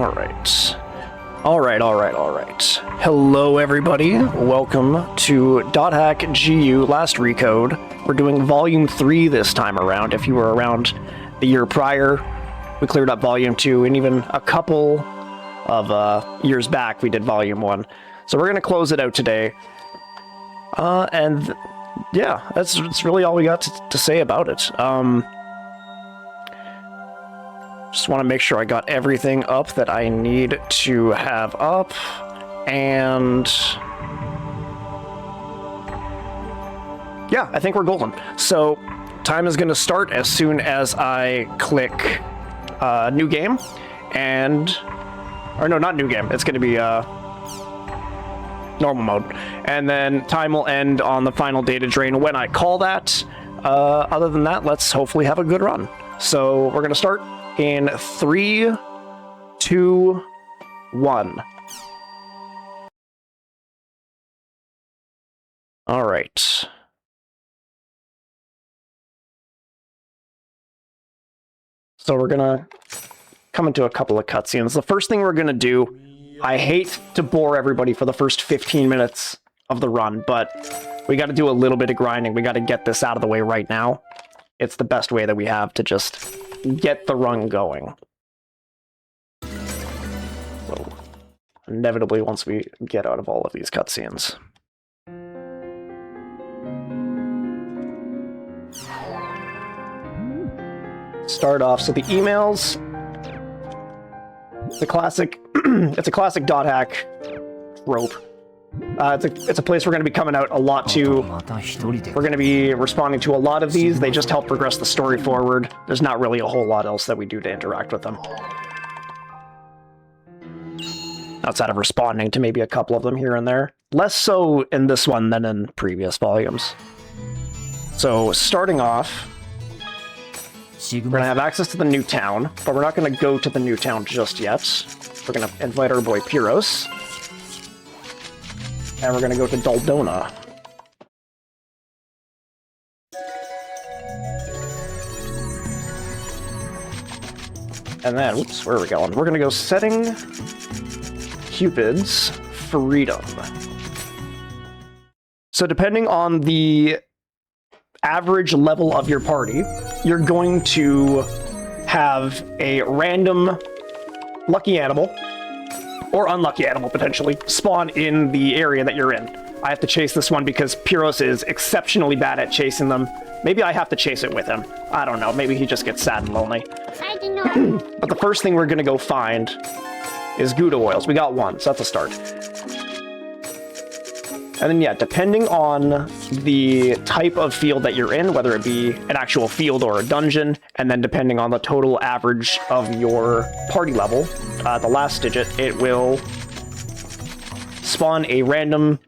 Alright. Alright. Hello, everybody. Welcome to hackG last Recode. We're doing Volume 3 this time around. If you were around the year prior, we cleared up Volume 2, and even a couple of years back, we did Volume 1. So we're going to close it out today. Yeah, that's really all we got to say about it. Just want to make sure I got everything up that I need to have up, and yeah, I think we're golden. So time is going to start as soon as I click new game, or no, not new game, it's going to be normal mode, and then time will end on the final data drain when I call that. Other than that, let's hopefully have a good run. So we're going to start in 3, 2, 1. All right. So we're gonna come into a couple of cutscenes. The first thing we're gonna do, I hate to bore everybody for the first 15 minutes of the run, but we got to do a little bit of grinding. We got to get this out of the way right now. It's the best way that we have to just get the run going. So, inevitably, once we get out of all of these cutscenes. Start off, so the emails, the classic, it's a classic .hack trope. It's a place we're going to be coming out a lot to. We're going to be responding to a lot of these. They just help progress the story forward. There's not really a whole lot else that we do to interact with them, outside of responding to maybe a couple of them here and there. Less so in this one than in previous volumes. So starting off, we're going to have access to the new town, but we're not going to go to the new town just yet. We're going to invite our boy Pyros. And we're going to go to Daldona. And then, whoops, where are we going? We're going to go setting Cupid's freedom. So depending on the average level of your party, you're going to have a random lucky animal, or unlucky animal, potentially, spawn in the area that you're in. I have to chase this one because Pyros is exceptionally bad at chasing them. Maybe I have to chase it with him. I don't know. Maybe he just gets sad and lonely. I didn't know. But the first thing we're going to go find is Gouda oils. We got one, so that's a start. And then, yeah, depending on the type of field that you're in, whether it be an actual field or a dungeon, and then depending on the total average of your party level, the last digit, it will spawn a random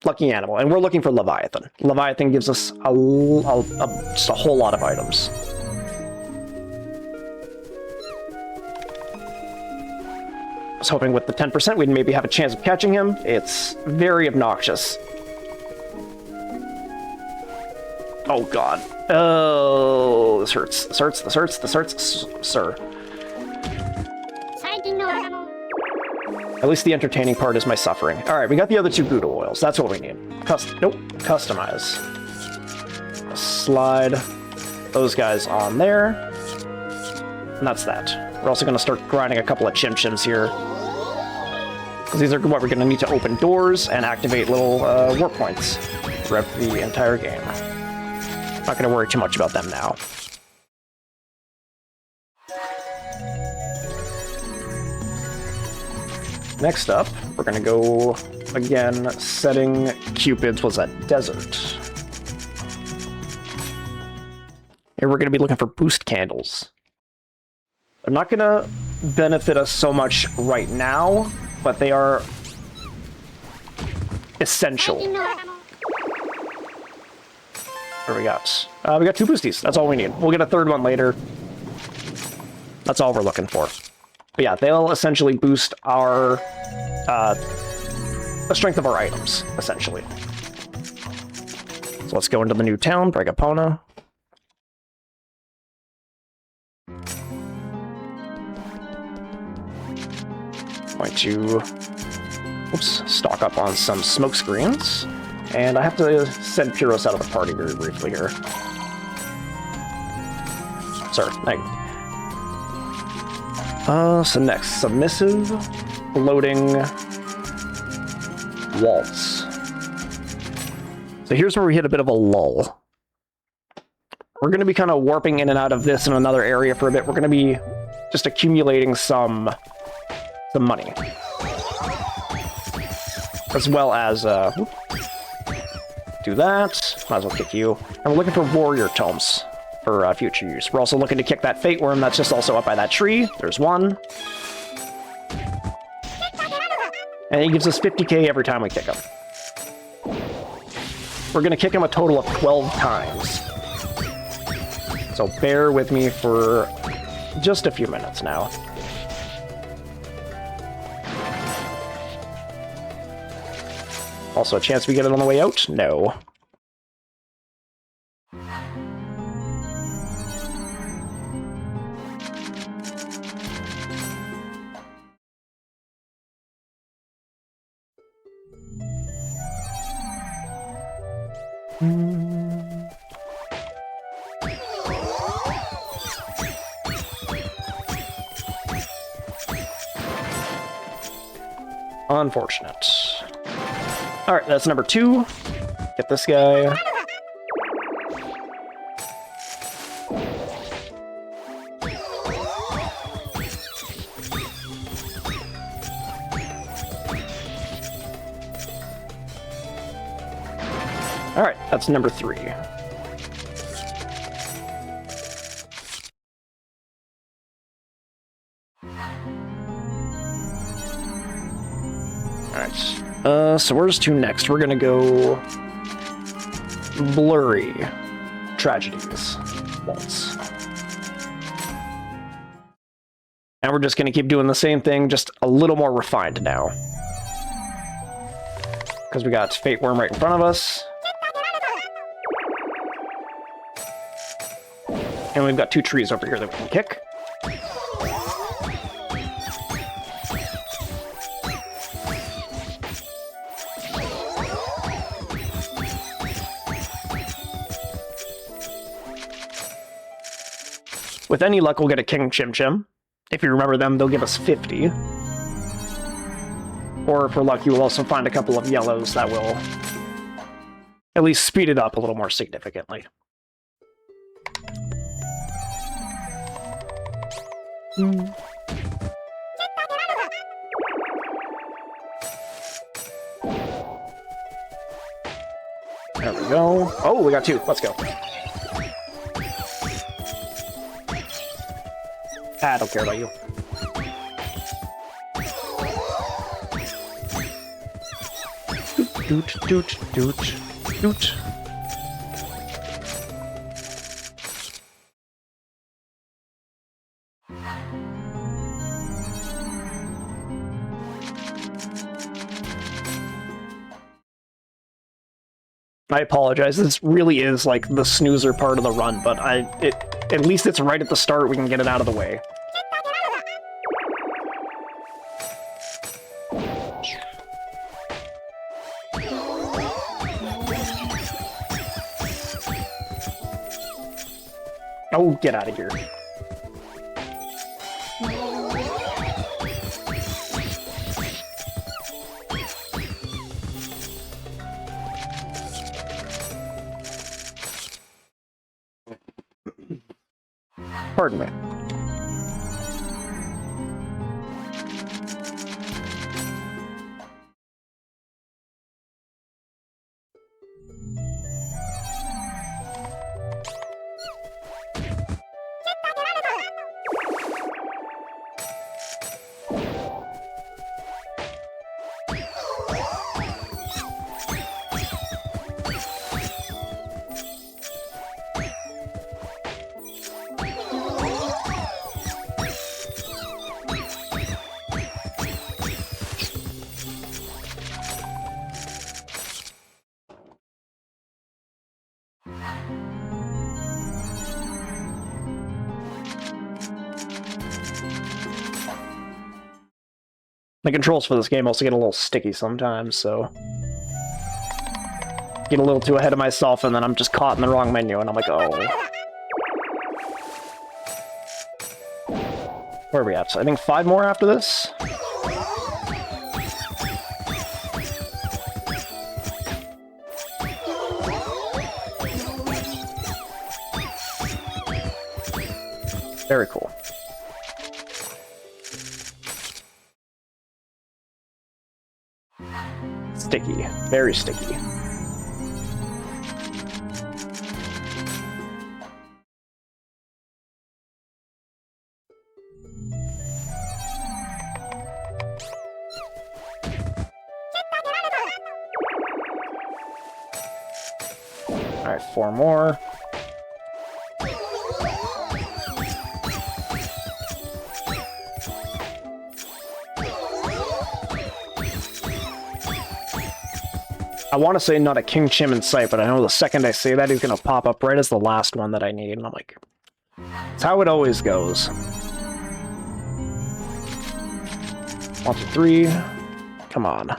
lucky animal. And we're looking for Leviathan. Leviathan gives us just a whole lot of items. I was hoping with the 10% we'd maybe have a chance of catching him. It's very obnoxious. Oh god. Oh, this hurts. This hurts, sir. At least the entertaining part is my suffering. Alright, we got the other two Gouda oils. That's what we need. Nope. Customize. Slide those guys on there. And that's that. We're also going to start grinding a couple of chim-chims here, because these are what we're going to need to open doors and activate little warp points throughout the entire game. Not going to worry too much about them now. Next up, we're going to go, again, setting Cupid's, was that desert? Here we're going to be looking for boost candles. They're not going to benefit us so much right now, but they are essential. What do we got? We got 2 boosties. That's all we need. We'll get a third one later. That's all we're looking for. But yeah, they'll essentially boost our the strength of our items, essentially. So let's go into the new town, Bragapona. going to, oops, stock up on some smoke screens. And I have to send Pyros out of the party very briefly here. Sorry, so next, submissive, floating, waltz. So here's where we hit a bit of a lull. We're going to be kind of warping in and out of this in another area for a bit. We're going to be just accumulating some money. As well as, do that. Might as well kick you. And we're looking for warrior tomes for future use. We're also looking to kick that fate worm that's just also up by that tree. There's one. And he gives us 50k every time we kick him. We're going to kick him a total of 12 times. So bear with me for just a few minutes now. Also, a chance we get it on the way out? No. Unfortunate. Alright, that's number 2. Get this guy. Alright, that's number 3. Alright, so where's 2 next? We're gonna go Blurry Tragedies Waltz. And we're just gonna keep doing the same thing, just a little more refined now. Because we got Fate Worm right in front of us. And we've got 2 trees over here that we can kick. With any luck, we'll get a King Chim Chim. If you remember them, they'll give us 50. Or if we're lucky, we'll also find a couple of yellows that will at least speed it up a little more significantly. There we go. Oh, we got 2. Let's go. I don't care about you. Doot, doot, doot, doot. I apologize. This really is like the snoozer part of the run, but at least it's right at the start. We can get it out of the way. Oh, get out of here. Pardon me. The controls for this game also get a little sticky sometimes, so... Get a little too ahead of myself, and then I'm just caught in the wrong menu, and I'm like, oh. Where are we at? So I think 5 more after this? Very cool. Sticky. Very sticky. Alright, 4 more. I want to say not a King Chim in sight, but I know the second I say that, he's going to pop up right as the last one that I need, and I'm like, it's how it always goes. 1, 2, 3. Come on.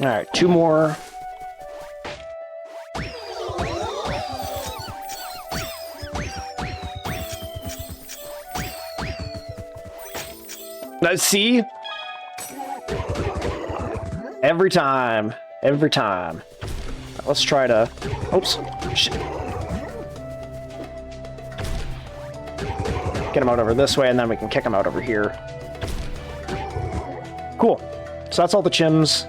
Alright, 2 more. Now, see? Every time. Every time. Let's try to... Oops. Shit. Get him out over this way, and then we can kick him out over here. Cool. So that's all the chims.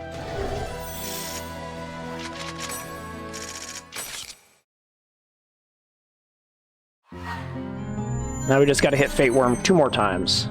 Now we just gotta hit Fate Worm 2 more times.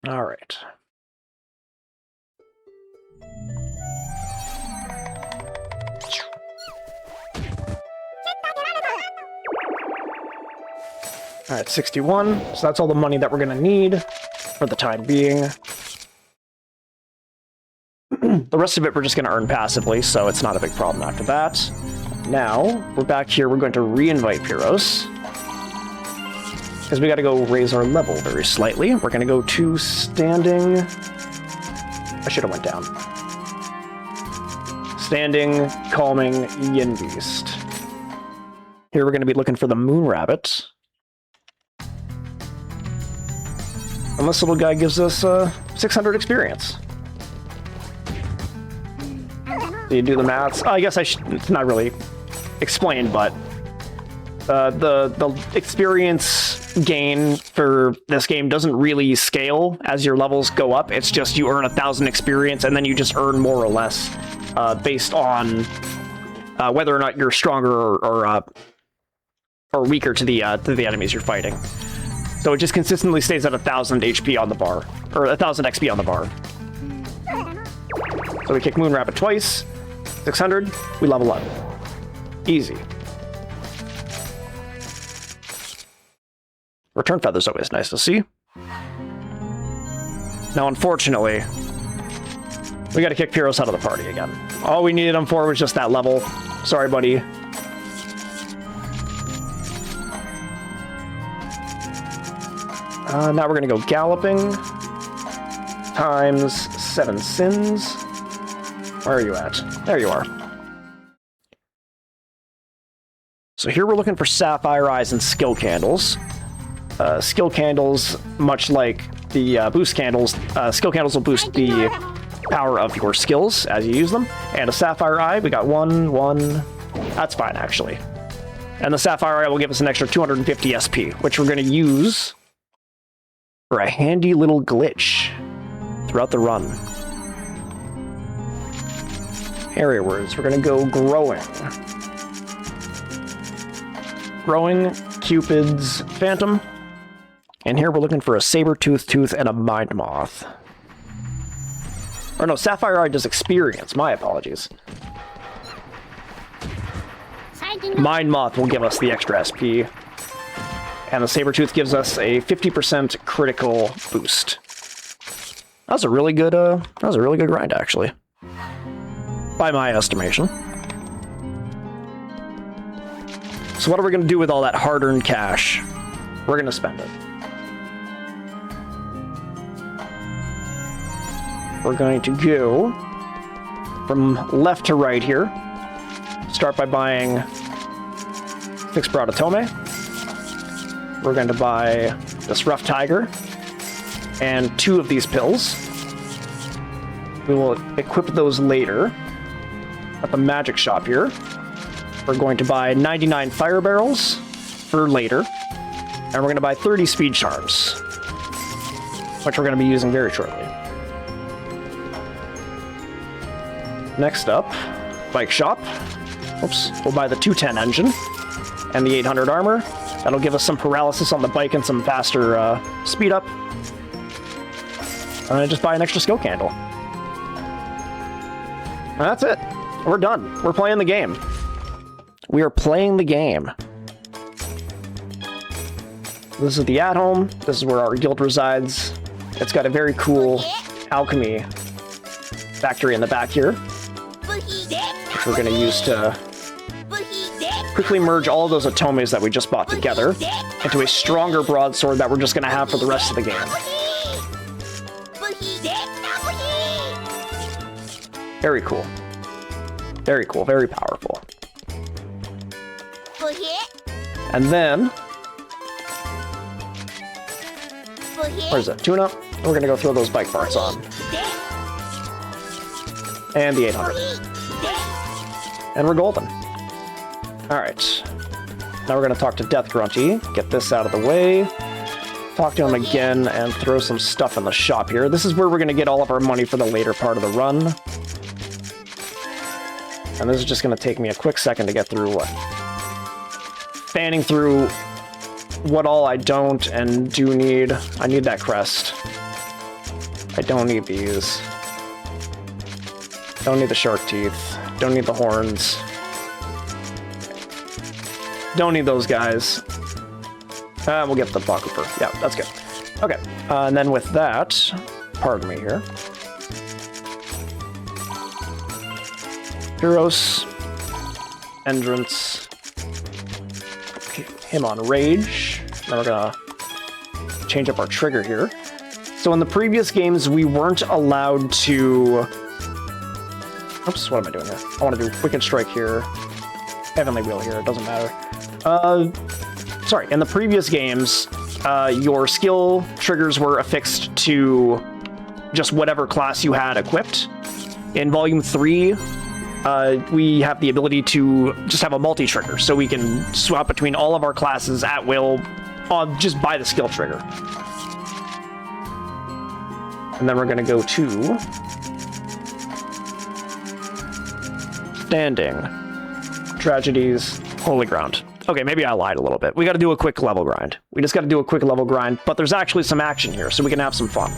All right. All right, 61. So that's all the money that we're gonna need for the time being. The rest of it we're just gonna earn passively, so it's not a big problem after that. Now, we're back here, we're going to re-invite Pyros. Because we gotta go raise our level very slightly. We're gonna go to standing... I should have went down. Standing, calming, Yin Beast. Here we're gonna be looking for the Moon Rabbit. And this little guy gives us 600 experience. So you do the maths. I guess it's not really explained, but the experience gain for this game doesn't really scale as your levels go up. It's just you earn 1,000 experience, and then you just earn more or less based on whether or not you're stronger or weaker to the enemies you're fighting. So it just consistently stays at 1,000 HP on the bar, or 1,000 XP on the bar. So we kick Moon Rabbit twice, 600, we level up. Easy. Return Feather's always nice to see. Now, unfortunately, we gotta kick Pyros out of the party again. All we needed him for was just that level. Sorry, buddy. Now we're going to go galloping times 7 sins. Where are you at? There you are. So here we're looking for sapphire eyes and skill candles. Skill candles, much like the boost candles, skill candles will boost the power of your skills as you use them. And a sapphire eye, we got one. That's fine, actually. And the sapphire eye will give us an extra 250 SP, which we're going to use for a handy little glitch throughout the run. Area words, we're going to go growing. Growing, Cupid's Phantom. And here we're looking for a saber-toothed tooth and a mind moth. Or no, Sapphire Eye does experience. My apologies. Mind Moth will give us the extra SP. And the Sabertooth gives us a 50% critical boost. That was a really good grind, actually. By my estimation. So what are we going to do with all that hard-earned cash? We're going to spend it. We're going to go from left to right here. Start by buying 6 Brodatome. We're going to buy this Rough Tiger and 2 of these pills. We will equip those later at the magic shop here. We're going to buy 99 fire barrels for later. And we're going to buy 30 speed charms, which we're going to be using very shortly. Next up, bike shop. Oops, we'll buy the 210 engine and the 800 armor. That'll give us some paralysis on the bike and some faster speed up. And just buy an extra skill candle. And that's it. We're done. We're playing the game. We are playing the game. This is the at-home. This is where our guild resides. It's got a very cool alchemy factory in the back here, which we're going to use to quickly merge all of those atomes that we just bought together into a stronger broadsword that we're just going to have for the rest of the game. Very cool. Very cool. Very powerful. And then... where's it? Tune up. We're going to go throw those bike parts on. And the 800. And we're golden. Alright. Now we're going to talk to Death Grunty. Get this out of the way. Talk to him again and throw some stuff in the shop here. This is where we're going to get all of our money for the later part of the run. And this is just going to take me a quick second to get through what? Fanning through what all I don't and do need. I need that crest. I don't need these. Don't need the shark teeth. Don't need the horns. Don't need those guys. We'll get the Bakuper. Yeah, that's good. Okay, and then with that, pardon me here. Heroes. Entrance. Him on Rage. Then we're gonna change up our trigger here. So in the previous games, we weren't allowed to... oops, what am I doing here? I want to do Wicked Strike here. Heavenly Wheel here, it doesn't matter. Sorry, in the previous games, your skill triggers were affixed to just whatever class you had equipped. In Volume 3, we have the ability to just have a multi-trigger, so we can swap between all of our classes at will just by the skill trigger. And then we're going to go to Standing, Tragedies, Holy Ground. Okay, maybe I lied a little bit. We got to do a quick level grind. We just got to do a quick level grind, but there's actually some action here, so we can have some fun.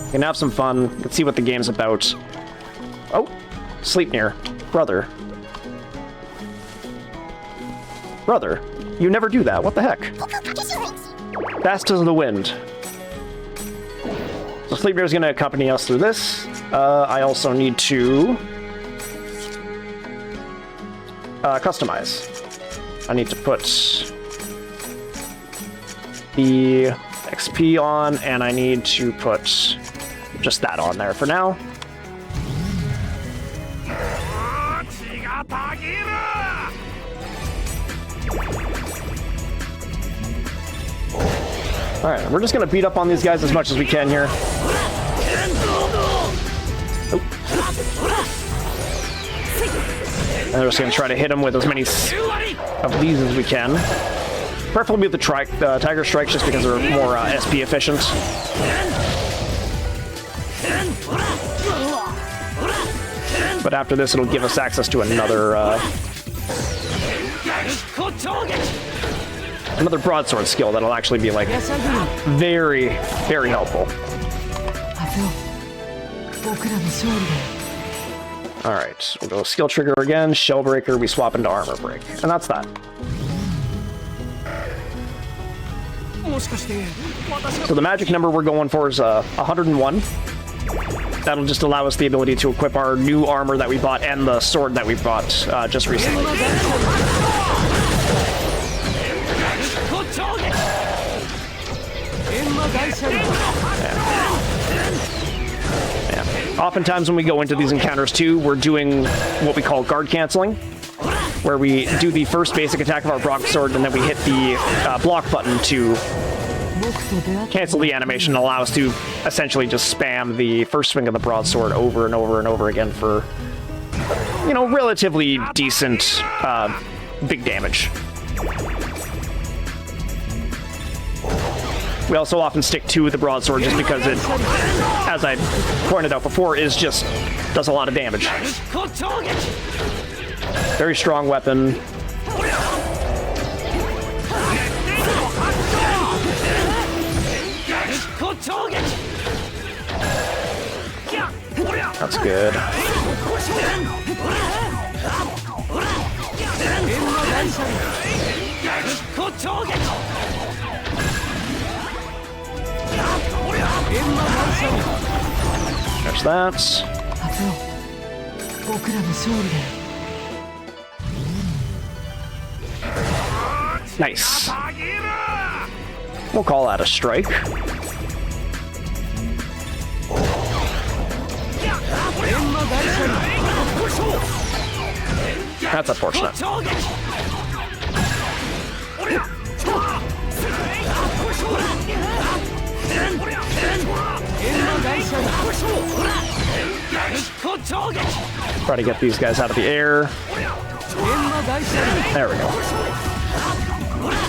We can have some fun. Let's see what the game's about. Oh, Sleipnir. Brother. Brother, you never do that. What the heck? Fast as the wind. So Sleipnir is going to accompany us through this. I also need to customize. I need to put the XP on, and I need to put just that on there for now. Alright, we're just gonna beat up on these guys as much as we can here. Oh. And we're just gonna try to hit them with as many of these as we can. Preferably with the Tiger Strikes, just because they're more SP efficient. But after this, it'll give us access to another broadsword skill that'll actually be like very, very helpful. Alright, we'll go skill trigger again, shell breaker, we swap into armor break. And that's that. So the magic number we're going for is 101. That'll just allow us the ability to equip our new armor that we bought and the sword that we bought just recently. Yeah. Oftentimes when we go into these encounters too, we're doing what we call guard canceling, where we do the first basic attack of our broadsword and then we hit the block button to cancel the animation and allow us to essentially just spam the first swing of the broadsword over and over and over again for, you know, relatively decent big damage. We also often stick to the broadsword just because it, as I pointed out before, does a lot of damage. Very strong weapon. That's good. There's that. Nice. We'll call that a strike. That's unfortunate. Try to get these guys out of the air. There we go.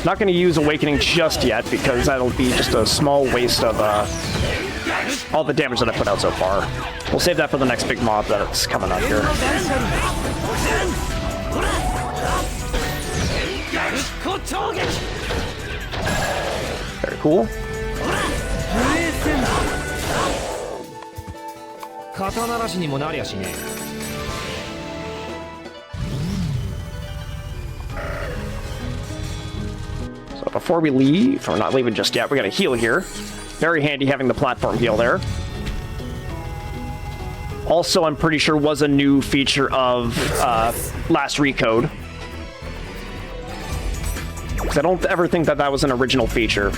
Not going to use Awakening just yet because that'll be just a small waste of all the damage that I put out so far. We'll save that for the next big mob that's coming up here. Very cool. So before we leave, or not leaving just yet, we got a heal here. Very handy having the platform heal there. Also, I'm pretty sure was a new feature of last Recode. Because I don't ever think that was an original feature.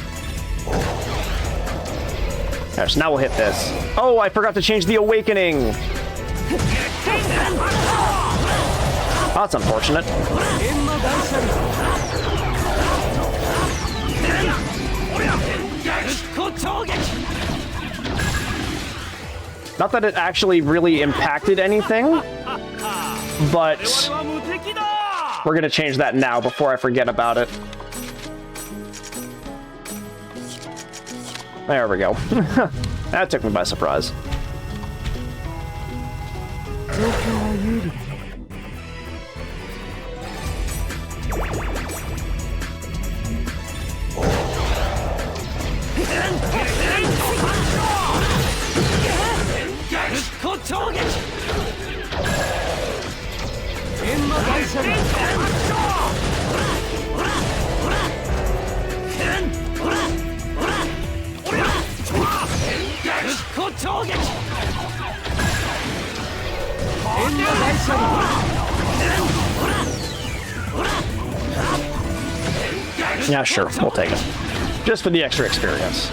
Right, so now we'll hit this. Oh, I forgot to change the Awakening! That's unfortunate. Not that it actually really impacted anything, but we're gonna change that now before I forget about it. There we go. That took me by surprise. Yeah, sure, we'll take it. Just for the extra experience.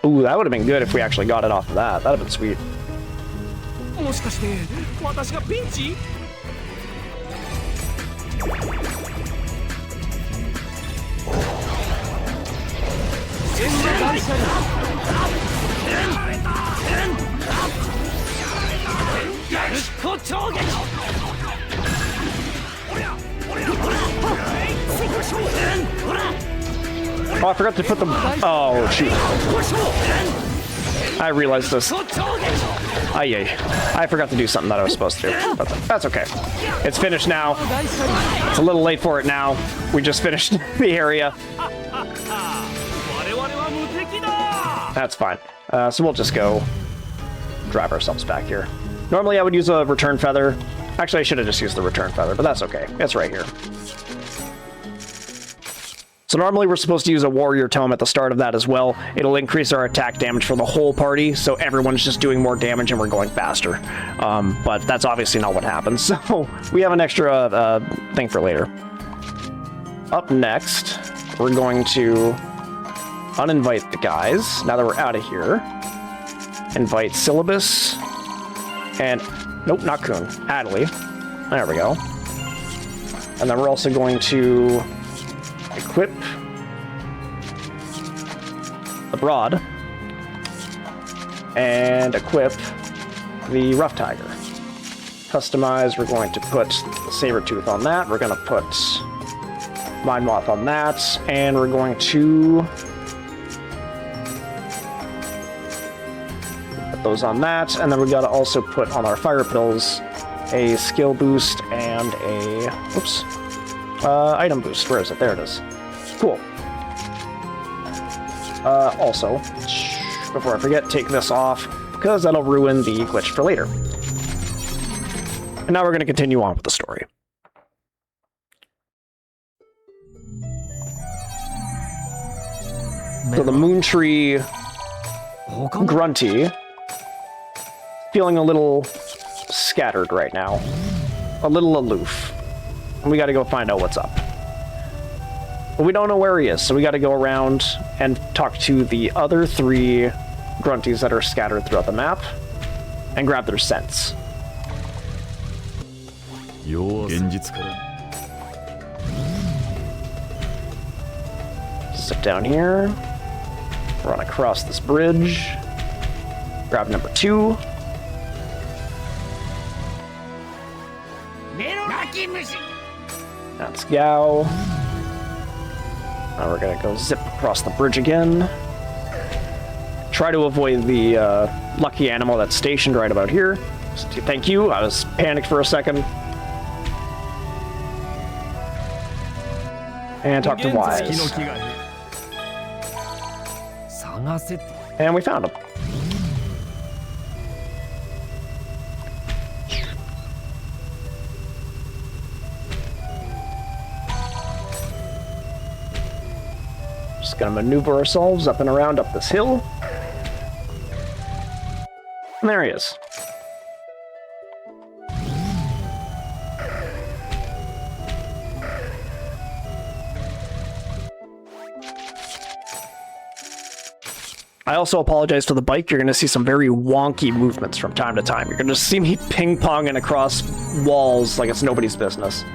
Ooh, that would have been good if we actually got it off of that. That would have been sweet. Oh, I forgot to put them. Oh, shoot. I realized this. I forgot to do something that I was supposed to do. But that's okay. It's finished now. It's a little late for it now. We just finished the area. That's fine. So we'll just go drive ourselves back here. Normally I would use a return feather. Actually, I should have just used the return feather, but that's okay. It's right here. So normally we're supposed to use a warrior tome at the start of that as well. It'll increase our attack damage for the whole party, so everyone's just doing more damage and we're going faster. But that's obviously not what happens, so we have an extra thing for later. Up next, we're going to uninvite the guys, now that we're out of here. Invite Syllabus, and, nope, not Kuhn, Adley. There we go. And then we're also going to equip the Broad and equip the Rough Tiger. Customize, we're going to put the Sabertooth on that, we're going to put Mind Moth on that, and we're going to put those on that, and then we got to also put on our Fire Pills a skill boost and a, oops, item boost. Where is it? There it is. Cool. Also, before I forget, take this off, because that'll ruin the glitch for later. And now we're going to continue on with the story. So the Moon Tree Grunty, feeling a little scattered right now. A little aloof. And we gotta go find out what's up. But we don't know where he is, so we gotta go around and talk to the other 3 grunties that are scattered throughout the map and grab their scents. Sit down here, run across this bridge, grab number 2. That's Gao. Now we're gonna go zip across the bridge again. Try to avoid the lucky animal that's stationed right about here. Thank you, I was panicked for a second. And talk to Wise. And we found him. Just gonna maneuver ourselves up and around up this hill. And there he is. I also apologize for the bike. You're going to see some very wonky movements from time to time. You're going to see me ping-ponging across walls like it's nobody's business.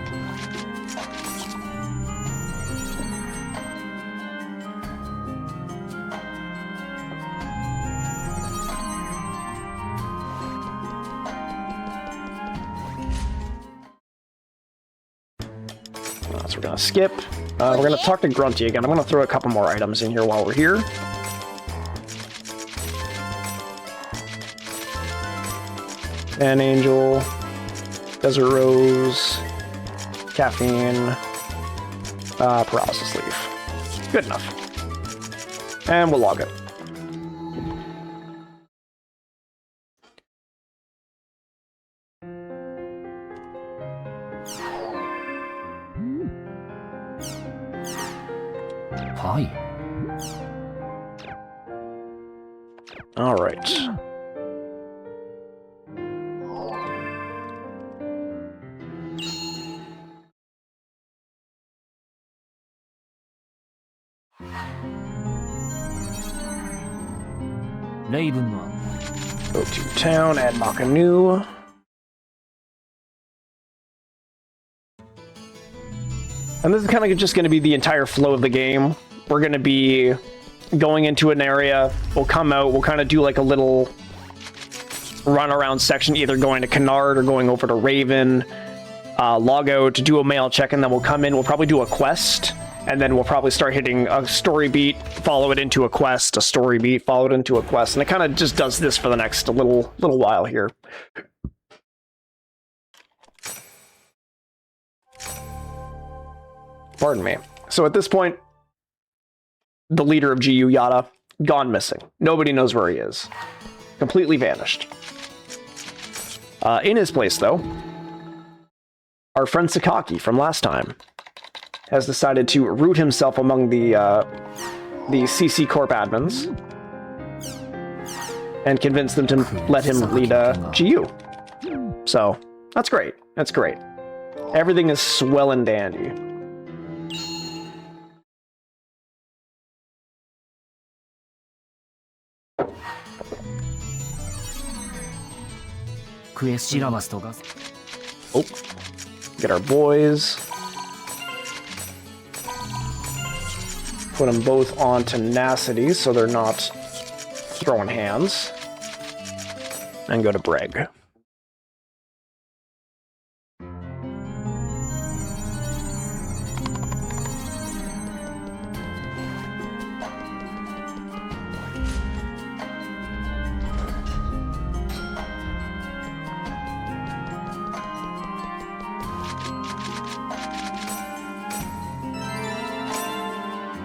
So we're going to skip. We're going to talk to Grunty again. I'm going to throw a couple more items in here while we're here. An Angel, Desert Rose, Caffeine, Paralysis Leaf. Good enough. And we'll log it. Hi. All right. Go to town, add Makanu. And this is kind of just going to be the entire flow of the game. We're going to be going into an area, we'll come out, we'll kind of do like a little run around section, either going to Canard or going over to Raven, log out to do a mail check, and then we'll come in, we'll probably do a quest, and then we'll probably start hitting a story beat, follow it into a quest, a story beat, follow it into a quest, and it kind of just does this for the next little while here. Pardon me. So at this point, the leader of GU, Yada, gone missing. Nobody knows where he is. Completely vanished. In his place, though, our friend Sakaki from last time has decided to root himself among the CC Corp admins and convince them to let him lead GU. So, that's great. That's great. Everything is swell and dandy. Oh, get our boys. Put them both on tenacity so they're not throwing hands. And go to Breg.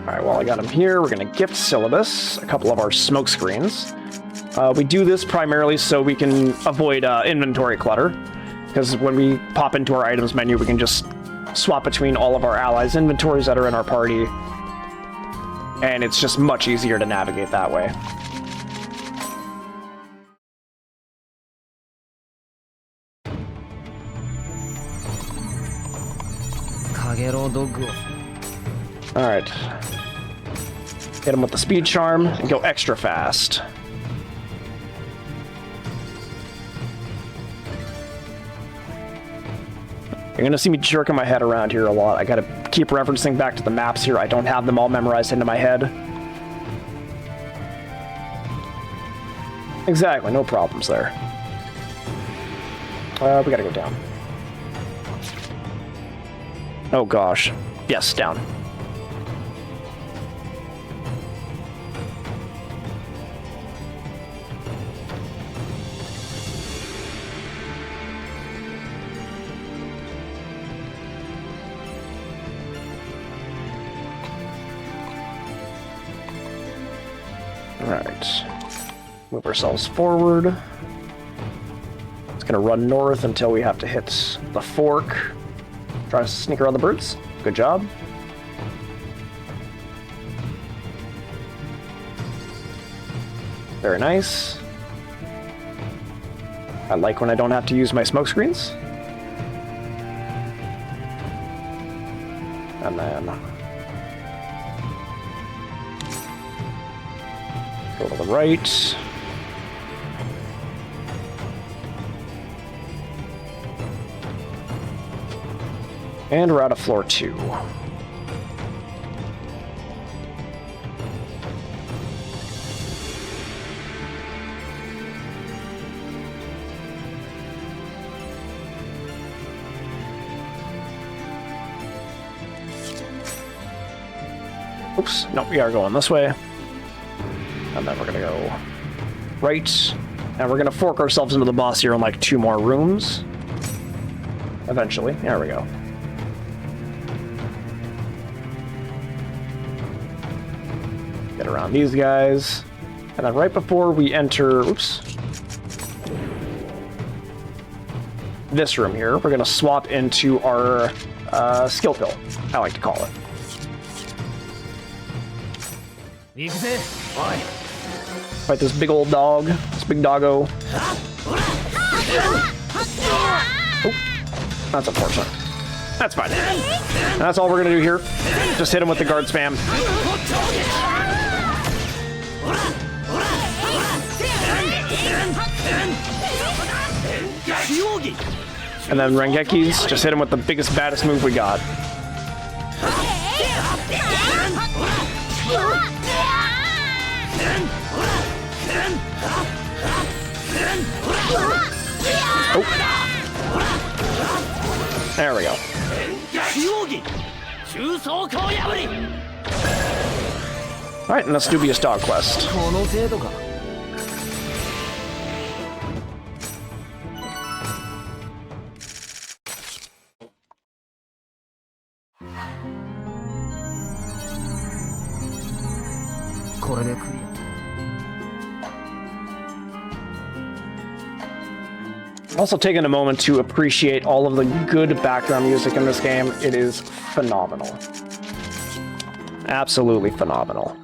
Alright, well, I got them here. We're going to gift Syllabus a couple of our smoke screens. We do this primarily so we can avoid inventory clutter, because when we pop into our items menu, we can just swap between all of our allies' inventories that are in our party, and it's just much easier to navigate that way. Alright. Hit him with the speed charm and go extra fast. You're gonna see me jerking my head around here a lot. I gotta keep referencing back to the maps here. I don't have them all memorized into my head. Exactly, no problems there. We gotta go down. Oh gosh. Yes, down. Alright. Move ourselves forward. It's gonna run north until we have to hit the fork. Try to sneak around the birds. Good job. Very nice. I like when I don't have to use my smoke screens. And then go to the right. And we're out of floor 2. Oops, no, we are going this way. And then we're gonna go right. And we're gonna fork ourselves into the boss here in like 2 more rooms. Eventually, there we go. Get around these guys. And then right before we enter, oops, this room here, we're gonna swap into our skill pill, I like to call it. Fight this big old dog, this big doggo. Oh, that's unfortunate. That's fine. And that's all we're gonna do here. Just hit him with the guard spam. And then Rengekis, just hit him with the biggest, baddest move we got. Oh. There we go. Alright, and let's do Dubious Dog Quest. Also taking a moment to appreciate all of the good background music in this game. It is phenomenal. Absolutely phenomenal.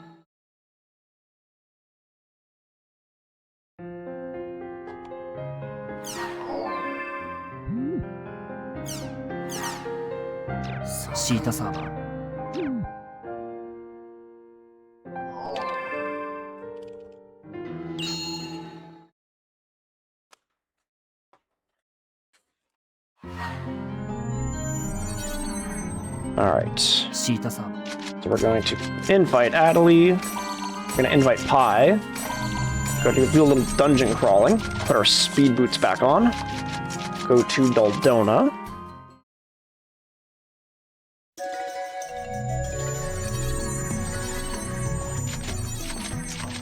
Alright. So we're going to invite Adelie. We're going to invite Pi. Go to do a little dungeon crawling. Put our speed boots back on. Go to Daldona.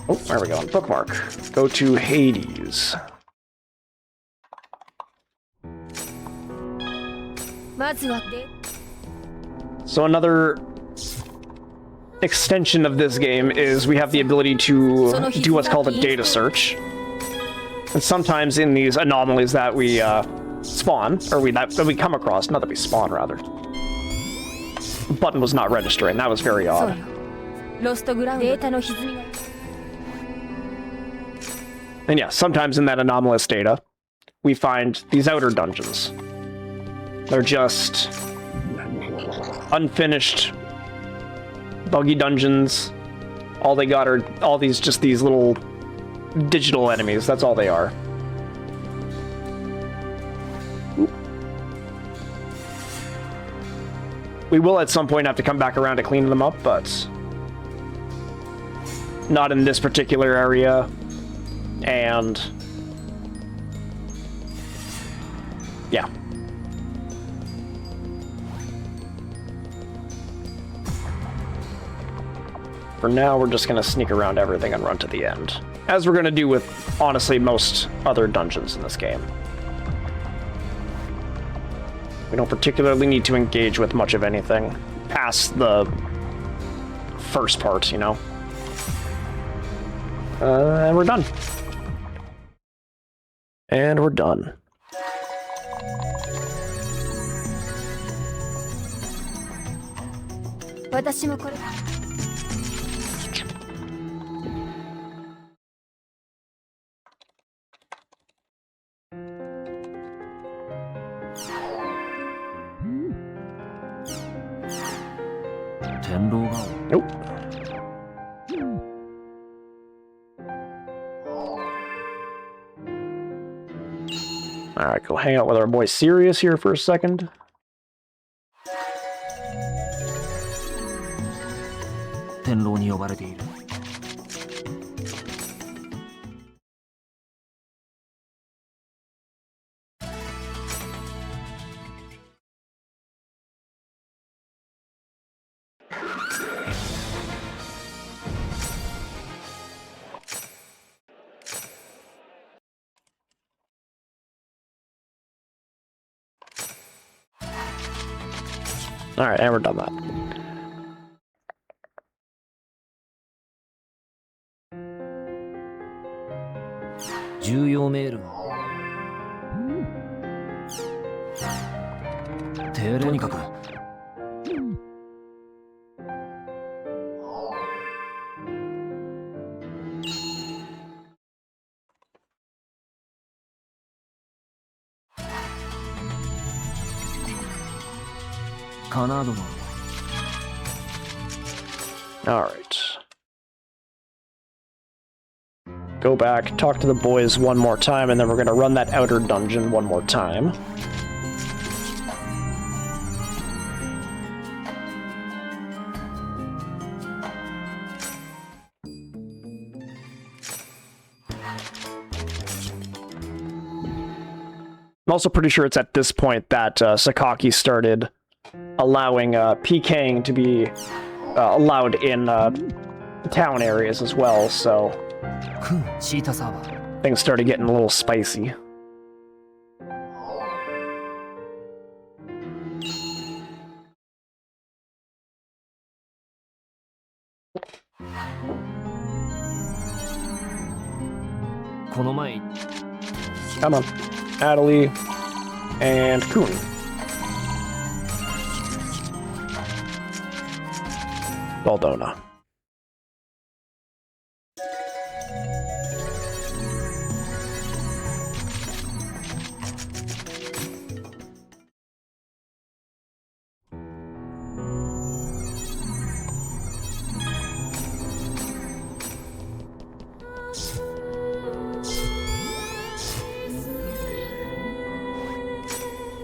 Oh, there we go. Bookmark. Go to Hades. So another extension of this game is we have the ability to do what's called a data search. And sometimes in these anomalies that we spawn, or that we come across, not that we spawn, rather. The button was not registering. That was very odd. And yeah, sometimes in that anomalous data, we find these outer dungeons. They're just unfinished, buggy dungeons. All they got are all these little digital enemies. That's all they are. Ooh. We will at some point have to come back around to clean them up, but not in this particular area. And yeah. For now, we're just going to sneak around everything and run to the end. As we're going to do with, honestly, most other dungeons in this game. We don't particularly need to engage with much of anything past the first part, you know? And we're done. And we're done. Nope. Alright, go hang out with our boy Sirius here for a second. Alright, and we're done that. Alright. go back, talk to the boys one more time, and then we're going to run that outer dungeon one more time. I'm also pretty sure it's at this point that Sakaki started allowing PKing to be allowed in town areas as well, so things started getting a little spicy. Come on, Natalie and Kun. Baldona.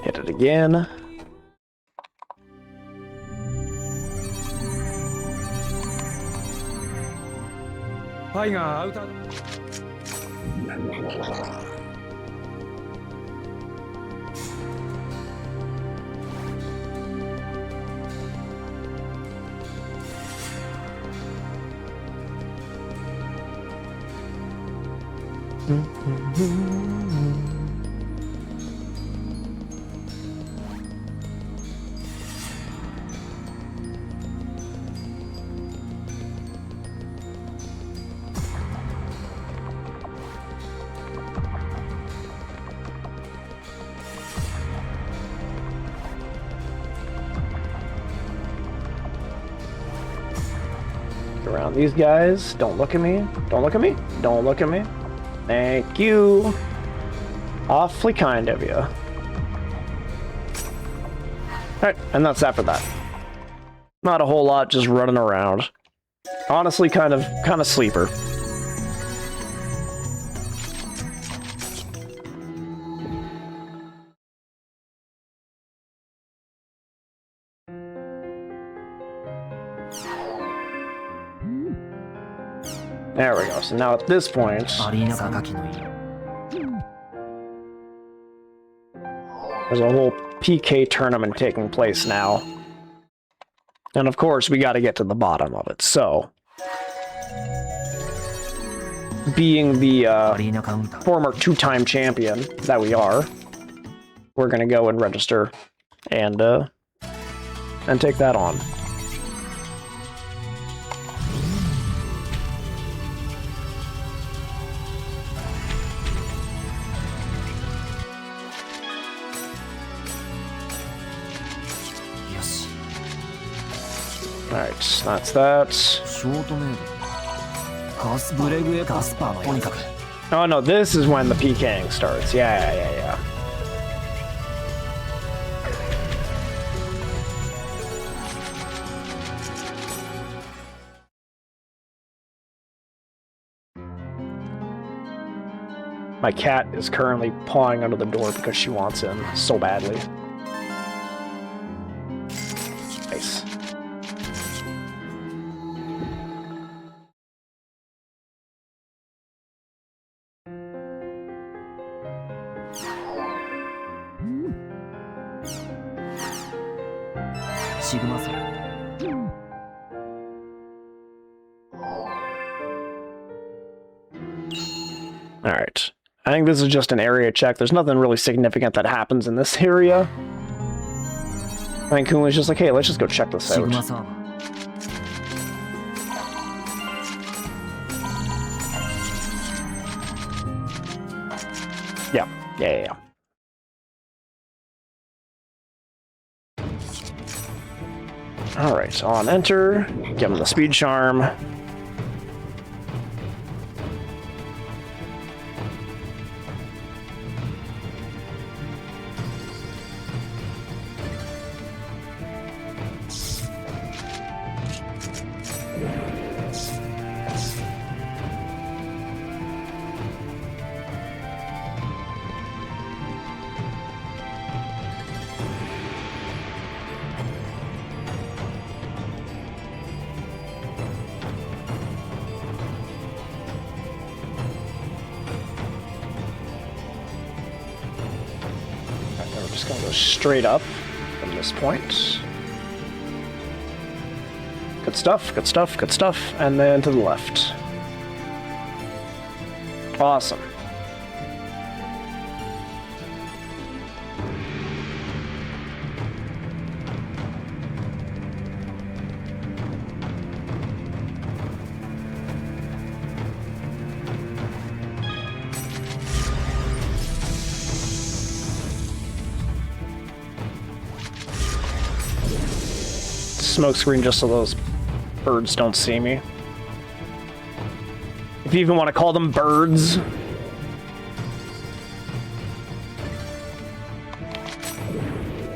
Hit it again. Around these guys. Don't look at me. Don't look at me. Don't look at me. Thank you. Awfully kind of you. Alright, and that's that for that. Not a whole lot, just running around. Honestly, kind of sleeper. There we go. So now at this point, there's a whole PK tournament taking place now. And of course, we got to get to the bottom of it. So, being the former two-time champion that we are, we're going to go and register and take that on. Alright, that's that. Oh no, this is when the PKing starts. Yeah. My cat is currently pawing under the door because she wants in so badly. Nice. Alright. I think this is just an area check. There's nothing really significant that happens in this area. I think Kun was just like, hey, let's just go check this out. Yeah. Alright, on enter. Give him the speed charm. just gonna go straight up from this point. Good stuff, good stuff, good stuff. And then to the left. Awesome. Smoke screen just so those birds don't see me. If you even want to call them birds.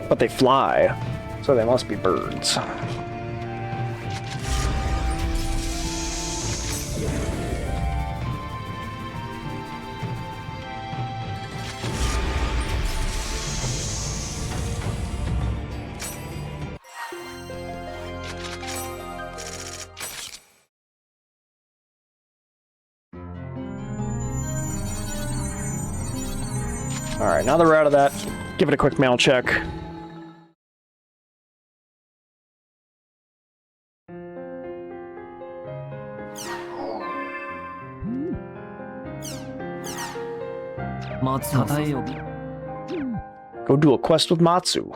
But they fly, so they must be birds. Alright, now that we're out of that, give it a quick mail check. Go do a quest with Matsu.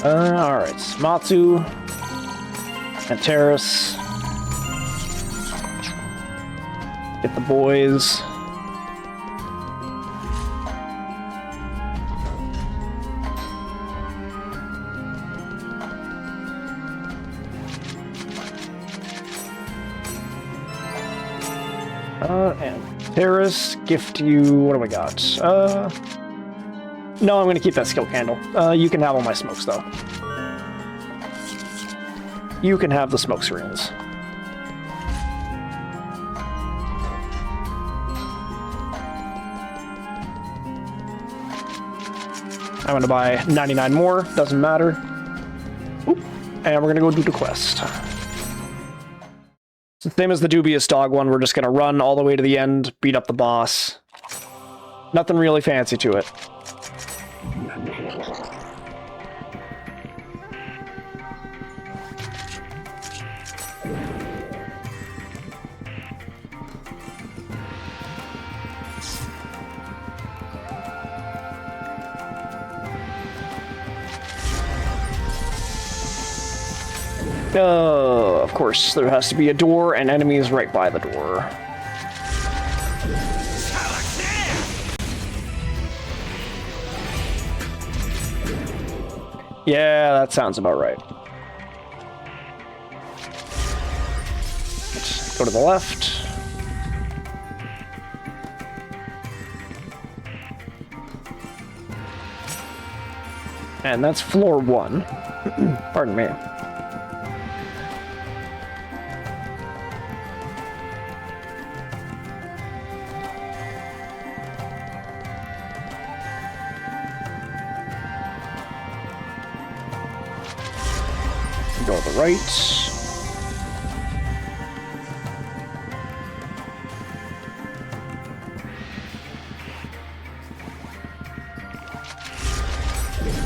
Alright, Matsu and Terrace. Get the boys. And Terrace, gift you, what do we got? No, I'm gonna keep that skill candle. You can have all my smokes, though. You can have the smoke screens. I'm gonna buy 99 more, doesn't matter. Oop. And we're gonna go do the quest. Same as the dubious dog one, we're just gonna run all the way to the end, beat up the boss. Nothing really fancy to it. Of course, there has to be a door and enemies right by the door. Yeah, that sounds about right. Let's go to the left. And that's floor 1. Pardon me. Go to the right.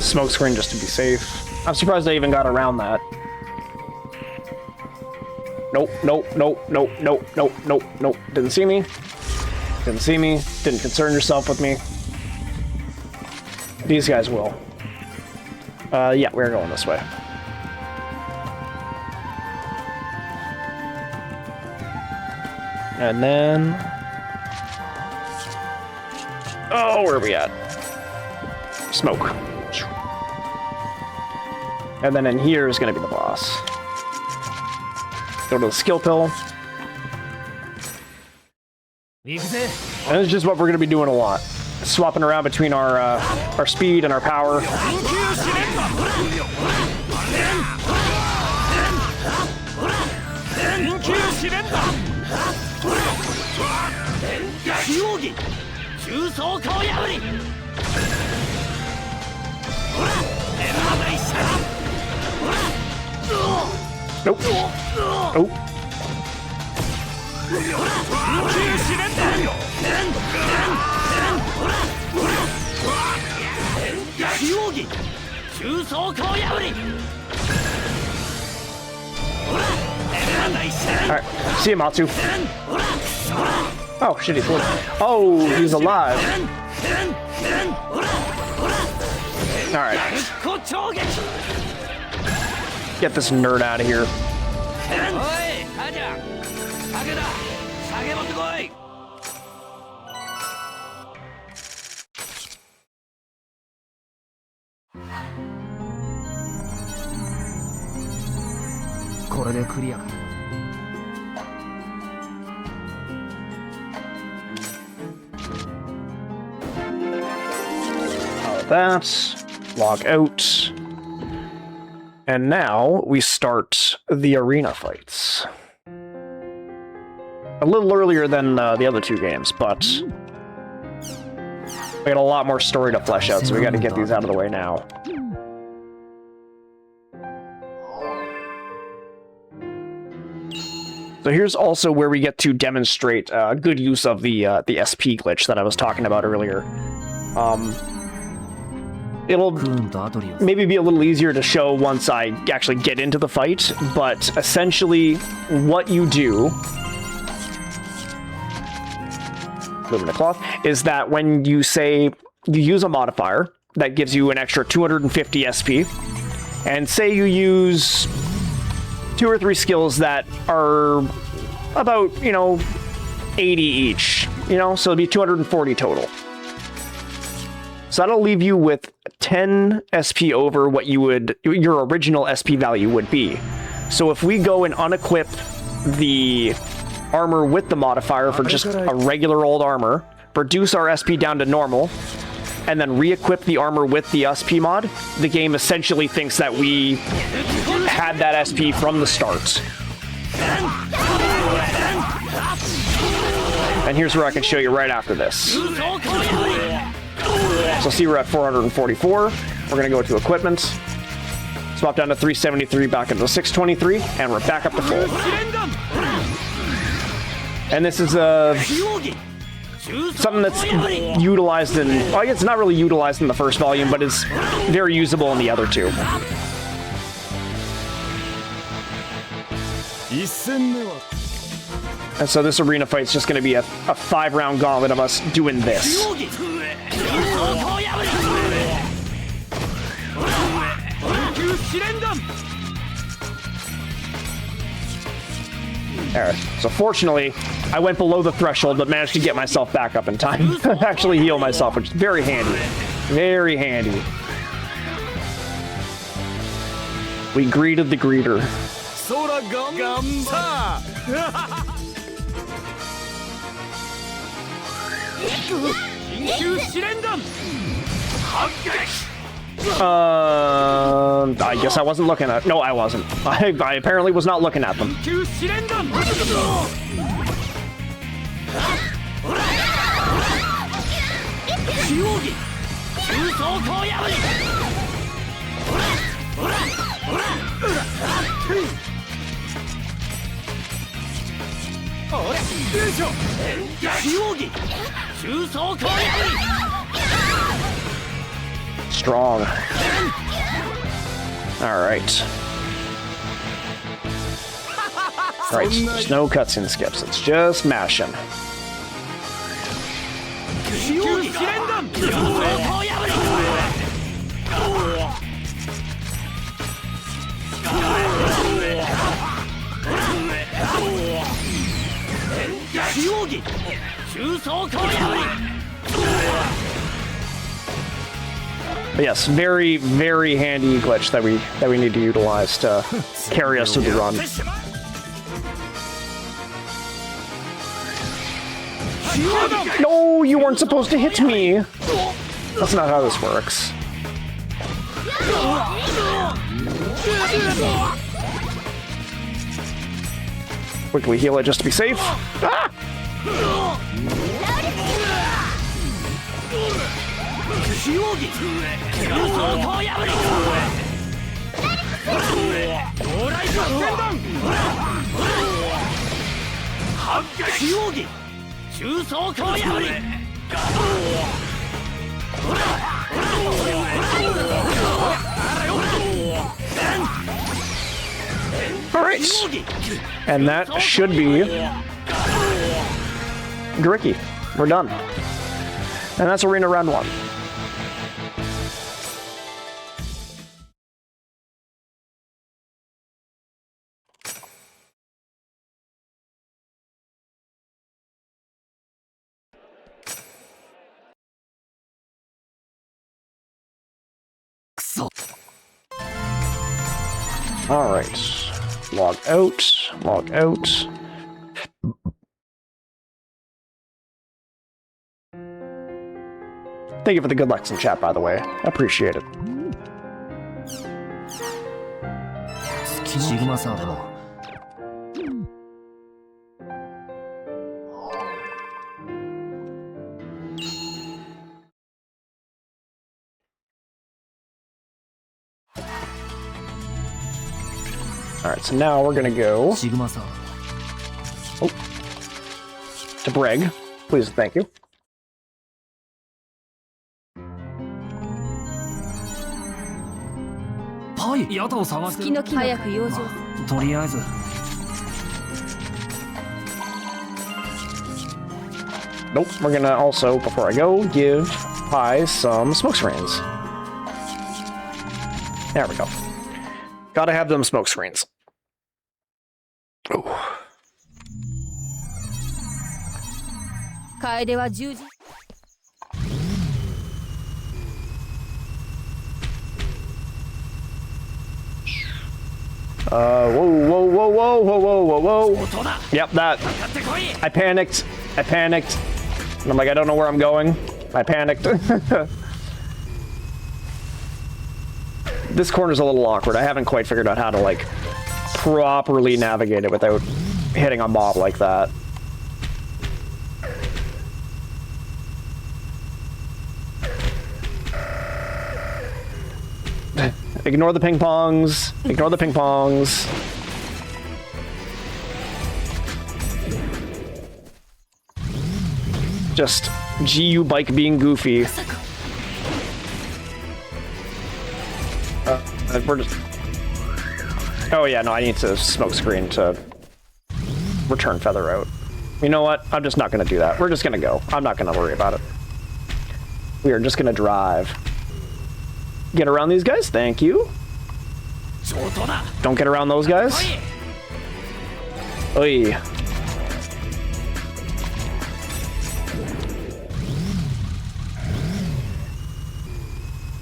Smoke screen just to be safe. I'm surprised I even got around that. Nope, nope, nope, nope, nope, nope, nope, nope. Didn't see me. Didn't see me. Didn't concern yourself with me. These guys will. Yeah, we're going this way. And then... oh, where are we at? Smoke. And then in here is going to be the boss. Go to the skill pill. And it's just what we're going to be doing a lot. Swapping around between our speed and our power. Nope. Oh. Alright, see you, Matsu. Oh, shit, he's living. Oh, he's alive. Alright. Get this nerd out of here. That, log out, and now we start the arena fights. A little earlier than the other two games, but we got a lot more story to flesh out, so we got to get these out of the way now. So here's also where we get to demonstrate good use of the SP glitch that I was talking about earlier. It'll maybe be a little easier to show once I actually get into the fight, but essentially what you do, moving the cloth, is that when you say you use a modifier that gives you an extra 250 SP, and say you use 2 or 3 skills that are about, 80 each, so it'd be 240 total. So that'll leave you with 10 SP over what your original SP value would be. So if we go and unequip the armor with the modifier for just a regular old armor, reduce our SP down to normal, and then re-equip the armor with the SP mod, the game essentially thinks that we had that SP from the start. And here's where I can show you right after this. So see, we're at 444. We're going to go to equipment, swap down to 373, back into 623, and we're back up to full. And this is something that's utilized in, well, I guess it's not really utilized in the first volume, but is very usable in the other two. And so this arena fight's just going to be a 5-round gauntlet of us doing this. Alright, so fortunately, I went below the threshold, but managed to get myself back up in time. Actually heal myself, which is very handy. Very handy. We greeted the greeter. I guess I wasn't looking at... No, I wasn't. I apparently was not looking at them. Strong. Alright. Right, there's no cutscene skips, it's just mashing. But yes, very, very handy glitch that we need to utilize to carry us through the run. No, you weren't supposed to hit me. That's not how this works. Quickly heal it just to be safe. Ah! Alright. And that should be Gricky. We're done. And that's Arena Round 1. Alright. Log out. Log out. Thank you for the good luck in chat, by the way. I appreciate it. Alright, so now we're gonna go to Breg. Please, thank you. Nope, we're gonna also, before I go, give Pi some smoke screens. There we go. Gotta have them smoke screens. Ooh. Whoa. Yep, that. I panicked. And I'm like, I don't know where I'm going. I panicked. This corner's a little awkward. I haven't quite figured out how to, like, properly navigate it without hitting a mob like that. Ignore the ping pongs. Ignore the ping pongs. Just GU bike being goofy. We're just... Oh yeah, no, I need to smoke screen to return feather out. You know what? I'm just not gonna do that. We're just gonna go. I'm not gonna worry about it. We are just gonna drive. Get around these guys, thank you. Don't get around those guys. Oy.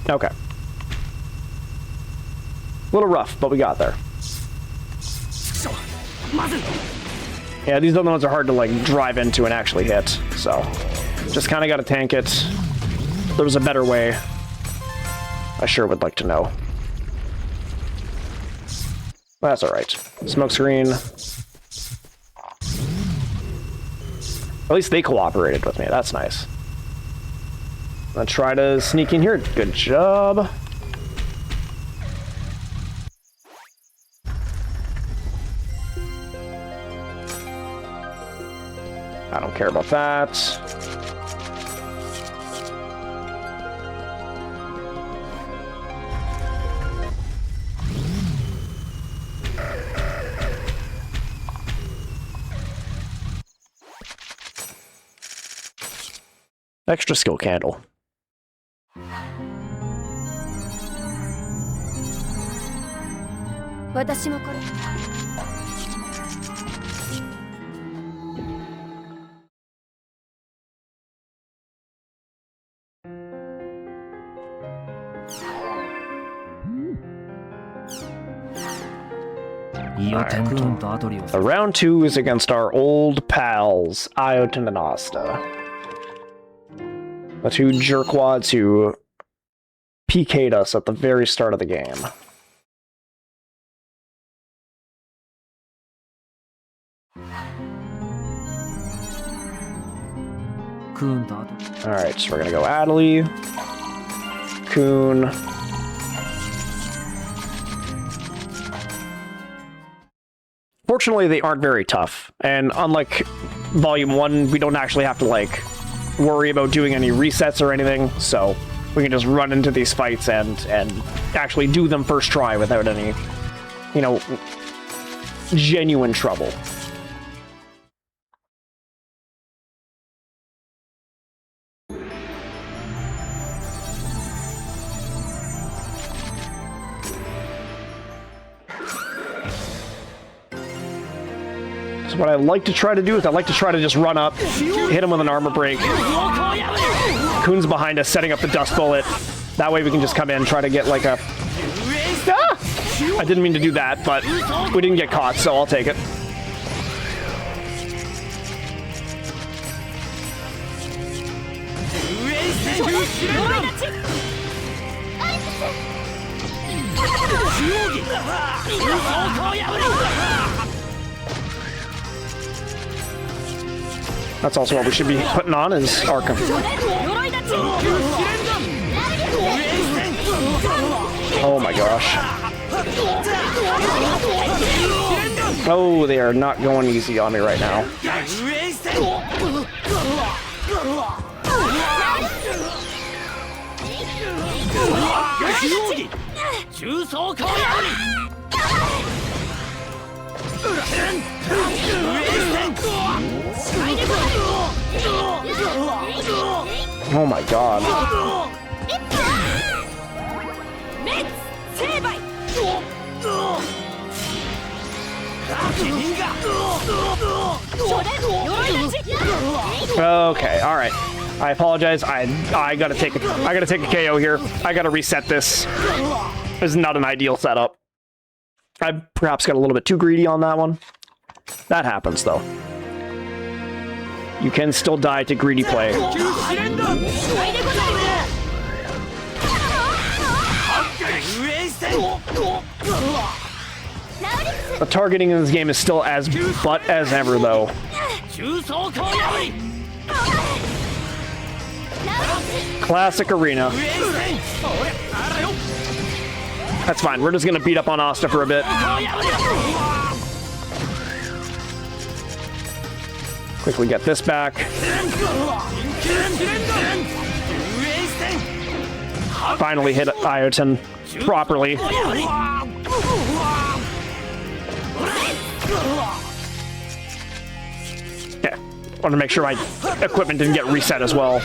Okay. A little rough, but we got there. Yeah, these other ones are hard to, like, drive into and actually hit, so just kind of got to tank it. If there was a better way, I sure would like to know. That's alright. Smoke screen. At least they cooperated with me. That's nice. Let's try to sneak in here. Good job. I don't care about that. Extra skill candle. Right. The round 2 is against our old pals, Ioten and Asta. The two jerkwads who PK'd us at the very start of the game. Alright, so we're gonna go Adley, Kuhn, Fortunately, they aren't very tough, and unlike Volume 1, we don't actually have to, like, worry about doing any resets or anything, so we can just run into these fights and actually do them first try without any, you know, genuine trouble. So what I like to try to do is I like to try to just run up, hit him with an armor break. Kuhn's behind us, setting up the dust bullet. That way we can just come in and try to get like a... Ah! I didn't mean to do that, but we didn't get caught, so I'll take it. That's also what we should be putting on is Arkham. Oh my gosh. Oh, they are not going easy on me right now. Oh my god. Okay, all right. I apologize. I gotta take a KO here. I gotta reset this. This is not an ideal setup. I perhaps got a little bit too greedy on that one. That happens though. You can still die to greedy play. The targeting in this game is still as butt as ever, though. Classic arena. That's fine. We're just gonna beat up on Asta for a bit. Quickly get this back. Finally hit Ioten properly. Yeah, wanted to make sure my equipment didn't get reset as well.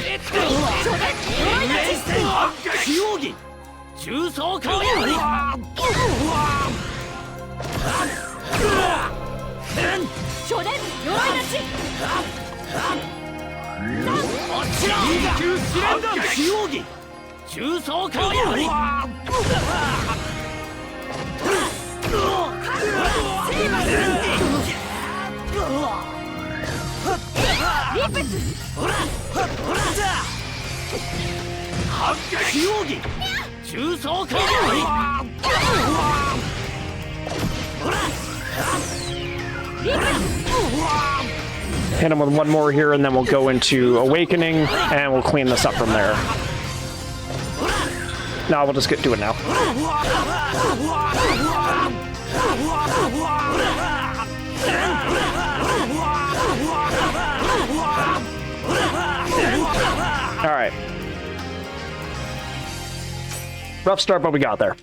Hit him with one more here, and then we'll go into Awakening, and we'll clean this up from there. No, we'll just do it now. All right. Rough start, but we got there.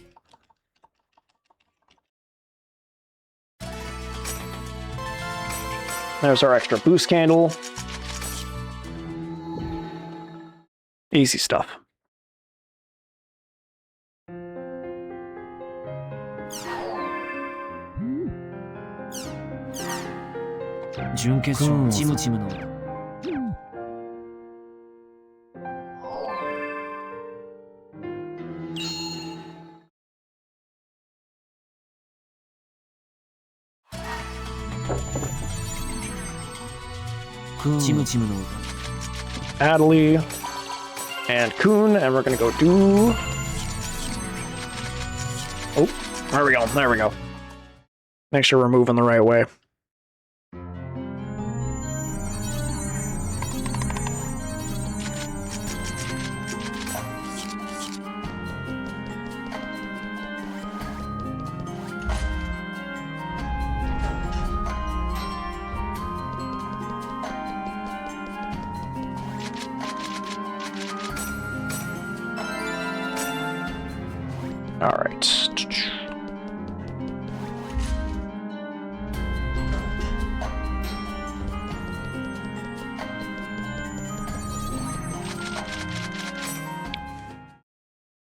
There's our extra boost candle. Easy stuff. Adley and Kuhn, and we're gonna go do... Oh, there we go, there we go. Make sure we're moving the right way. All right.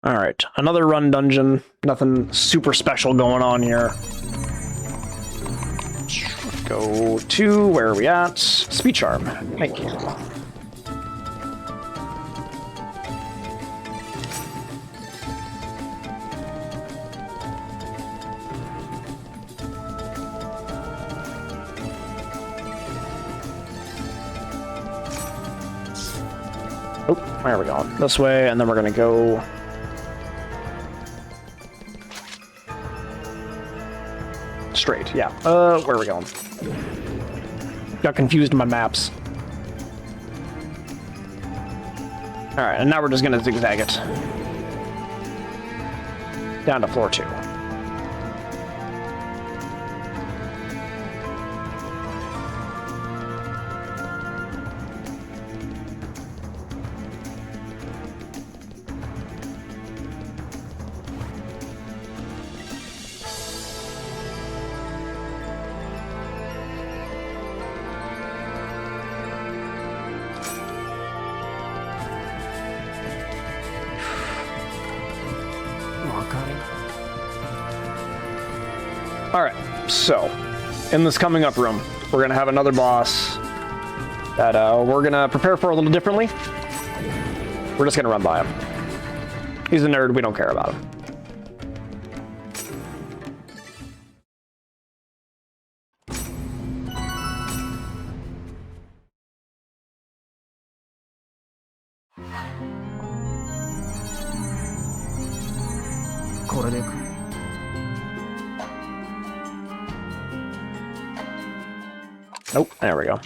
All right, another run dungeon. Nothing super special going on here. Go to, where are we at? Speed Charm. Thank you. Oh, there we go. This way, and then we're gonna go. Straight, yeah. Where are we going? Got confused in my maps. Alright, and now we're just gonna zigzag it. Down to floor 2. Alright, so, in this coming up room, we're going to have another boss that we're going to prepare for a little differently. We're just going to run by him. He's a nerd, we don't care about him. Nope, there we go.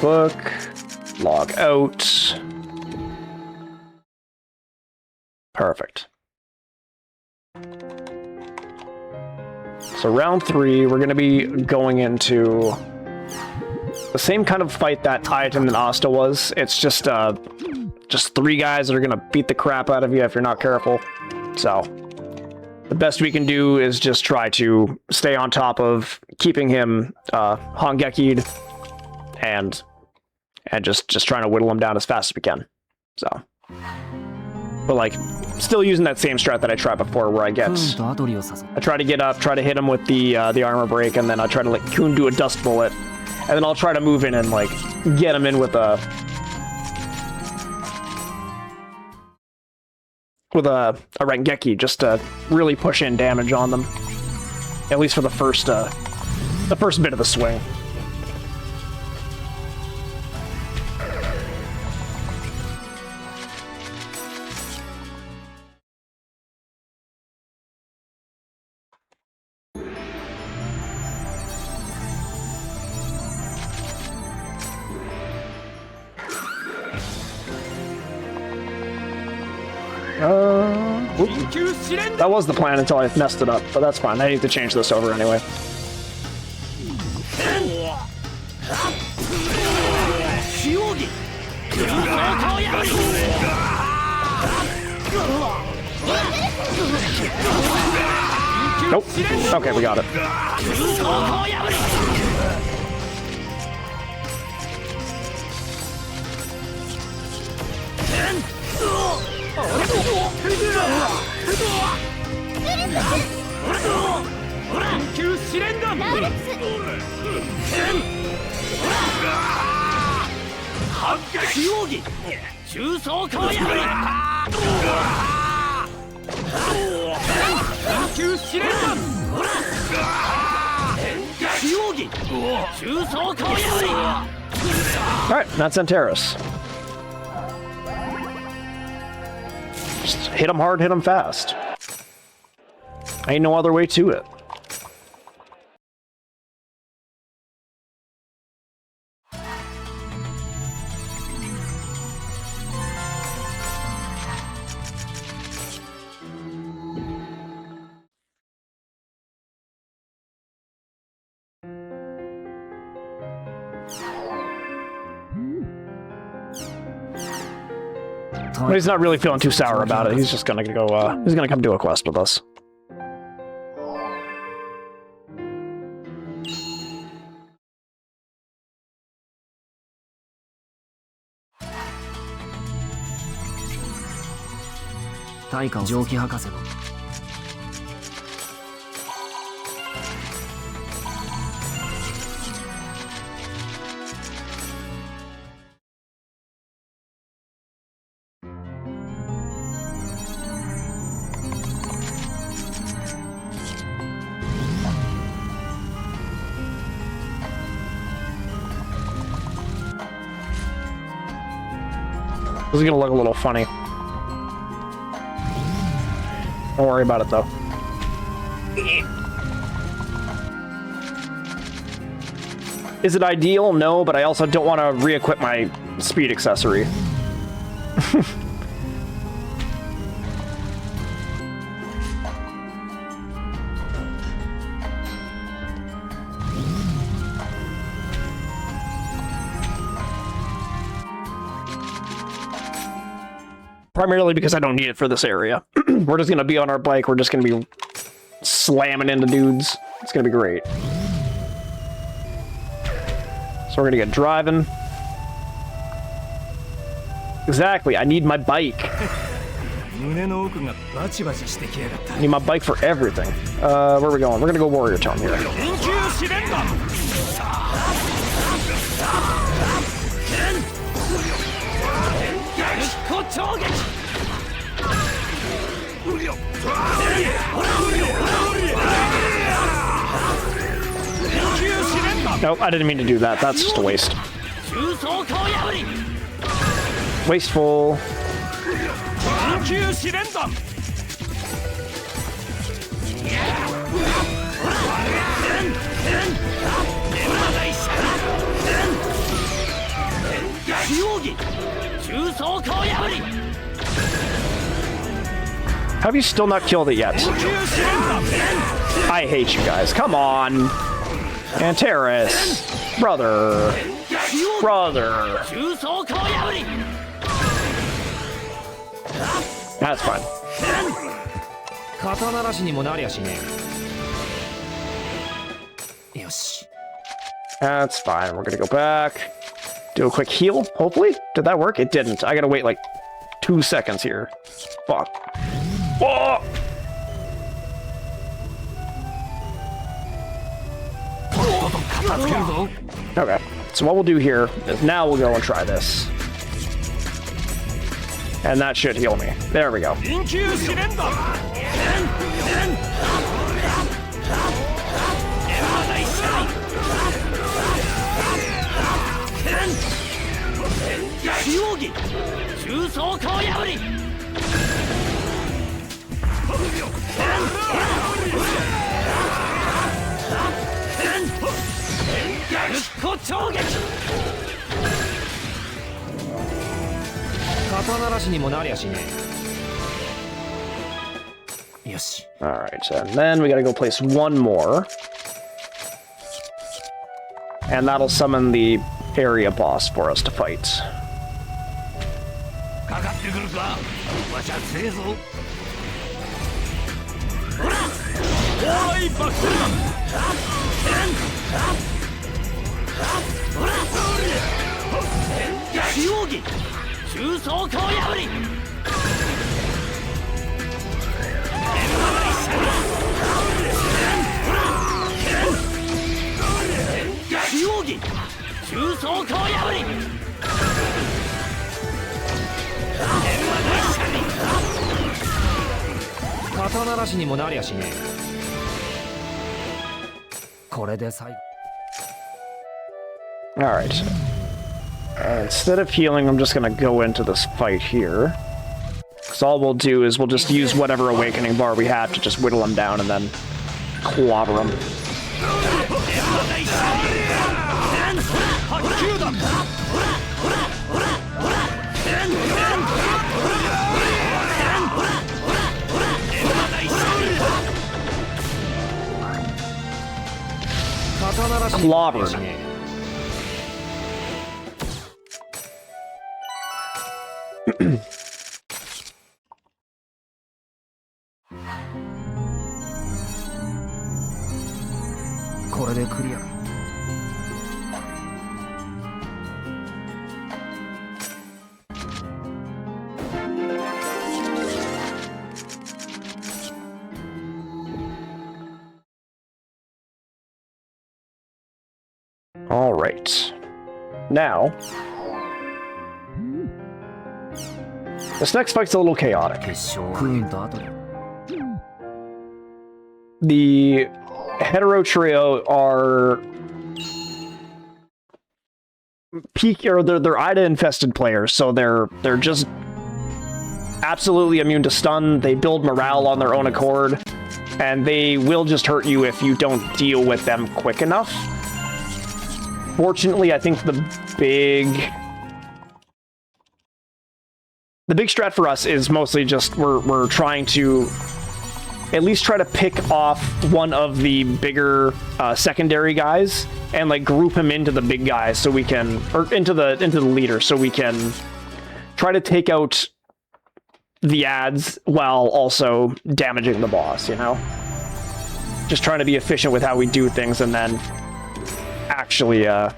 Book, log out. Perfect. So round 3, we're going to be going into the same kind of fight that Titan and Asta was. It's just 3 guys that are going to beat the crap out of you if you're not careful. So the best we can do is just try to stay on top of keeping him Hongeki'd and just trying to whittle him down as fast as we can. So, but like, still using that same strat that I tried before, where I try to get up, try to hit him with the armor break, and then I try to let Kun do a dust bullet, and then I'll try to move in and like get him in with a Rengeki, just to really push in damage on them, at least for the first bit of the swing. That was the plan until I messed it up, but that's fine. I need to change this over anyway. Nope. Okay, we got it. Alright, that's Antares. Just hit him hard, hit him fast. Ain't no other way to it. But he's not really feeling too sour about it. He's just gonna go, he's gonna come do a quest with us. This is gonna look a little funny. Don't worry about it though. Is it ideal? No, but I also don't want to re-equip my speed accessory. Primarily because I don't need it for this area. We're just gonna be on our bike, we're just gonna be slamming into dudes. It's gonna be great. So we're gonna get driving. Exactly, I need my bike. I need my bike for everything. Where are we going? We're gonna go Warrior Tone here. Nope, I didn't mean to do that. That's just a waste. Wasteful. Have you still not killed it yet? I hate you guys. Come on. Antares. Brother. Brother. That's fine. That's fine. We're gonna go back. Do a quick heal, hopefully. Did that work? It didn't. I gotta wait like 2 seconds here. Fuck. Whoa! Okay, so what we'll do here is now we'll go and try this. And that should heal me. There we go. Alright, and then we gotta go place one more. And that'll summon the area boss for us to fight. Alright. Instead of healing, I'm just gonna go into this fight here. Because all we'll do is we'll just use whatever awakening bar we have to just whittle him down and then clobber him. Clobbered. right. Now, this next fight's a little chaotic. The hetero trio are they're Ida infested players, so they're just absolutely immune to stun. They build morale on their own accord, and they will just hurt you if you don't deal with them quick enough. Fortunately, I think the big strat for us is mostly just we're trying to at least try to pick off one of the bigger secondary guys and like group him into the big guys so we can, or into the leader, so we can try to take out the ads while also damaging the boss, you know? Just trying to be efficient with how we do things, and then actually, yeah.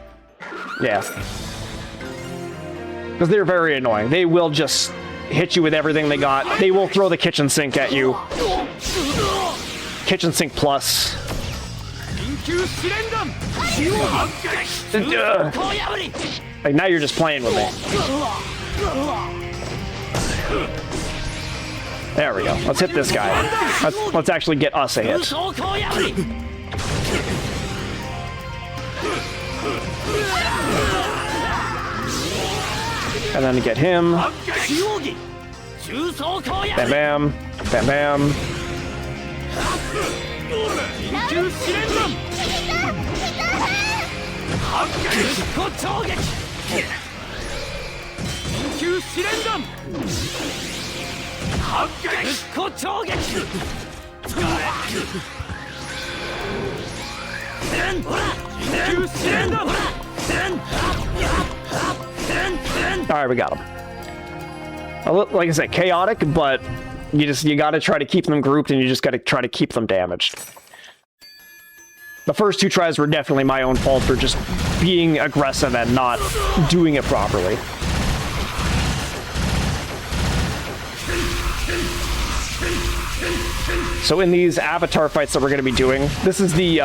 Because they're very annoying. They will just hit you with everything they got. They will throw the kitchen sink at you. Kitchen sink plus. Like, now you're just playing with me. There we go. Let's hit this guy. Let's actually get us a hit. And then get him. Bam bam. Bam bam. Alright, we got him. Like I said, chaotic, but you gotta try to keep them grouped, and you just gotta try to keep them damaged. The first two tries were definitely my own fault for just being aggressive and not doing it properly. So in these avatar fights that we're going to be doing, this is the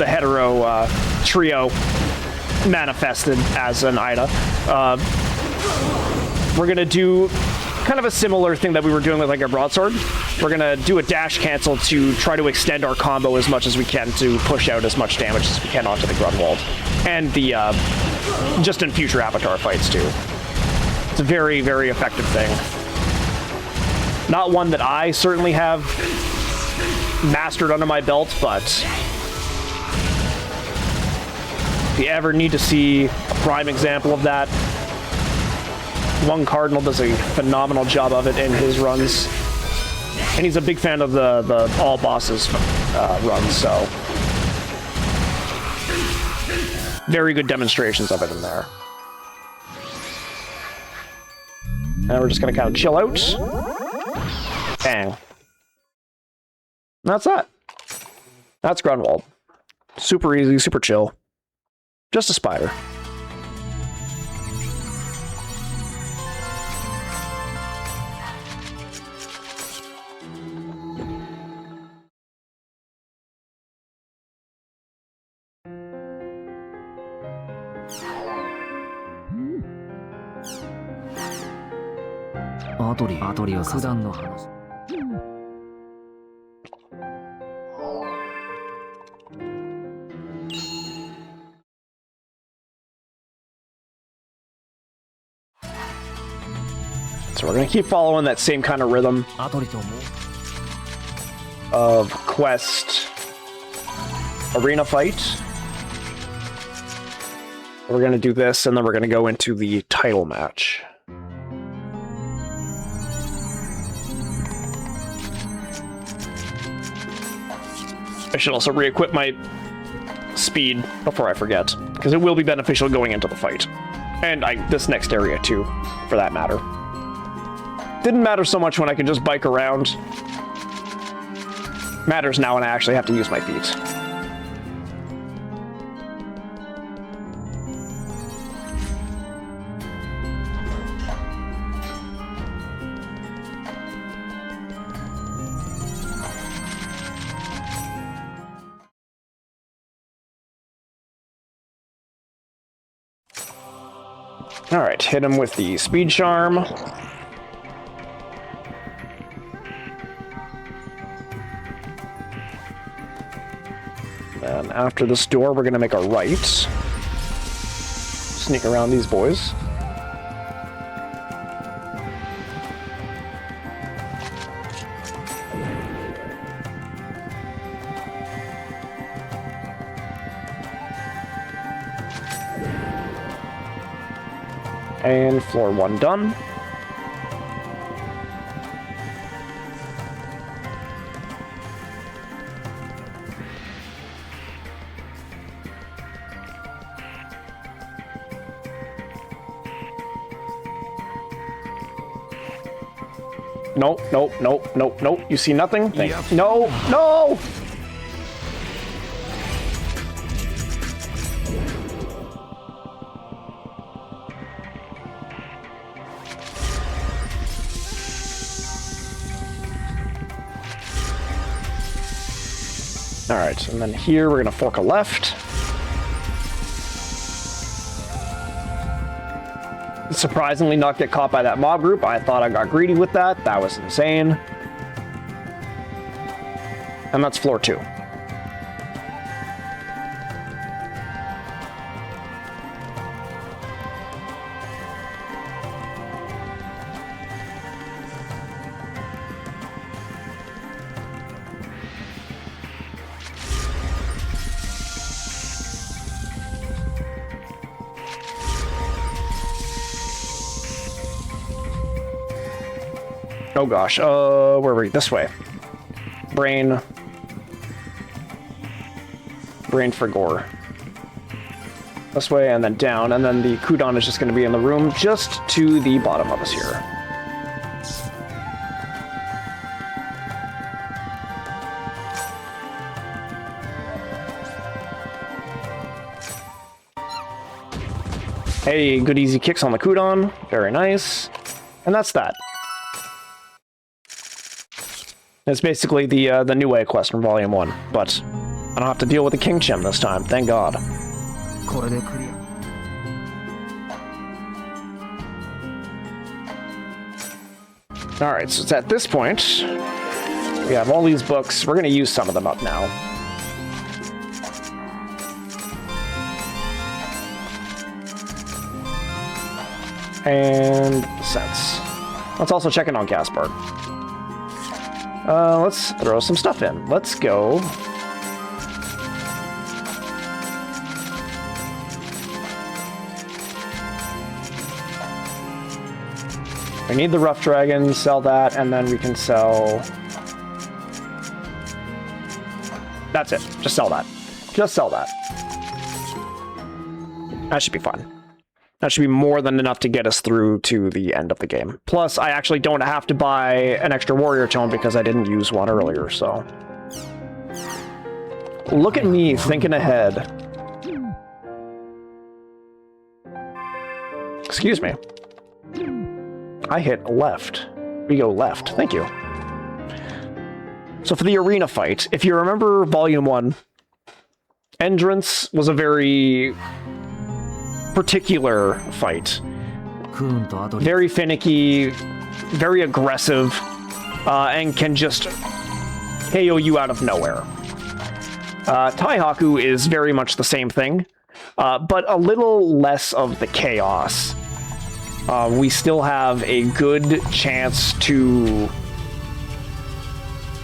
hetero trio manifested as an Ida. We're going to do kind of a similar thing that we were doing with like our broadsword. We're going to do a dash cancel to try to extend our combo as much as we can to push out as much damage as we can onto the Grunwald. And the just in future avatar fights too. It's a very, very effective thing. Not one that I certainly have mastered under my belt, but if you ever need to see a prime example of that, One Cardinal does a phenomenal job of it in his runs. And he's a big fan of the all bosses runs, so very good demonstrations of it in there. And we're just gonna kind of chill out. Bang. That's that. That's Grunwald. Super easy, super chill. Just a spider. So we're going to keep following that same kind of rhythm of quest arena fight. We're going to do this, and then we're going to go into the title match. I should also re-equip my speed before I forget, because it will be beneficial going into the fight. And this next area too, for that matter. Didn't matter so much when I could just bike around. Matters now when I actually have to use my feet. Alright, hit him with the speed charm. And after this door, we're gonna make a right. Sneak around these boys. And floor 1 done. Nope, nope, nope, nope, nope. You see nothing? Yep. No, no! Alright, and then here we're gonna fork a left. Surprisingly not get caught by that mob group. I thought I got greedy with that. That was insane. And that's floor 2. Oh gosh, where were we? This way. Brain for gore. This way, and then down, and then the Kudon is just going to be in the room just to the bottom of us here. Hey, good easy kicks on the Kudon. Very nice. And that's that. It's basically the New Way quest from Volume 1, but I don't have to deal with the King Chim this time, thank God. Alright, so it's at this point, we have all these books. We're going to use some of them up now. And sense. Let's also check in on Caspar. Let's throw some stuff in. Let's go. We need the Rough Dragon, sell that, and then we can sell... That's it. Just sell that. Just sell that. That should be fine. That should be more than enough to get us through to the end of the game. Plus, I actually don't have to buy an extra warrior tome because I didn't use one earlier, so... Look at me thinking ahead. Excuse me. I hit left. We go left. Thank you. So for the arena fight, if you remember Volume 1, Entrance was a very particular fight. Very finicky, very aggressive, and can just KO you out of nowhere. Taihaku is very much the same thing, but a little less of the chaos. We still have a good chance to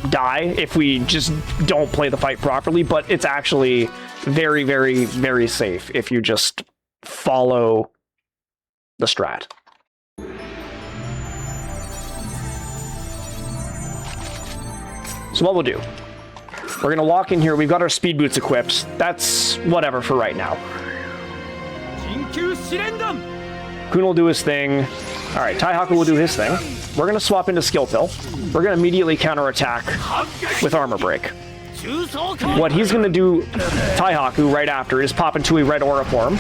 die if we just don't play the fight properly, but it's actually very, very, very safe if you just follow the strat. So what we'll do, we're gonna walk in here. We've got our speed boots equipped. That's whatever for right now. Kun will do his thing. All right, Taihaku will do his thing. We're gonna swap into skill pill. We're gonna immediately counterattack with armor break. What he's gonna do, Taihaku, right after is pop into a red aura form.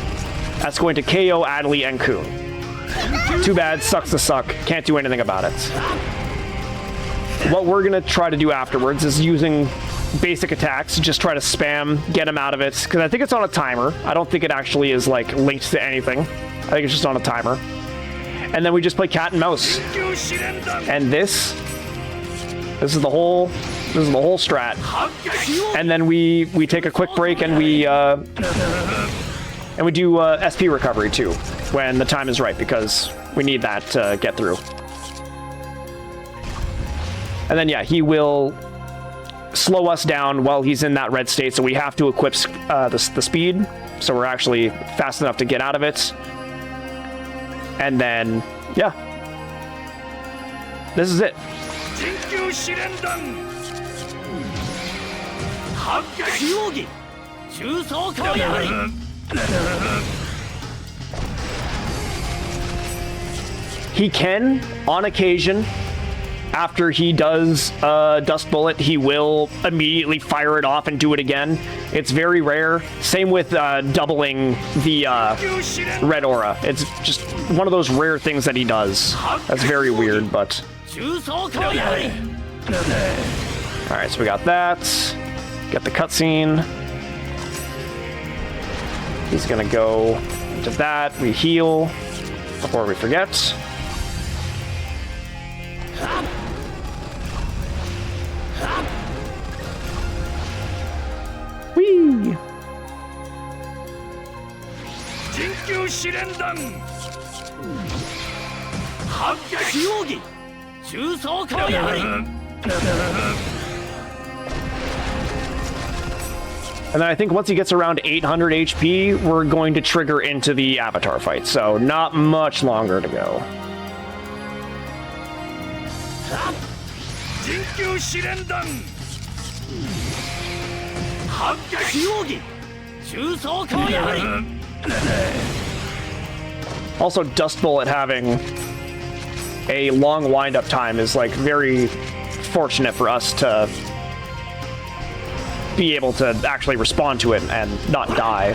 That's going to KO Adley and Kun. Too bad, sucks to suck. Can't do anything about it. What we're gonna try to do afterwards is using basic attacks, just try to spam, get him out of it, because I think it's on a timer. I don't think it actually is like linked to anything. I think it's just on a timer. And then we just play cat and mouse. And this is the whole strat. And then we take a quick break and we do SP recovery too when the time is right, because we need that to get through. And then yeah, he will slow us down while he's in that red state, so we have to equip the speed, so we're actually fast enough to get out of it. And then yeah, this is it. He can, on occasion, after he does Dust Bullet, he will immediately fire it off and do it again. It's very rare. Same with doubling the red aura. It's just one of those rare things that he does. That's very weird, but... Alright, so we got that. Get the cutscene. He's gonna go to that. We heal before we forget. Whee! And then I think once he gets around 800 HP, we're going to trigger into the avatar fight, so not much longer to go. Also, Dust Bullet having a long wind-up time is like very fortunate for us to be able to actually respond to it and not die.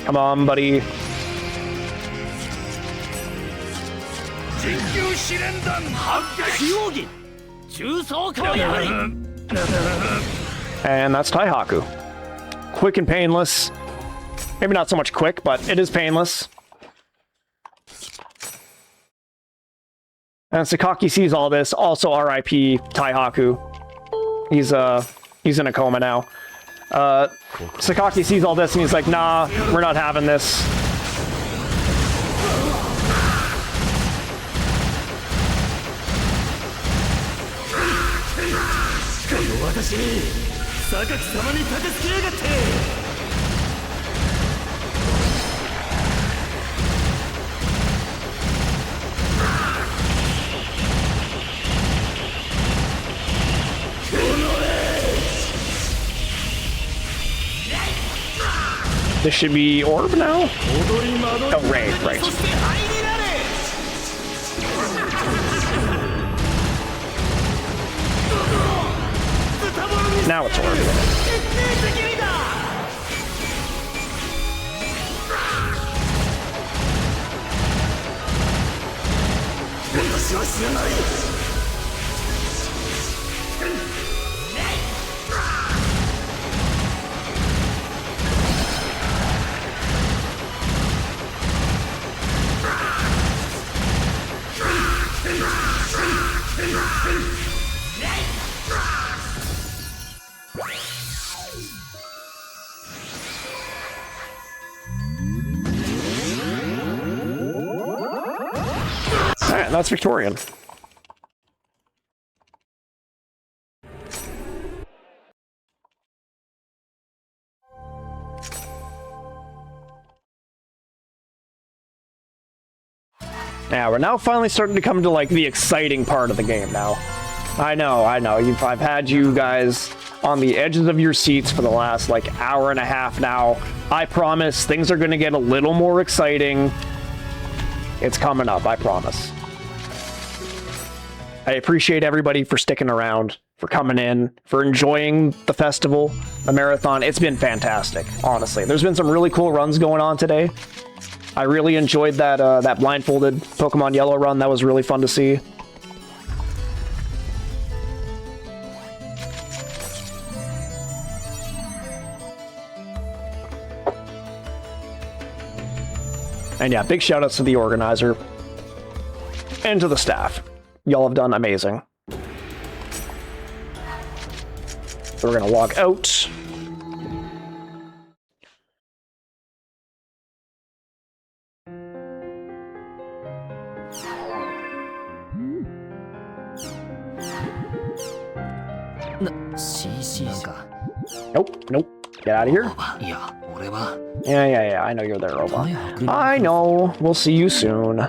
Come on, buddy. And that's Taihaku. Quick and painless. Maybe not so much quick, but it is painless. And Sakaki sees all this. Also RIP Taihaku. He's in a coma now. Sakaki sees all this and he's like, nah, we're not having this. This should be Orb now? Oh, Ray, right. Now it's Orb. Alright, that's Victorian. Yeah, we're now finally starting to come to like the exciting part of the game now. I know. I've had you guys on the edges of your seats for the last like hour and a half now. I promise things are going to get a little more exciting. It's coming up, I promise. I appreciate everybody for sticking around, for coming in, for enjoying the festival, the marathon. It's been fantastic, honestly. There's been some really cool runs going on today. I really enjoyed that that blindfolded Pokemon Yellow run. That was really fun to see. And yeah, big shout outs to the organizer and to the staff. Y'all have done amazing. So we're gonna log out. Nope, nope. Get out of here. Yeah, I know you're there, Robot. I know. We'll see you soon.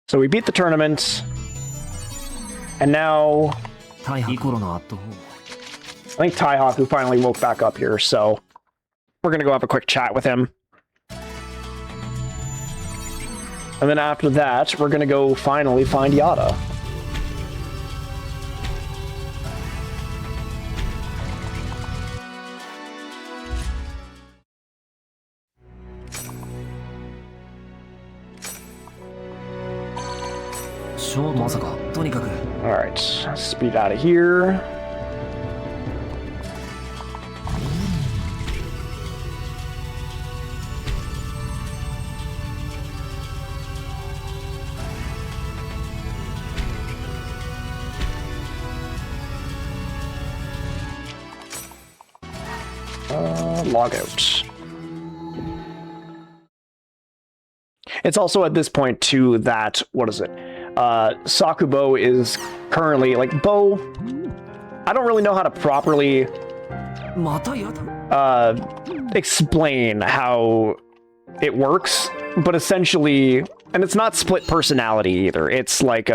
So we beat the tournament. And now I think Taihaku finally woke back up here, so we're gonna go have a quick chat with him. And then after that, we're gonna go finally find Yada. Alright, speed out of here. Log out. It's also at this point too that, what is it? Sakubo is currently, like, Bo, I don't really know how to properly explain how it works, but essentially, and it's not split personality either. It's like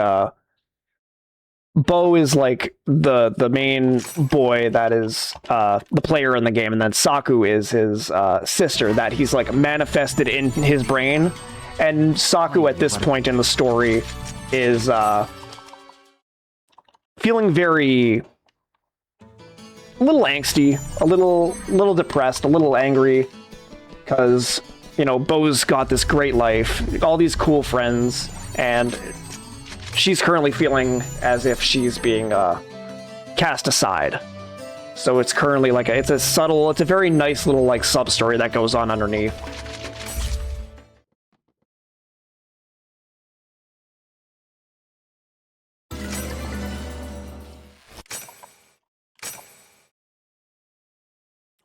Bo is like the main boy that is the player in the game, and then Saku is his sister that he's like manifested in his brain. And Saku at this point in the story is feeling very a little angsty, a little depressed, a little angry, because, you know, Bo's got this great life, all these cool friends, and she's currently feeling as if she's being cast aside. So it's currently like it's a very nice little like sub story that goes on underneath.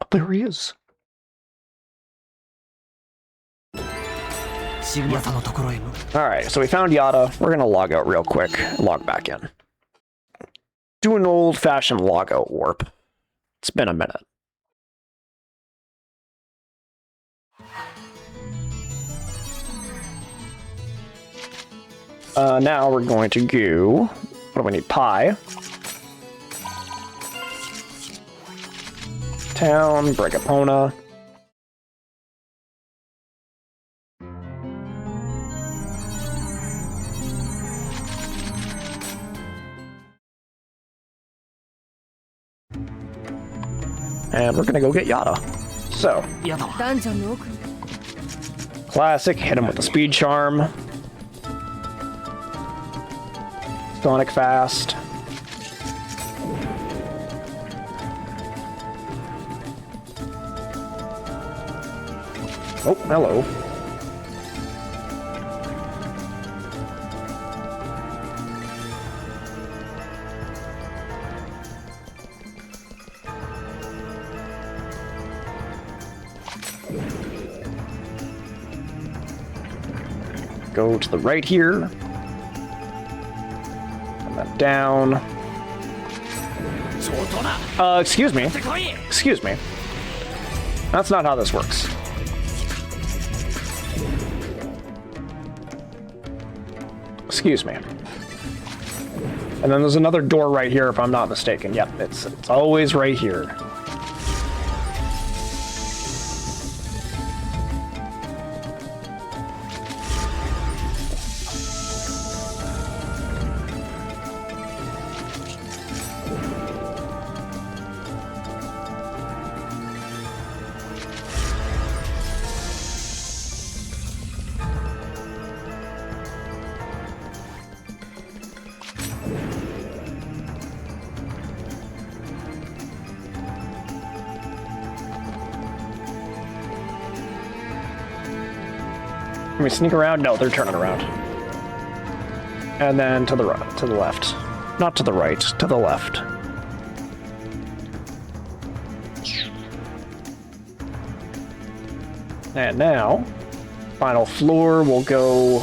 Oh, there he is. Alright, so we found Yada. We're gonna log out real quick. Log back in. Do an old-fashioned logout warp. It's been a minute. Now we're going to go... What do we need? Pi. Town, Brigapona. And we're gonna go get Yada. So, classic, hit him with the speed charm. Sonic fast. Oh, hello. Go to the right here. And then down. Excuse me. Excuse me. That's not how this works. Excuse me. And then there's another door right here, if I'm not mistaken. Yep, it's always right here. Can we sneak around? No, they're turning around. And then to the right, to the left. Not to the right, to the left. And now, final floor will go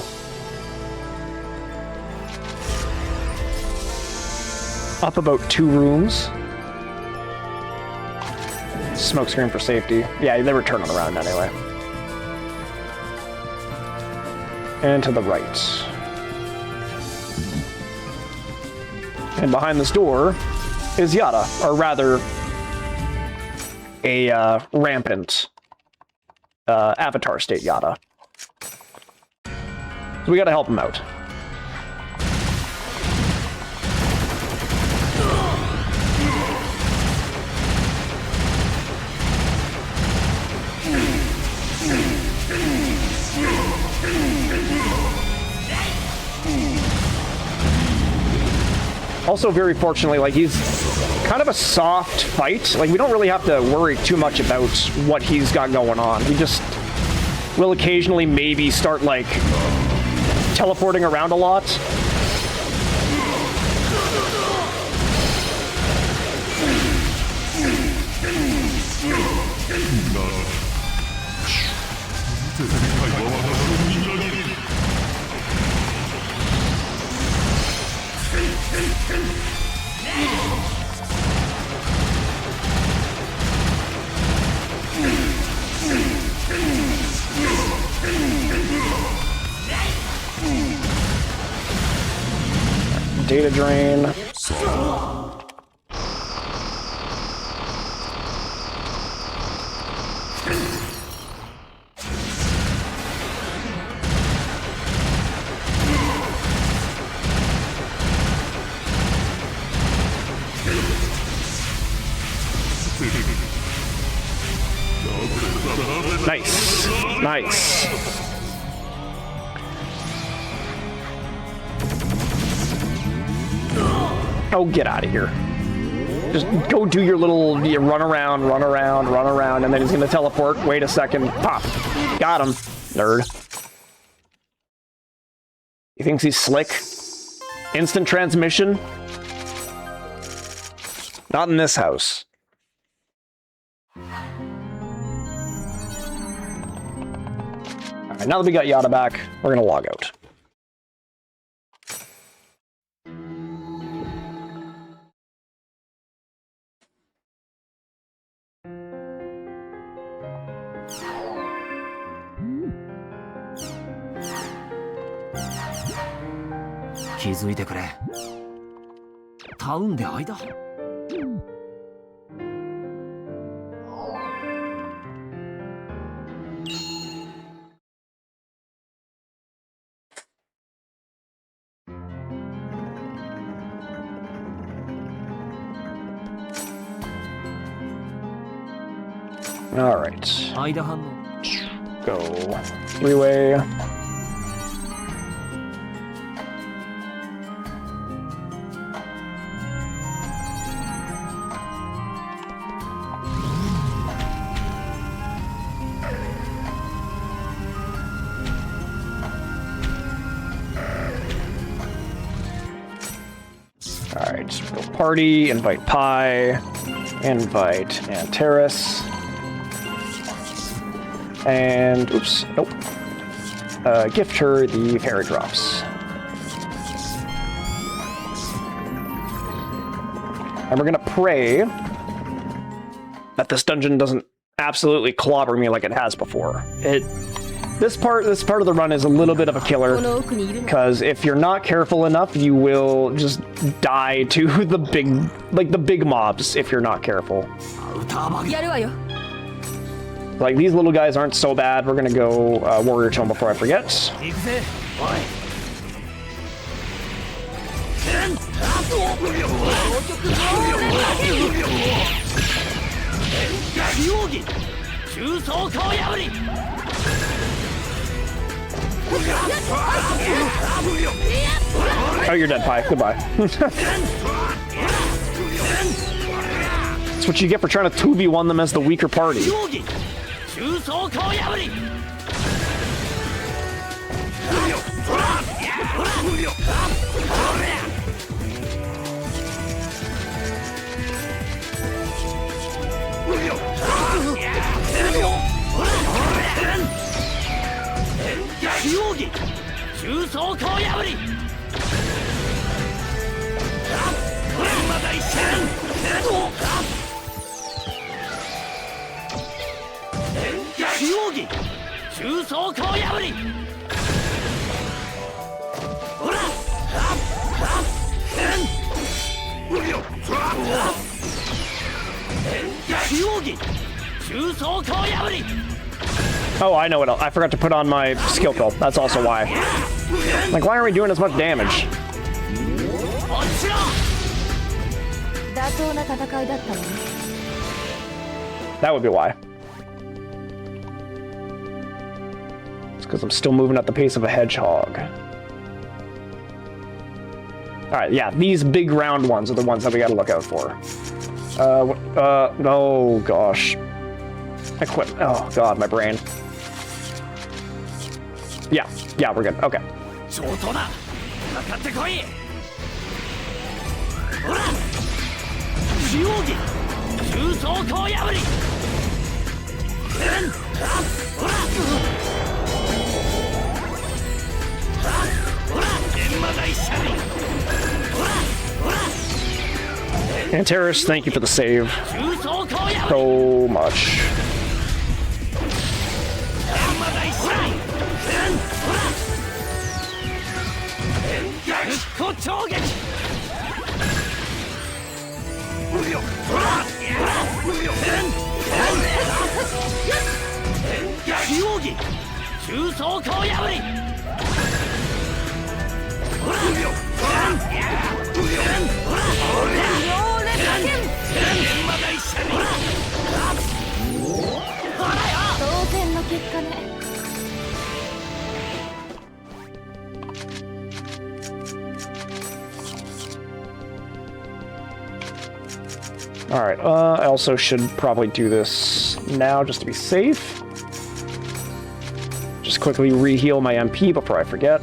up about 2 rooms. Smoke screen for safety. Yeah, they were turning around anyway. And to the right. And behind this door is Yada, or rather, a rampant Avatar state Yada. So we gotta help him out. Also, very fortunately, like, he's kind of a soft fight. Like, we don't really have to worry too much about what he's got going on. We just will occasionally maybe start, like, teleporting around a lot. Data drain. Nice. Nice. Oh, get out of here. Just go do your little run around, and then he's gonna teleport. Wait a second. Pop. Got him. Nerd. He thinks he's slick. Instant transmission? Not in this house. Alright, now that we got Yada back, we're gonna log out. All right. Go 3-way. All right, go party, invite Pi, invite Antares. And, oops, nope. Gift her the fairy drops. And we're gonna pray that this dungeon doesn't absolutely clobber me like it has before. This part of the run is a little bit of a killer, because if you're not careful enough, you will just die to the big mobs if you're not careful. Like, these little guys aren't so bad. We're gonna go Warrior Tome before I forget. Oh, you're dead, Pi. Goodbye. That's what you get for trying to 2v1 them as the weaker party. Oh, I know what else. I forgot to put on my skill pill. That's also why. Like, why aren't we doing as much damage? That would be why. It's because I'm still moving at the pace of a hedgehog. Alright, yeah, these big round ones are the ones that we gotta look out for. Oh gosh. Equip. Oh god, my brain. Yeah, we're good. Okay. And Terrace, thank you for the save so much. Alright, I also should probably do this now just to be safe. Just quickly re-heal my MP before I forget.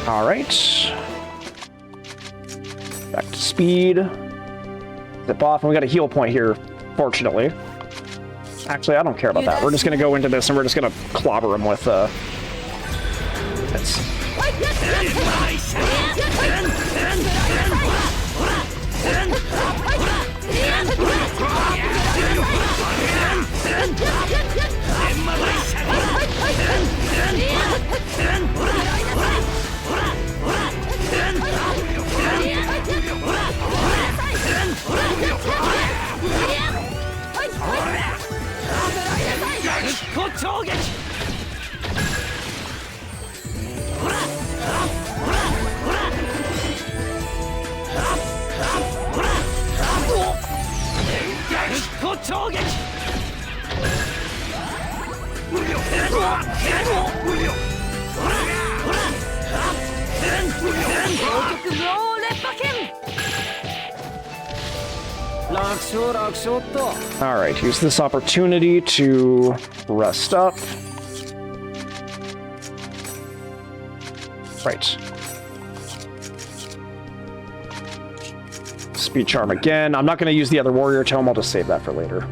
Alright. Back to speed. Zip off, and we got a heal point here, fortunately. Actually, I don't care about that. We're just gonna go into this and we're just gonna clobber him with hits. Alright, use this opportunity to rest up. Right. Speed charm again. I'm not going to use the other warrior tome, I'll just save that for later.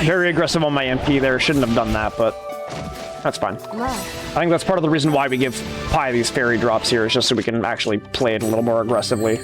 Very aggressive on my MP there. Shouldn't have done that, but that's fine. I think that's part of the reason why we give Pi these fairy drops here, is just so we can actually play it a little more aggressively.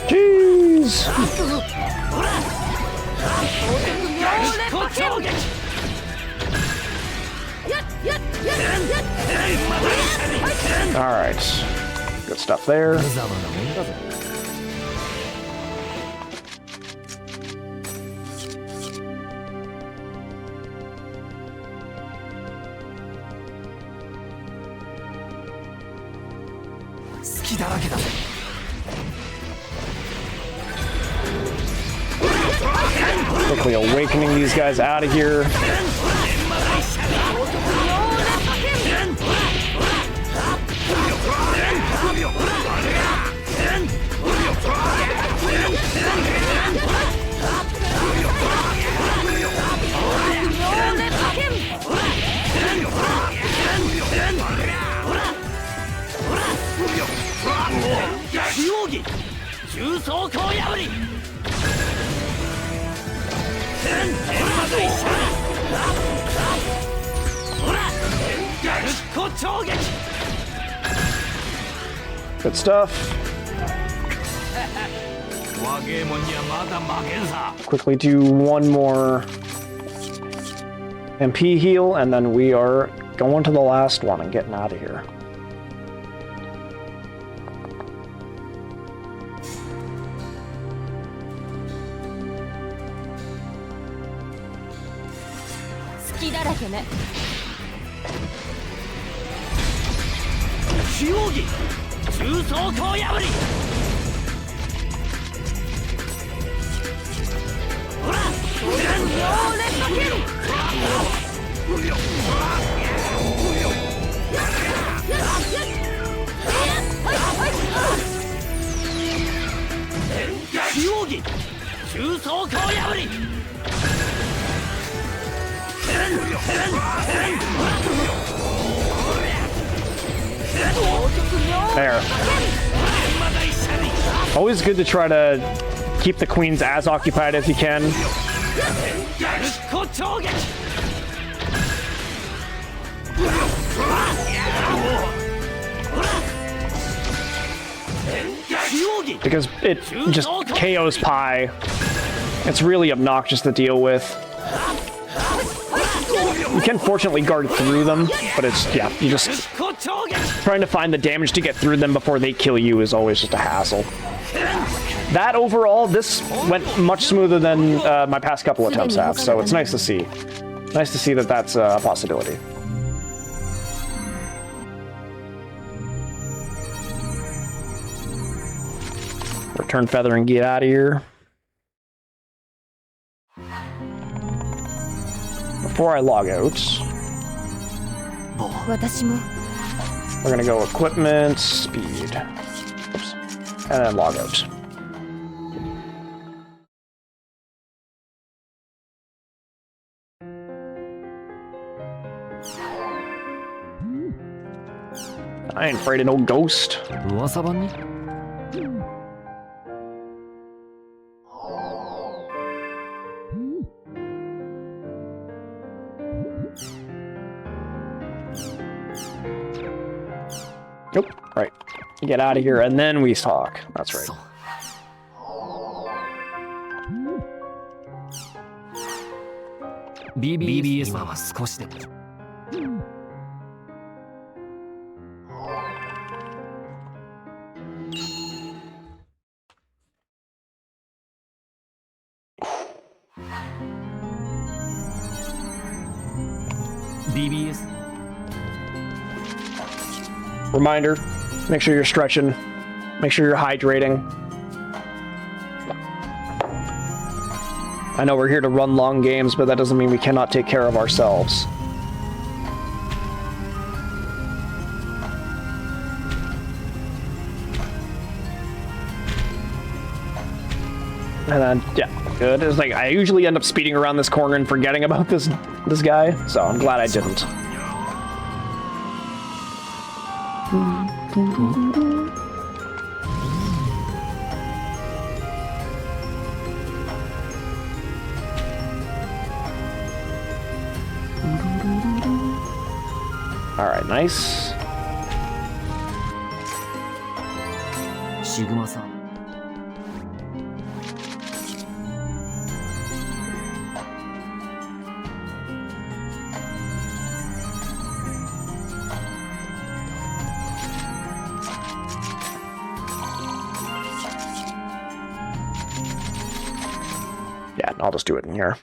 Jeez. All right, good stuff there. Quickly awakening these guys out of here. Good stuff. Quickly do one more MP heal, and then we are going to the last one and getting out of here. There. Always good to try to keep the queens as occupied as you can. Because it just KOs Pi. It's really obnoxious to deal with. You can fortunately guard through them, but it's, yeah, you just... Trying to find the damage to get through them before they kill you is always just a hassle. That overall, this went much smoother than my past couple attempts have, so it's nice to see. Nice to see that that's a possibility. Return feather and get out of here. Before I log out, we're gonna go equipment, speed. Oops. and then log out. I ain't afraid of no ghost. Nope. Right. Get out of here, and then we talk. That's right. BBS Reminder, make sure you're stretching, make sure you're hydrating. I know we're here to run long games, but that doesn't mean we cannot take care of ourselves. And then, yeah, good. It's like, I usually end up speeding around this corner and forgetting about this guy, so I'm glad I didn't. All right, nice. Sigma-san. Yeah, I'll just do it in here.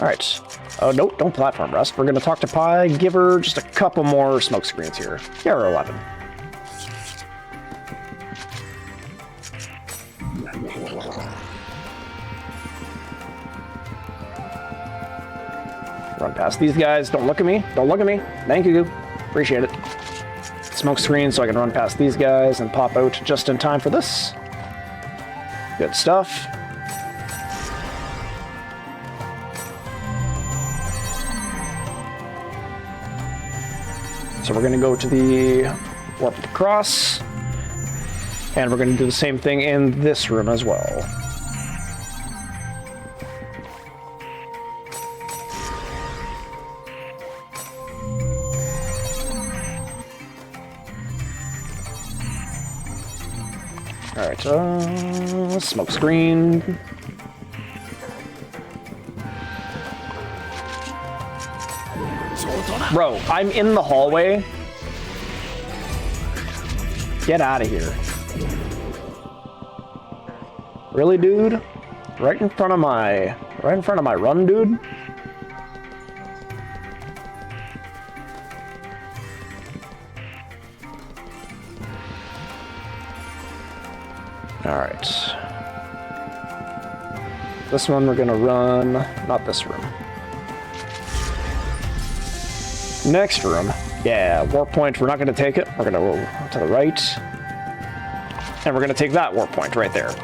All right. Oh, nope, don't platform rest. We're going to talk to Pi, give her just a couple more smoke screens here. Yeah, we're 11. Run past these guys. Don't look at me. Don't look at me. Thank you. Appreciate it. Smoke screen so I can run past these guys and pop out just in time for this. Good stuff. So we're going to go to the warped across, and we're going to do the same thing in this room as well. All right, smoke screen. Bro, I'm in the hallway. Get out of here. Really, dude? Right in front of my run, dude? All right. This one we're gonna run, not this room. Next room. Yeah, warp point, we're not going to take it. We're going to go to the right. And we're going to take that warp point right there.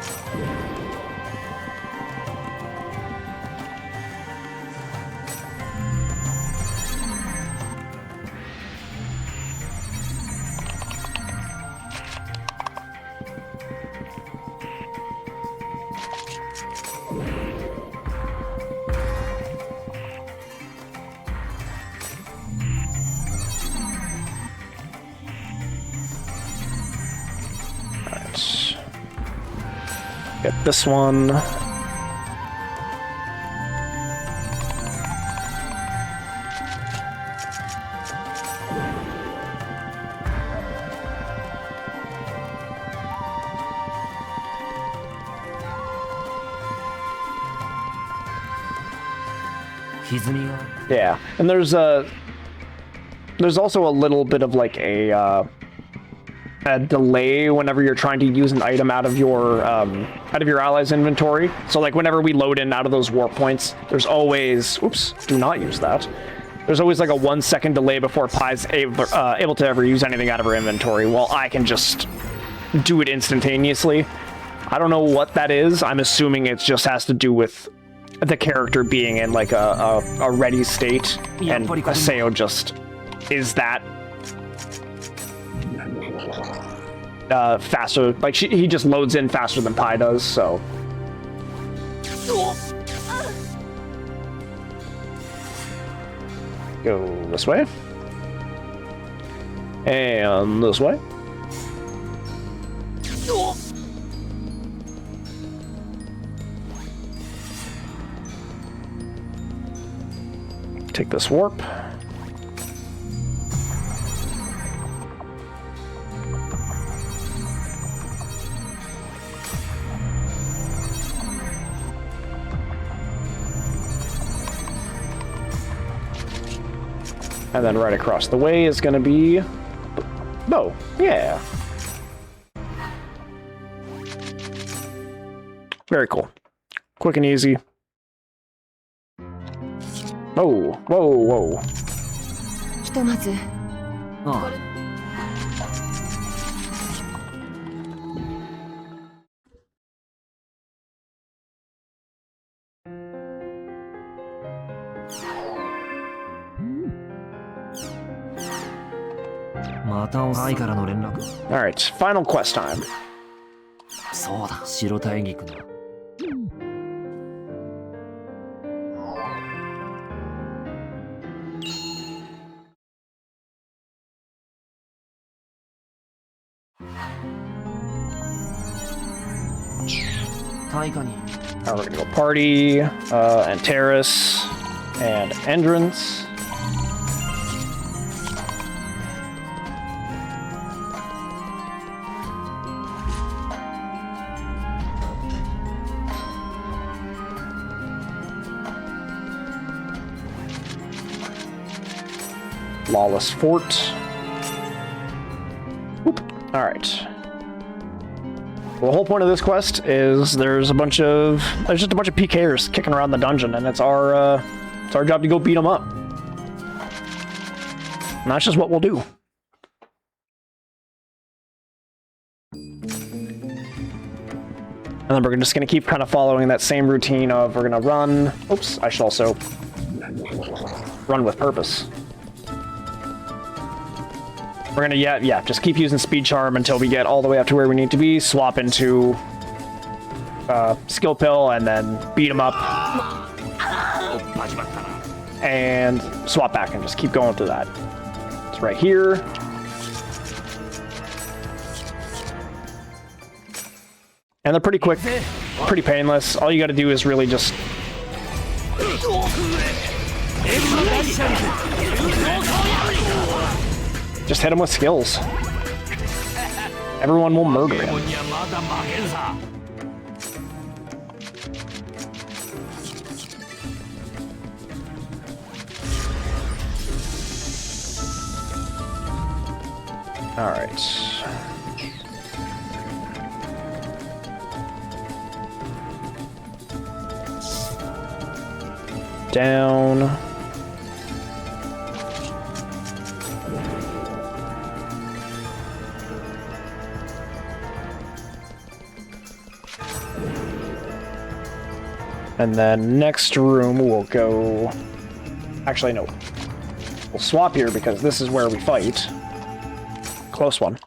Get this one. Yeah, and there's also a little bit of like a delay whenever you're trying to use an item out of your ally's inventory. So like whenever we load in out of those warp points, there's always, oops, do not use that. There's always like a 1 second delay before Pi's able to ever use anything out of her inventory, while I can just do it instantaneously. I don't know what that is. I'm assuming it just has to do with the character being in like a ready state, and Aseo just is that faster. Like he just loads in faster than Pi does, so. Go this way. And this way. Take this warp. And then right across the way is going to be... Oh, yeah. Very cool. Quick and easy. Whoa, whoa, whoa. Oh. また遅いからの連絡。Alright, final quest time. そうだ、白大菊の。大化に。Alright, we're gonna go party, and terrace, and entrance. Lawless Fort. Oop. All right. Well, the whole point of this quest is there's just a bunch of PKers kicking around the dungeon, and it's our job to go beat them up. And that's just what we'll do. And then we're just gonna keep kind of following that same routine of we're gonna run. Oops, I should also run with purpose. We're gonna, yeah, just keep using Speed Charm until we get all the way up to where we need to be, swap into Skill Pill, and then beat them up. And swap back and just keep going through that. It's right here. And they're pretty quick, pretty painless. All you gotta do is really just... Just hit him with skills. Everyone will murder him. All right. Down. And then next room we'll go... Actually, no. We'll swap here because this is where we fight. Close one.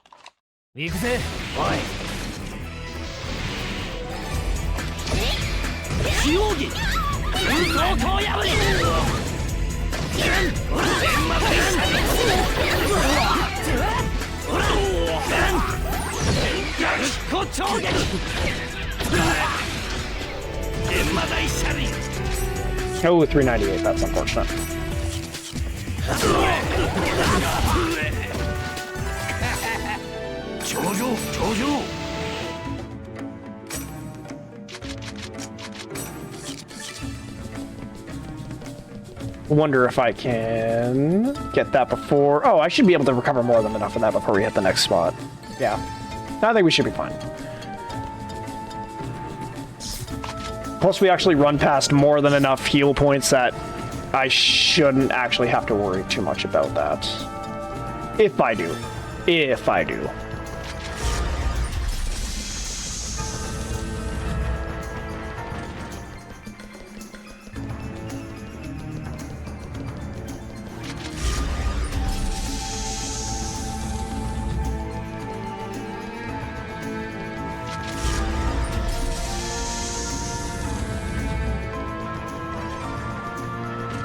Oh, 398, that's unfortunate. Wonder if I can get that before... Oh, I should be able to recover more than enough of that before we hit the next spot. Yeah. I think we should be fine. Plus, we actually run past more than enough heal points that I shouldn't actually have to worry too much about that. If I do. If I do.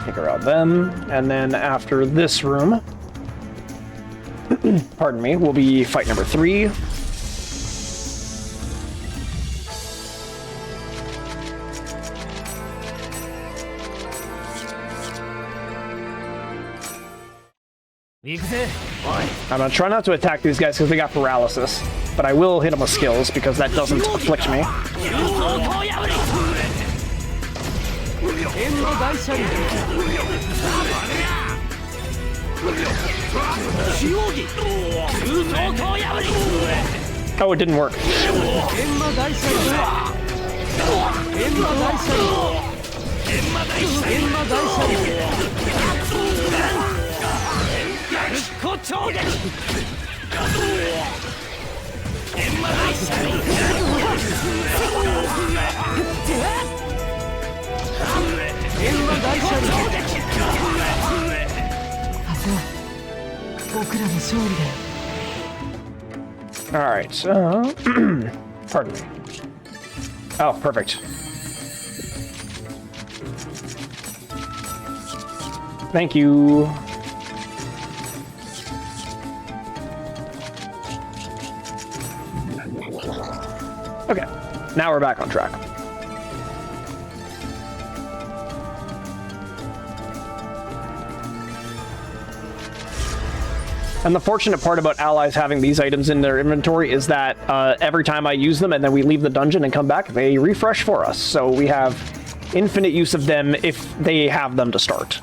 Figure out them, and then after this room, pardon me, will be fight number 3. I'm gonna try not to attack these guys because they got paralysis, but I will hit them with skills because that doesn't afflict me. Oh, it didn't work. Alright, pardon me. Oh, perfect. Thank you. Okay, now we're back on track. And the fortunate part about allies having these items in their inventory is that every time I use them and then we leave the dungeon and come back, they refresh for us. So we have infinite use of them if they have them to start.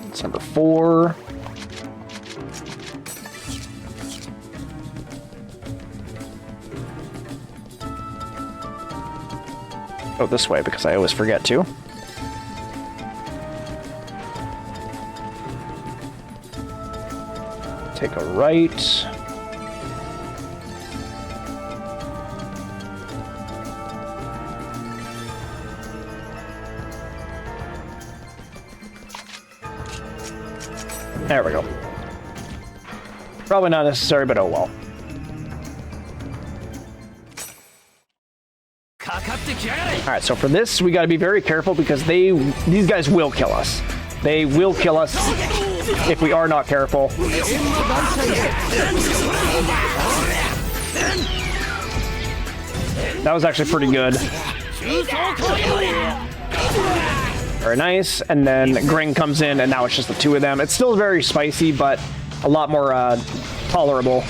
It's number 4. Go this way because I always forget to. Take a right. There we go. Probably not necessary, but oh well. Alright, so for this, we gotta be very careful because these guys will kill us. They will kill us if we are not careful. That was actually pretty good. Very nice, and then Gring comes in, and now it's just the 2 of them. It's still very spicy, but a lot more tolerable.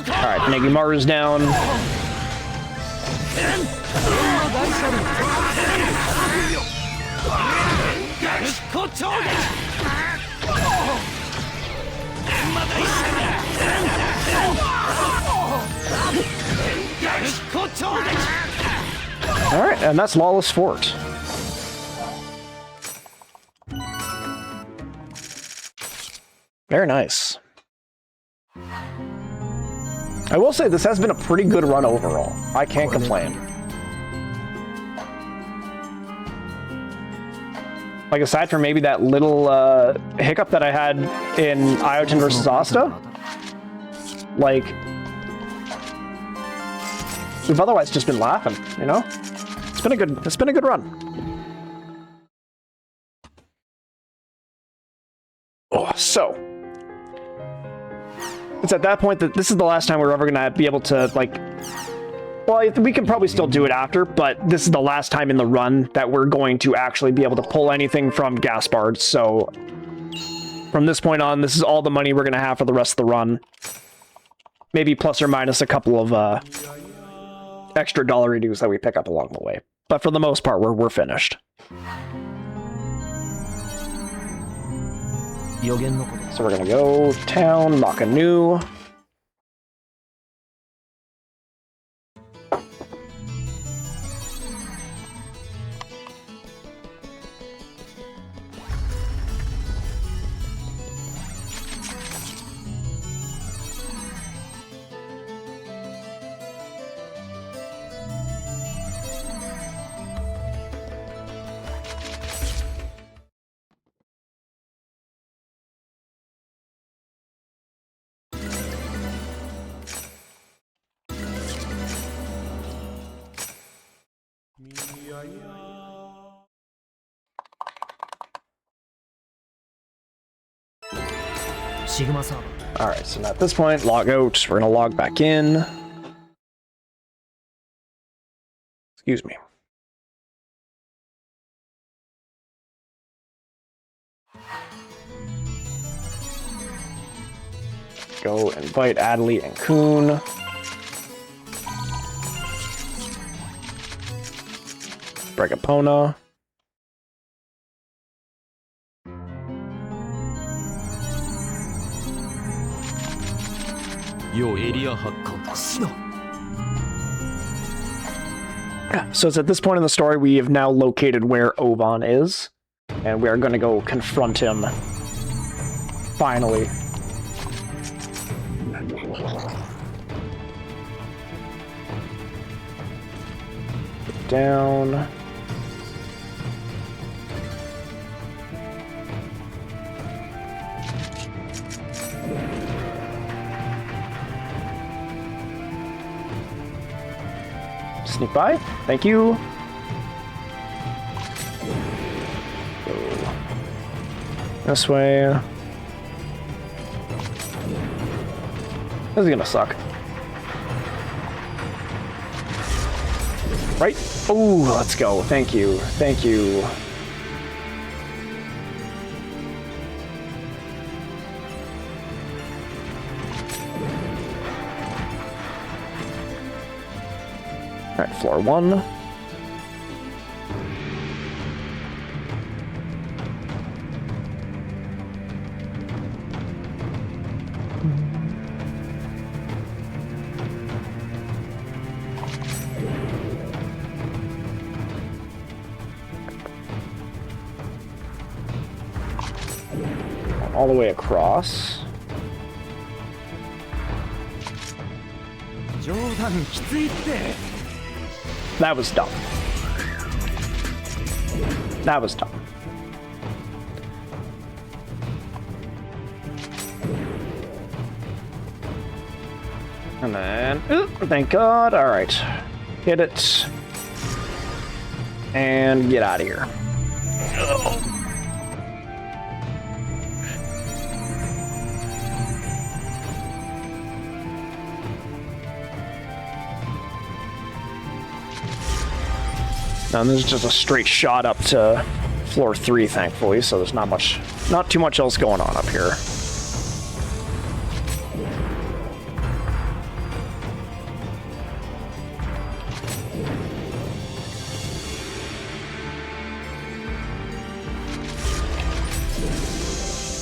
Alright, Negimaru's down. Alright, and that's Lawless Fort. Very nice. I will say this has been a pretty good run overall. I can't complain. Like, aside from maybe that little hiccup that I had in Ioten versus Asta, like, we've otherwise just been laughing, you know? It's been a good run. Oh, so it's at that point that this is the last time we're ever gonna be able to, like, Well, we can probably still do it after, but this is the last time in the run that we're going to actually be able to pull anything from Gaspard. So from this point on, this is all the money we're going to have for the rest of the run. Maybe plus or minus a couple of extra dollar dues that we pick up along the way. But for the most part, we're finished. So we're going to go town, Makanu. Alright, so now at this point, log out. We're going to log back in. Excuse me. Go invite Adley and Kuhn. Bragapona. So it's at this point in the story we have now located where Oban is, and we are going to go confront him. Finally. Down. Sneak by. Thank you. Go this way. This is gonna suck. Right? Oh, let's go. Thank you. Thank you. Alright, floor 1. All the way across. That was dumb. That was dumb. And then, thank God. All right, hit it and get out of here. Oh. And this is just a straight shot up to floor 3, thankfully, so there's not too much else going on up here.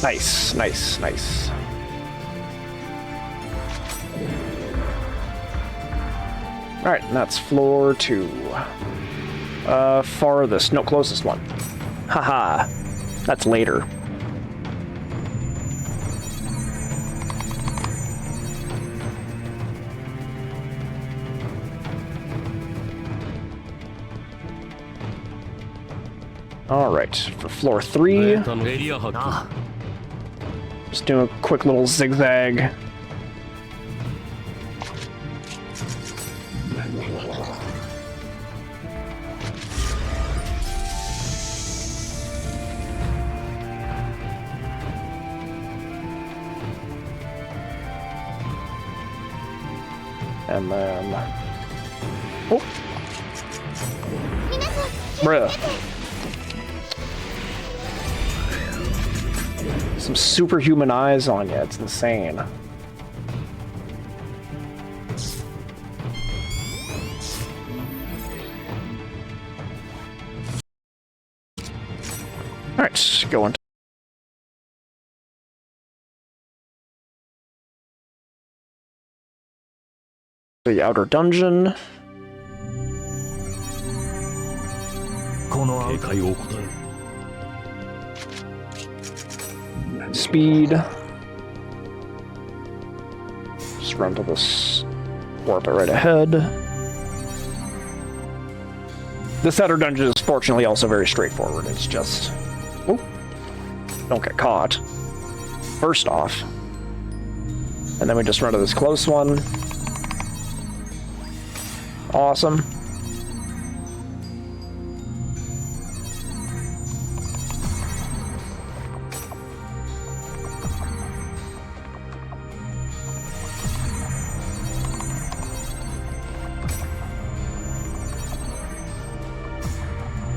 Nice, nice, nice. All right, and that's floor 2. Farthest, no, closest one. Haha, that's later. All right, for floor 3, just doing a quick little zigzag. And then Oh. Bruh. Some superhuman eyes on you. It's insane. Alright, go into the outer dungeon. Speed. Just run to this warp it right ahead. This outer dungeon is fortunately also very straightforward. It's just, oh, don't get caught. First off. And then we just run to this close one. Awesome.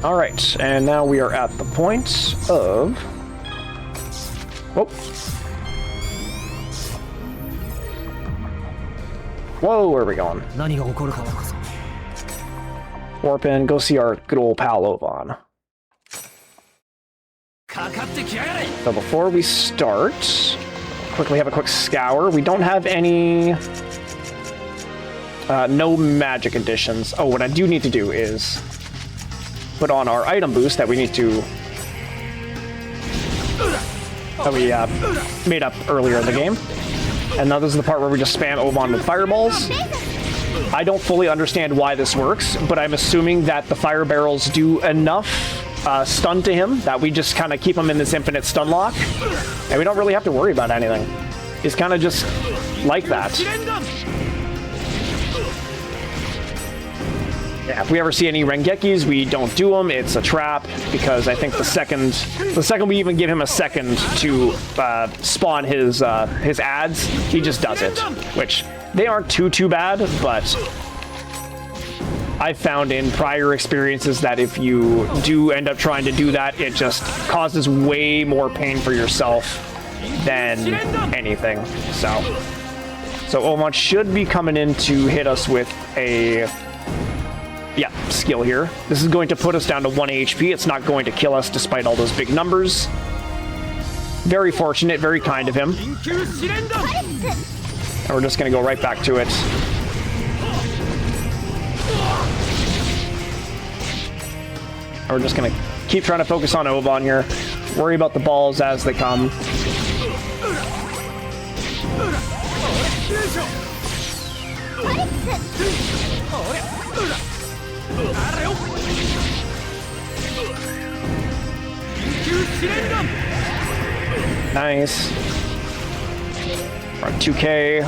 All right, and now we are at the point of... Oh. Whoa, where are we going? Warp in, go see our good old pal Ovan. So before we start, quickly have a quick scour. We don't have any... no magic additions. Oh, what I do need to do is put on our item boost that we need to... that we made up earlier in the game. And now this is the part where we just spam Oban with fireballs. I don't fully understand why this works, but I'm assuming that the fire barrels do enough stun to him that we just kind of keep him in this infinite stun lock, and we don't really have to worry about anything. He's kind of just like that. Yeah, if we ever see any Rengekis, we don't do them. It's a trap, because I think the second we even give him a second to spawn his ads, he just does it. Which, they aren't too bad, but I've found in prior experiences that if you do end up trying to do that, it just causes way more pain for yourself than anything. So Oman should be coming in to hit us with a... yeah, skill here. This is going to put us down to 1 HP. It's not going to kill us despite all those big numbers. Very fortunate, very kind of him. And we're just going to go right back to it. And we're just going to keep trying to focus on Oban here. Worry about the balls as they come. Nice. We're on 2K.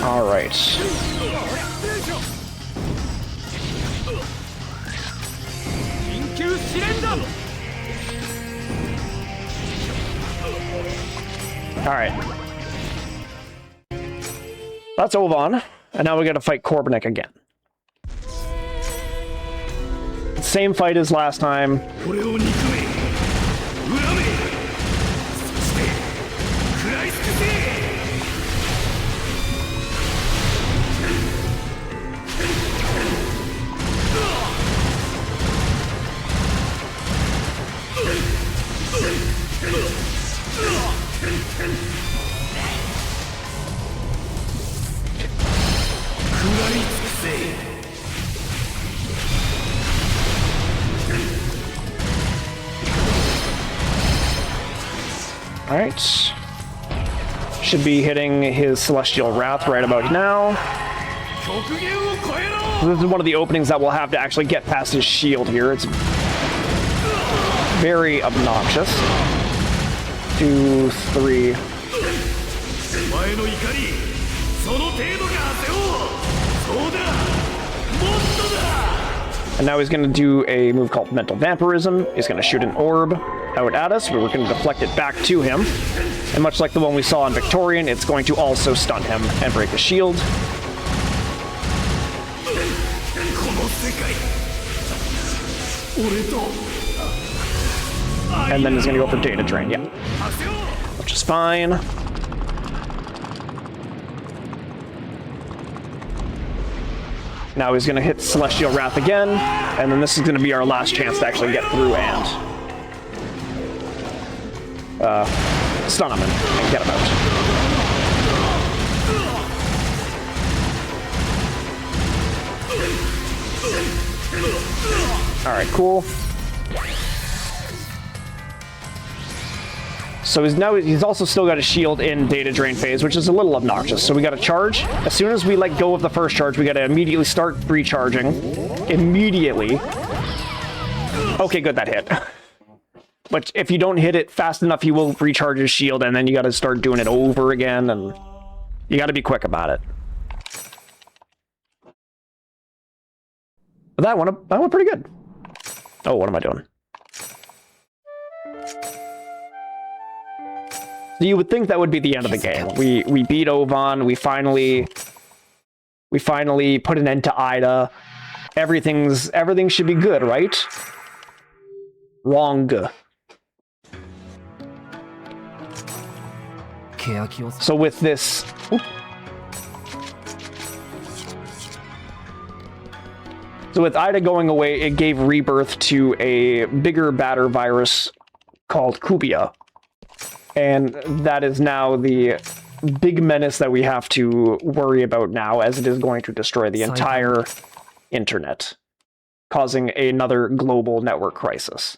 All right. All right. That's Ovan, and now we got to fight Korbanek again. Same fight as last time. All right. Should be hitting his Celestial Wrath right about now. So this is one of the openings that we'll have to actually get past his shield here. It's very obnoxious. 2, 3. And now he's going to do a move called Mental Vampirism. He's going to shoot an orb out at us, but we're going to deflect it back to him. And much like the one we saw in Victorian, it's going to also stun him and break the shield. And then he's going to go for Data Drain, yeah. Which is fine. Now he's going to hit Celestial Wrath again, and then this is going to be our last chance to actually get through and stun him and get him out. Alright, cool. So he's also still got a shield in Data Drain phase, which is a little obnoxious. So we got to charge. As soon as we let go of the first charge, we got to immediately start recharging. Immediately. Okay, good, that hit. But if you don't hit it fast enough, he will recharge his shield, and then you got to start doing it over again, and you got to be quick about it. But that went pretty good. Oh, what am I doing? You would think that would be the end of the game. We beat Ovan. We finally put an end to Ida. Everything should be good, right? Wrong. So with this, so with Ida going away, it gave rebirth to a bigger, badder virus called Kubia. And that is now the big menace that we have to worry about now, as it is going to destroy the entire internet, causing another global network crisis.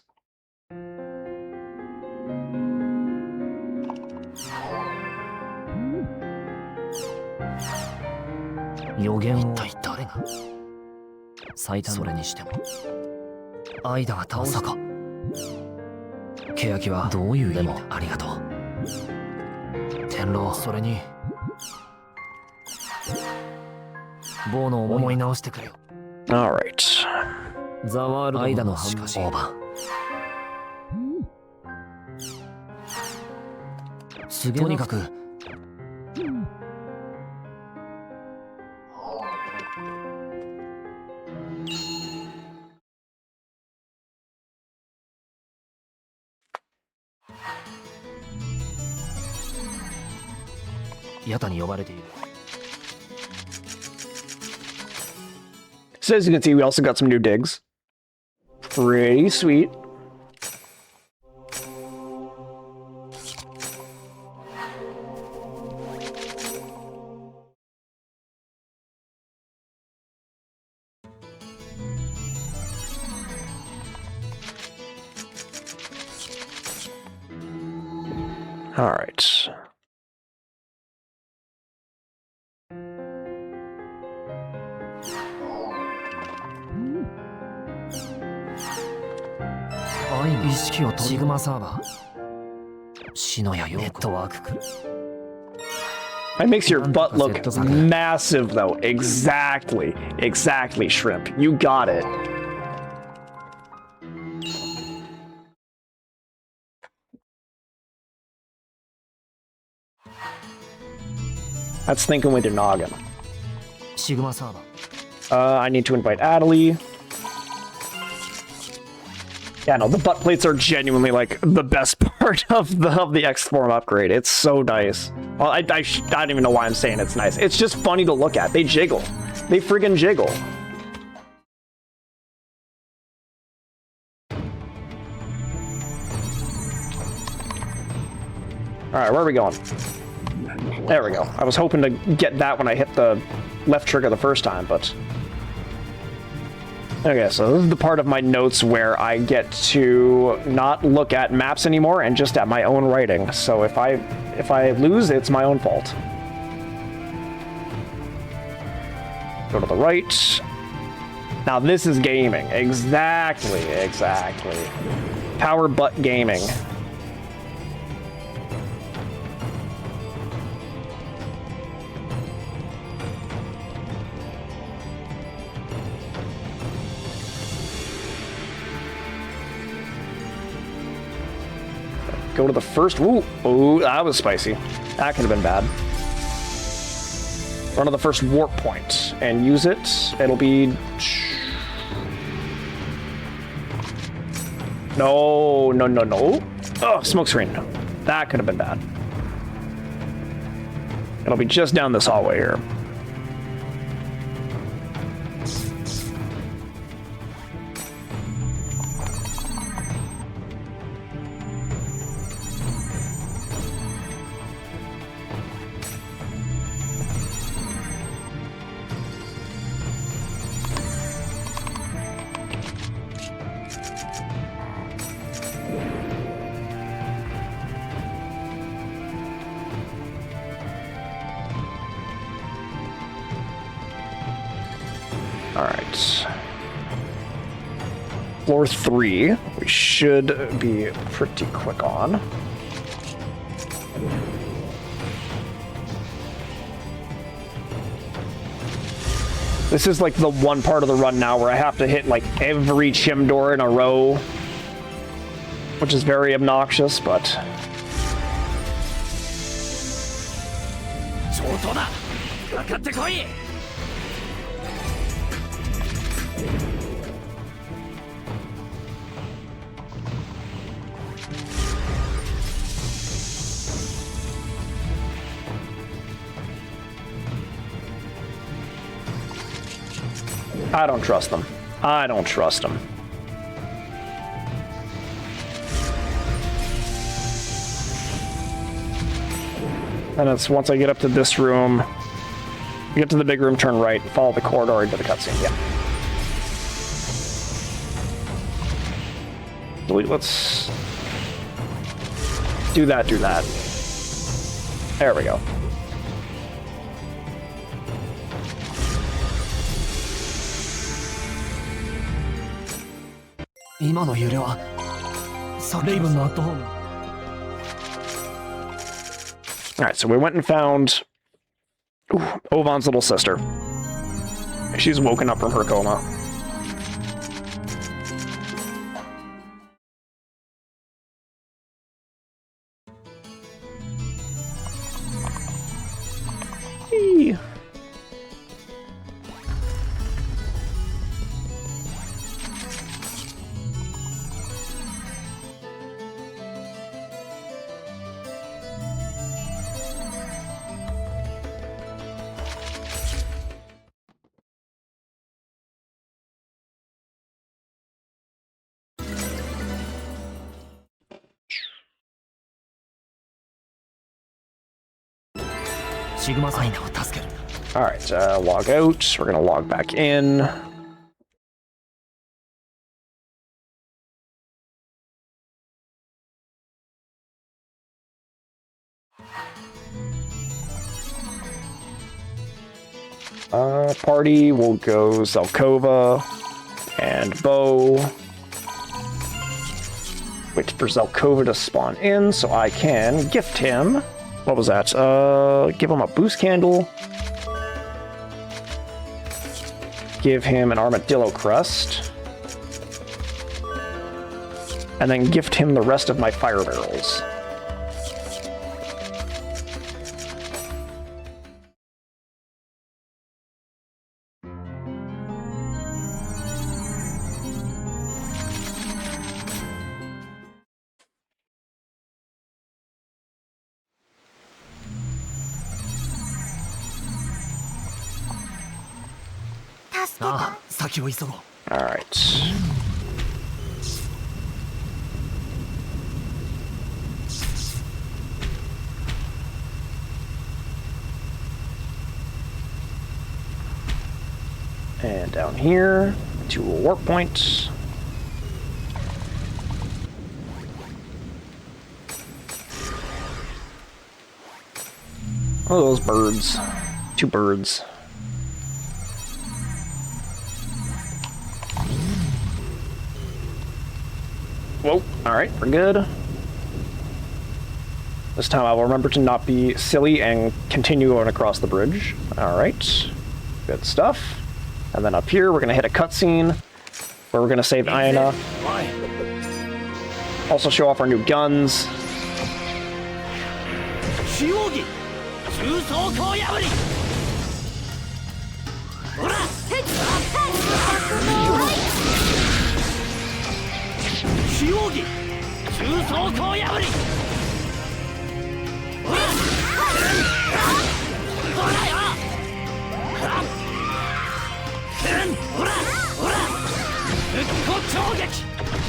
All right. So as you can see, we also got some new digs. Pretty sweet. All right. That makes your butt look massive, though. Exactly. Exactly, Shrimp. You got it. That's thinking with your noggin. I need to invite Adelie. Yeah, no, the butt plates are genuinely, like, the best part of the X-Form upgrade. It's so nice. Well, I don't even know why I'm saying it's nice. It's just funny to look at. They jiggle. They friggin' jiggle. Alright, where are we going? There we go. I was hoping to get that when I hit the left trigger the first time, but... Okay, so this is the part of my notes where I get to not look at maps anymore and just at my own writing. So if I lose, it's my own fault. Go to the right. Now this is gaming. Exactly. Power butt gaming. Go to the first. Ooh, that was spicy. That could have been bad. Run to the first warp point and use it. It'll be. No. Oh, smoke screen. That could have been bad. It'll be just down this hallway here. Alright. Floor 3, we should be pretty quick on. This is like the one part of the run now where I have to hit like every chim door in a row, which is very obnoxious, but... I don't trust them. I don't trust them. And it's once I get up to this room, get to the big room, turn right, follow the corridor into the cutscene. Yeah. Let's do that, There we go. Alright, so we went and found Ovan's little sister. She's woken up from her coma. Eee. Alright, log out. We're gonna log back in. Party will go Zelkova and Bo. Wait for Zelkova to spawn in so I can gift him. What was that? Give him a boost candle. Give him an armadillo crust. And then gift him the rest of my fire barrels. All right. And down here, 2 warp points. Oh, those birds. 2 birds. Whoa. All right, we're good. This time I will remember to not be silly and continue going across the bridge. All right. Good stuff. And then up here, we're going to hit a cutscene where we're going to save Aina. Also show off our new guns.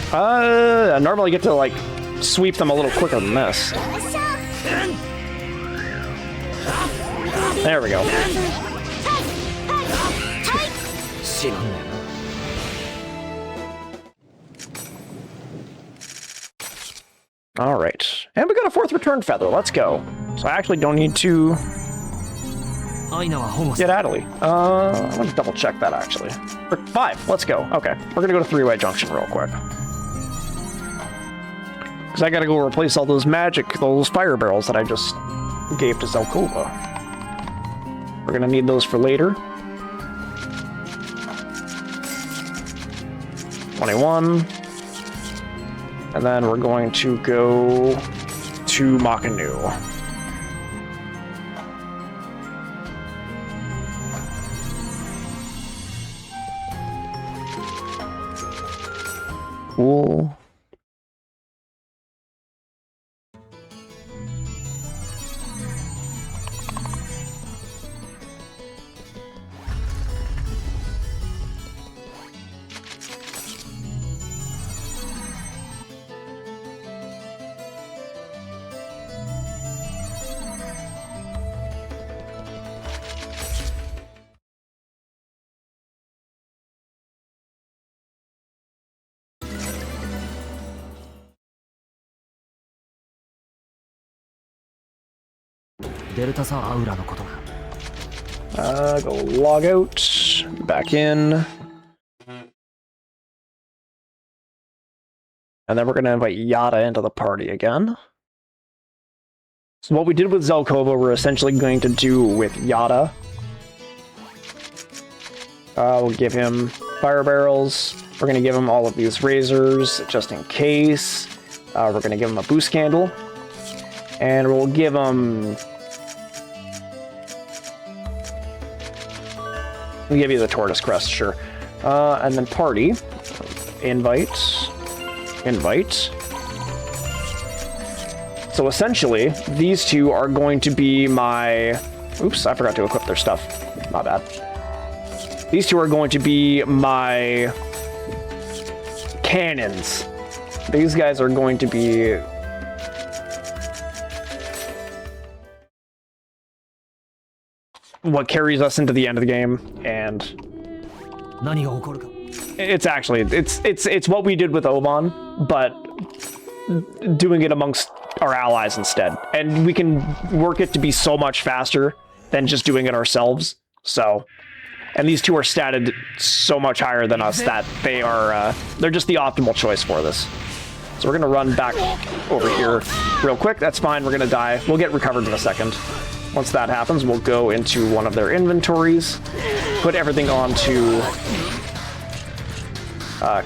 I normally get to, like, sweep them a little quicker than this. There we go. Alright. And we got a 4th return feather. Let's go. So I actually don't need to get Adderley. I'm going to double check that, actually. 5. Let's go. Okay. We're going to go to 3-Way Junction real quick. Because I got to go replace all those fire barrels that I just gave to Zelkova. We're going to need those for later. 21. And then we're going to go to Makanu. Cool. Go log out, back in. And then we're going to invite Yada into the party again. So what we did with Zelkova, we're essentially going to do with Yada. We'll give him fire barrels. We're going to give him all of these razors, just in case. We're going to give him a boost candle. And we'll give him... We'll give you the tortoise crest, sure. And then party. Invite. So essentially, these two are going to be my... Oops, I forgot to equip their stuff. My bad. These two are going to be my cannons. These guys are going to be... what carries us into the end of the game, and it's actually it's what we did with Oban, but doing it amongst our allies instead, and we can work it to be so much faster than just doing it ourselves. So, and these two are statted so much higher than us that they are they're just the optimal choice for this. So we're gonna run back over here real quick. That's fine. We're gonna die. We'll get recovered in a second. Once that happens, we'll go into one of their inventories, put everything onto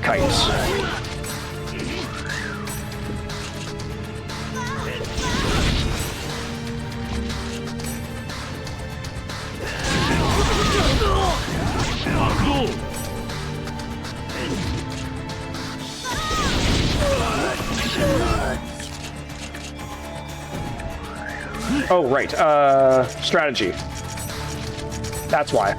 Kite. Oh, right. Strategy. That's why.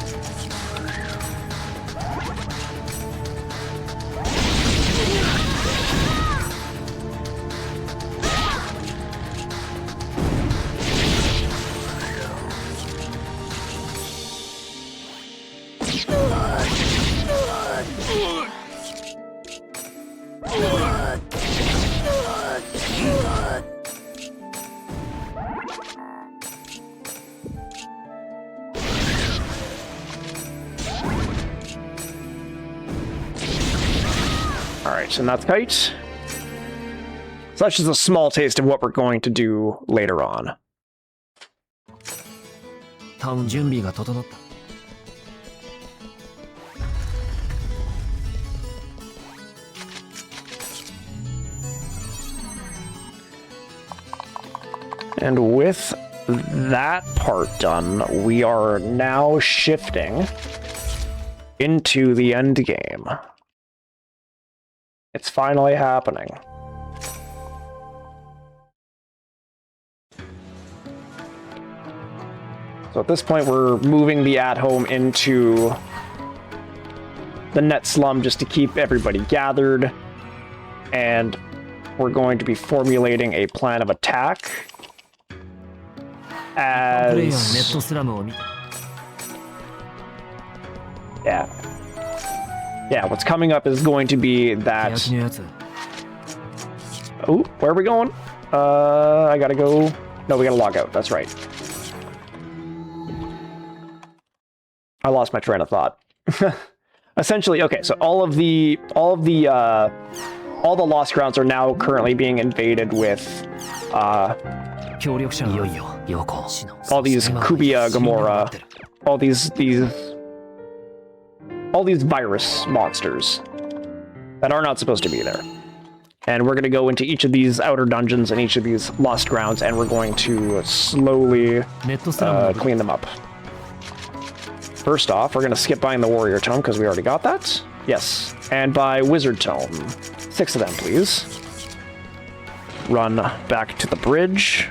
Alright, and that's Kite. So that's just a small taste of what we're going to do later on. 準備が整った。 And with that part done, we are now shifting into the end game. It's finally happening. So at this point, we're moving the at-home into the net slum just to keep everybody gathered. And we're going to be formulating a plan of attack. As... Yeah, what's coming up is going to be that... Oh, where are we going? I gotta go... No, we gotta log out, that's right. I lost my train of thought. Essentially, okay, so all the lost grounds are now currently being invaded with all these Kubia Gamora, all these virus monsters that are not supposed to be there. And we're going to go into each of these outer dungeons and each of these lost grounds, and we're going to slowly clean them up. First off, we're going to skip buying the Warrior Tome, because we already got that. Yes. And buy Wizard Tome. 6 of them, please. Run back to the bridge.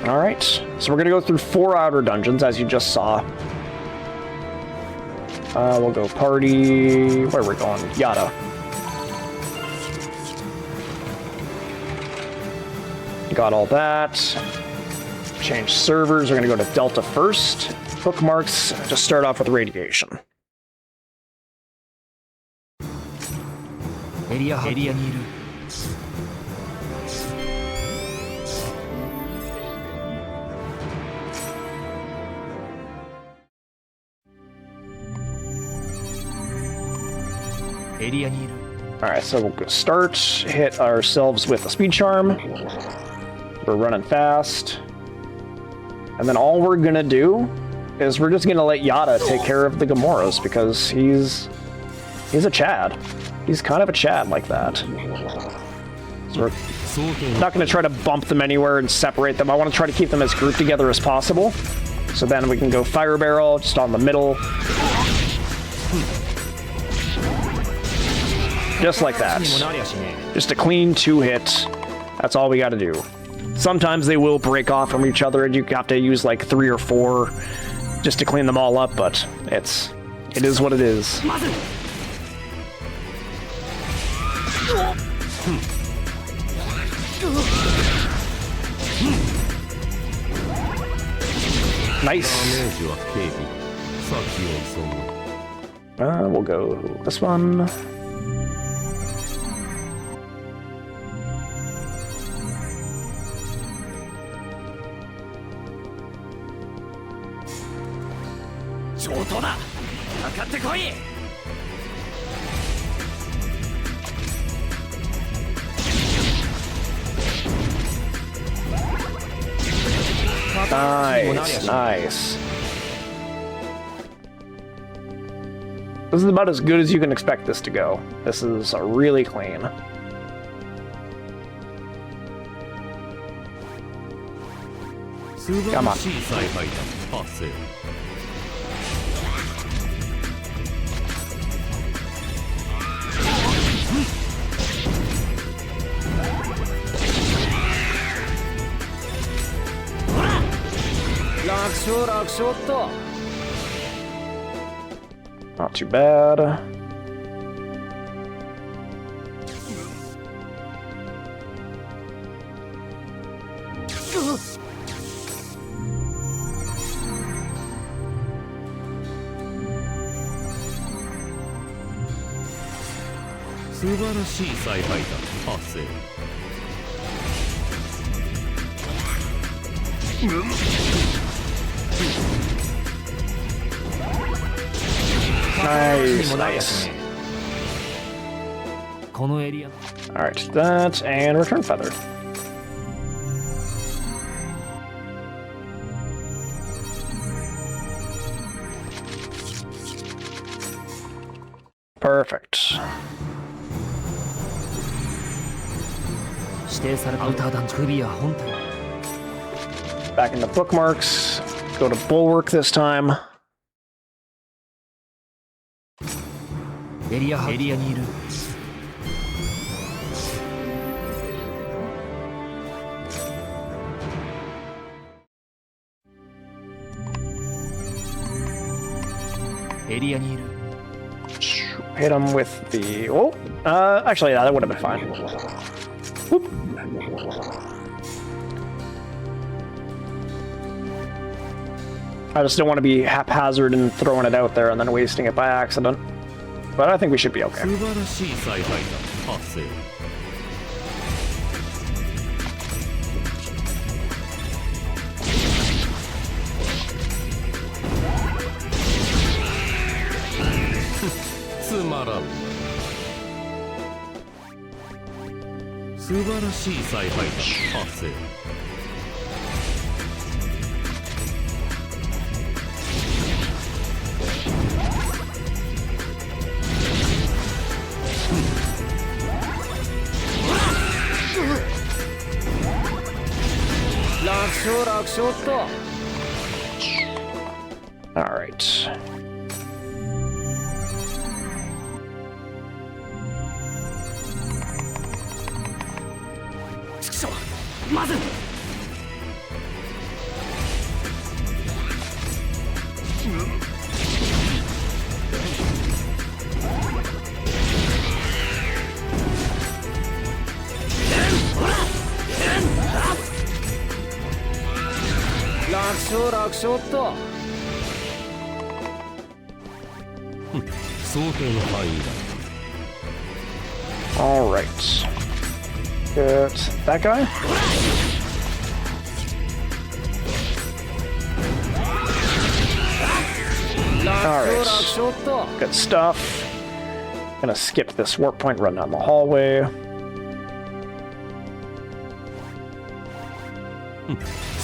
Alright, so we're going to go through 4 outer dungeons, as you just saw. We'll go party... Where are we going? Yada. Got all that. Change servers. We're going to go to Delta first. Bookmarks. Just start off with radiation. Alright, so we'll go start, hit ourselves with a speed charm. We're running fast. And then all we're gonna do is we're just gonna let Yada take care of the Gamoras, because he's a Chad. He's kind of a Chad like that. So we're not gonna try to bump them anywhere and separate them. I want to try to keep them as grouped together as possible. So then we can go Fire Barrel just on the middle. Just like that. Just a clean 2-hit. That's all we gotta do. Sometimes they will break off from each other and you have to use like 3 or 4 just to clean them all up, but it is what it is. Nice. We'll go this one. Nice, nice. This is about as good as you can expect this to go. This is really clean. Come on. Not too bad. Nice, nice. このエリア Alright, that and return feather. Perfect. 指定されたアウター団首や本体 Back into bookmarks. Go to bulwark this time. エリアにいるエリアにいる Hit him with the... Oh! Actually, yeah, that would have been fine. Whoop. I just don't want to be haphazard and throwing it out there and then wasting it by accident. But I think we should be okay. 素晴らしい采配だ発生 つまらん素晴らしい采配だ発生 All right. All right. Get that guy. All right. Good stuff. Gonna skip this warp point, run down the hallway.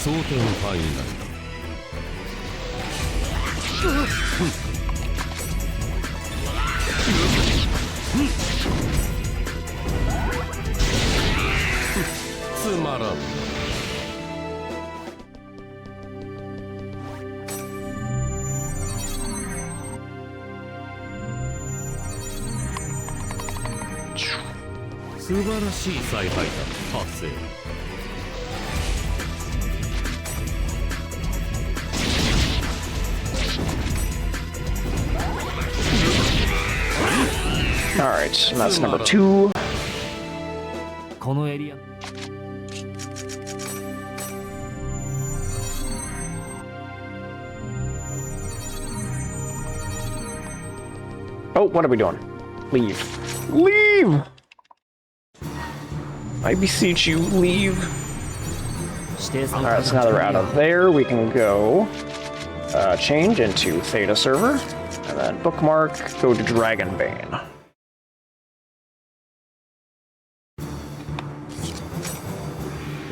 想定の範囲内だ つまらん 素晴らしい采配だ発生 All right, and that's number 2. このエリア Oh, what are we doing? Leave. Leave! I beseech you, leave. Alright, so now that we're out of there, we can go change into Theta server, and then bookmark, go to Dragonbane.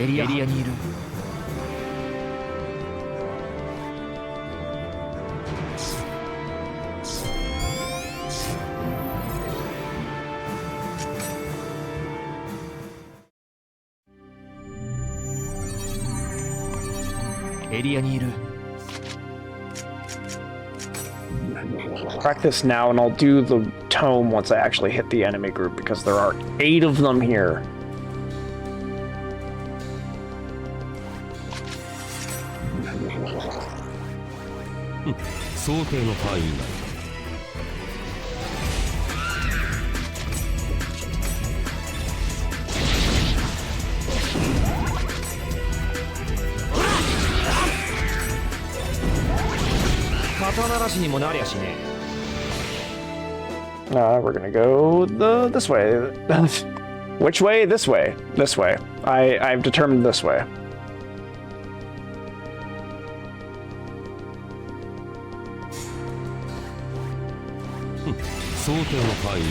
Areaにいる エリアにいる Practice now, and I'll do the tome once I actually hit the enemy group, because there are 8 of them here. We're gonna go this way. Which way? This way. This way. I've determined this way. 想定の範囲内。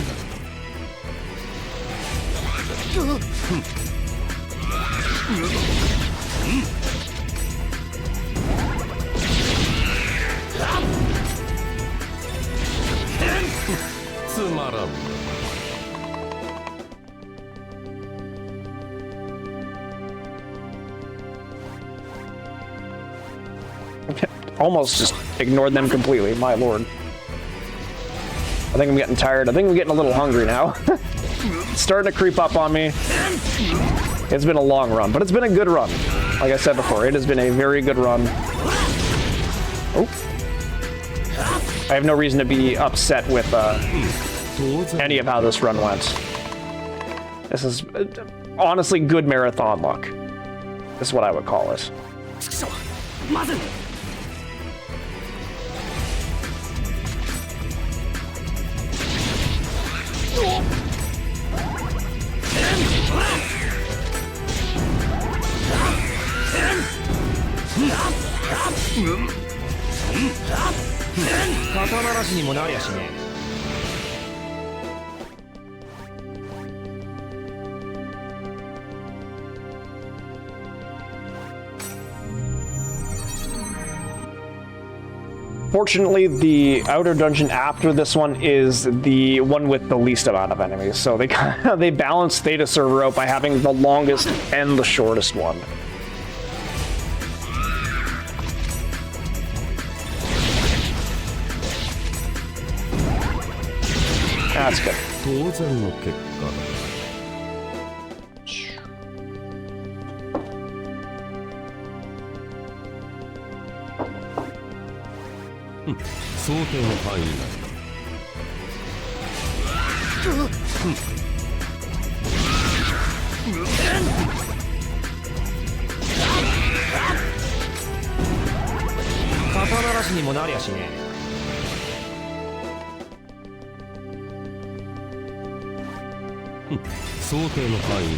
つまらん。Almost just ignored them completely, my lord. I think I'm getting tired. I think I'm getting a little hungry now. It's starting to creep up on me. It's been a long run, but it's been a good run. Like I said before, it has been a very good run. Oh. I have no reason to be upset with any of how this run went. This is honestly good marathon luck. This is what I would call it. Fortunately, the outer dungeon after this one is the one with the least amount of enemies, so they balance Theta server out by having the longest and the shortest one. That's good. 当然の結果だ。想定の範囲内。肩慣らしにもなりゃしねえ。想定の範囲内。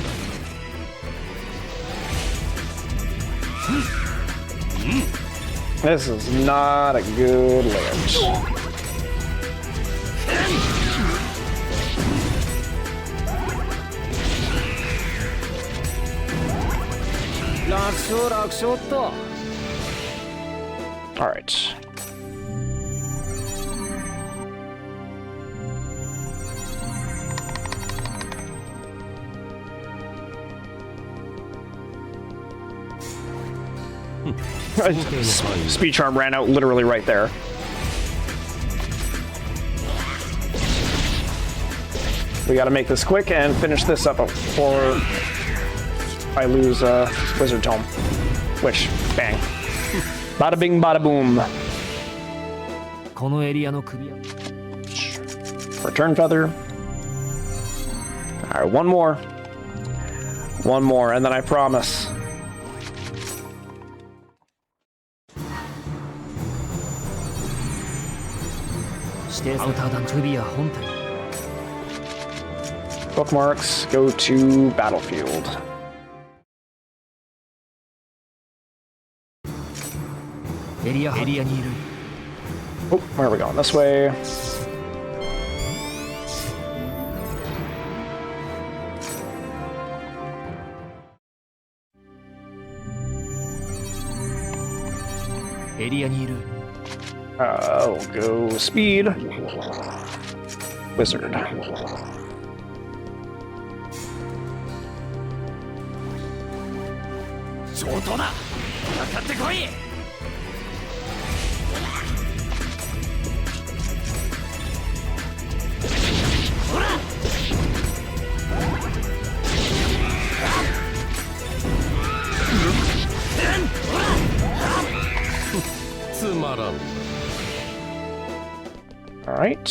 This is not a good ledge. All right. Speed charm ran out literally right there. We gotta make this quick and finish this up before I lose Wizard Tome. Which, bang. Bada bing, bada boom. Return feather. Alright, one more. One more, and then I promise. Bookmarks, go to battlefield. Oh, where are we going? This way. We'll go speed. Wizard. All right.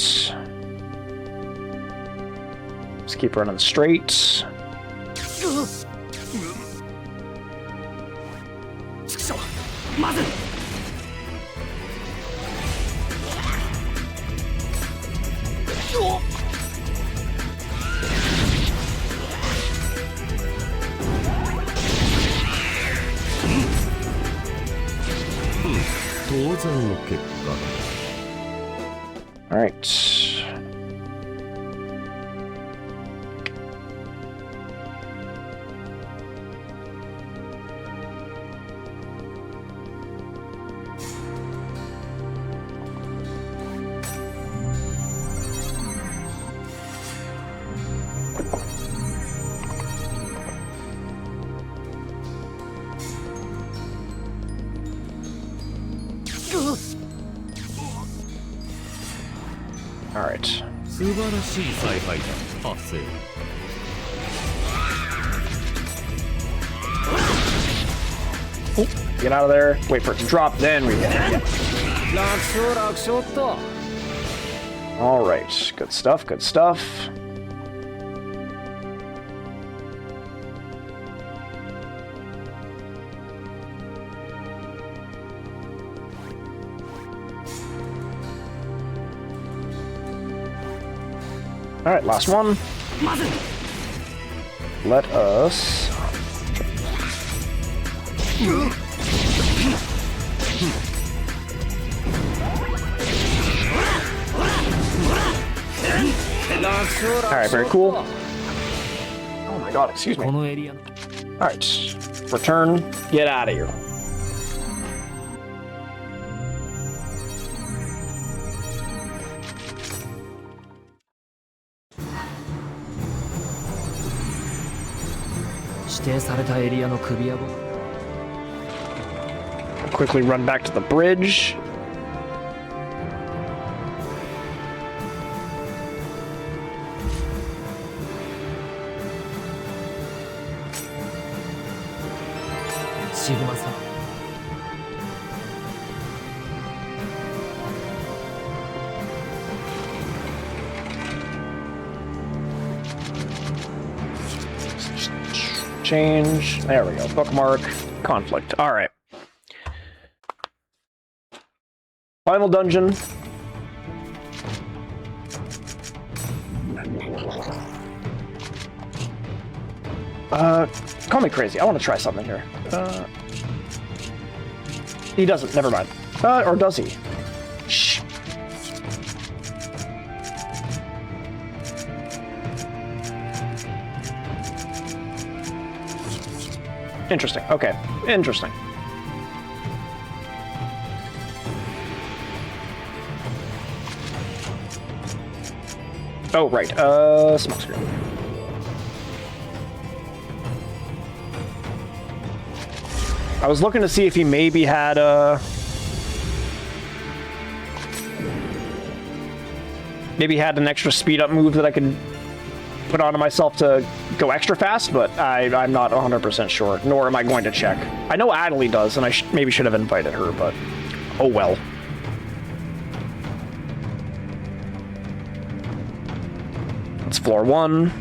Just keep running straight. All right. All right. 素晴らしい采配だ発生 Oh, get out of there. Wait for it to drop, then we hit it. All right. Good stuff, good stuff. All right, last one. Let us... Alright, very cool. Oh my god, excuse me. このエリア Alright, return, get out of here. Quickly run back to the bridge. Change. There we go. Bookmark. Conflict. All right. Final dungeon. Call me crazy. I want to try something here. He doesn't. Never mind. Or does he? Shh. Interesting. Okay. Interesting. Oh, right. Smoke screen. I was looking to see if he maybe had maybe had an extra speed up move that I could put onto myself to go extra fast, but I'm not 100% sure, nor am I going to check. I know Adelie does, and I maybe should have invited her, but oh well. It's floor 1.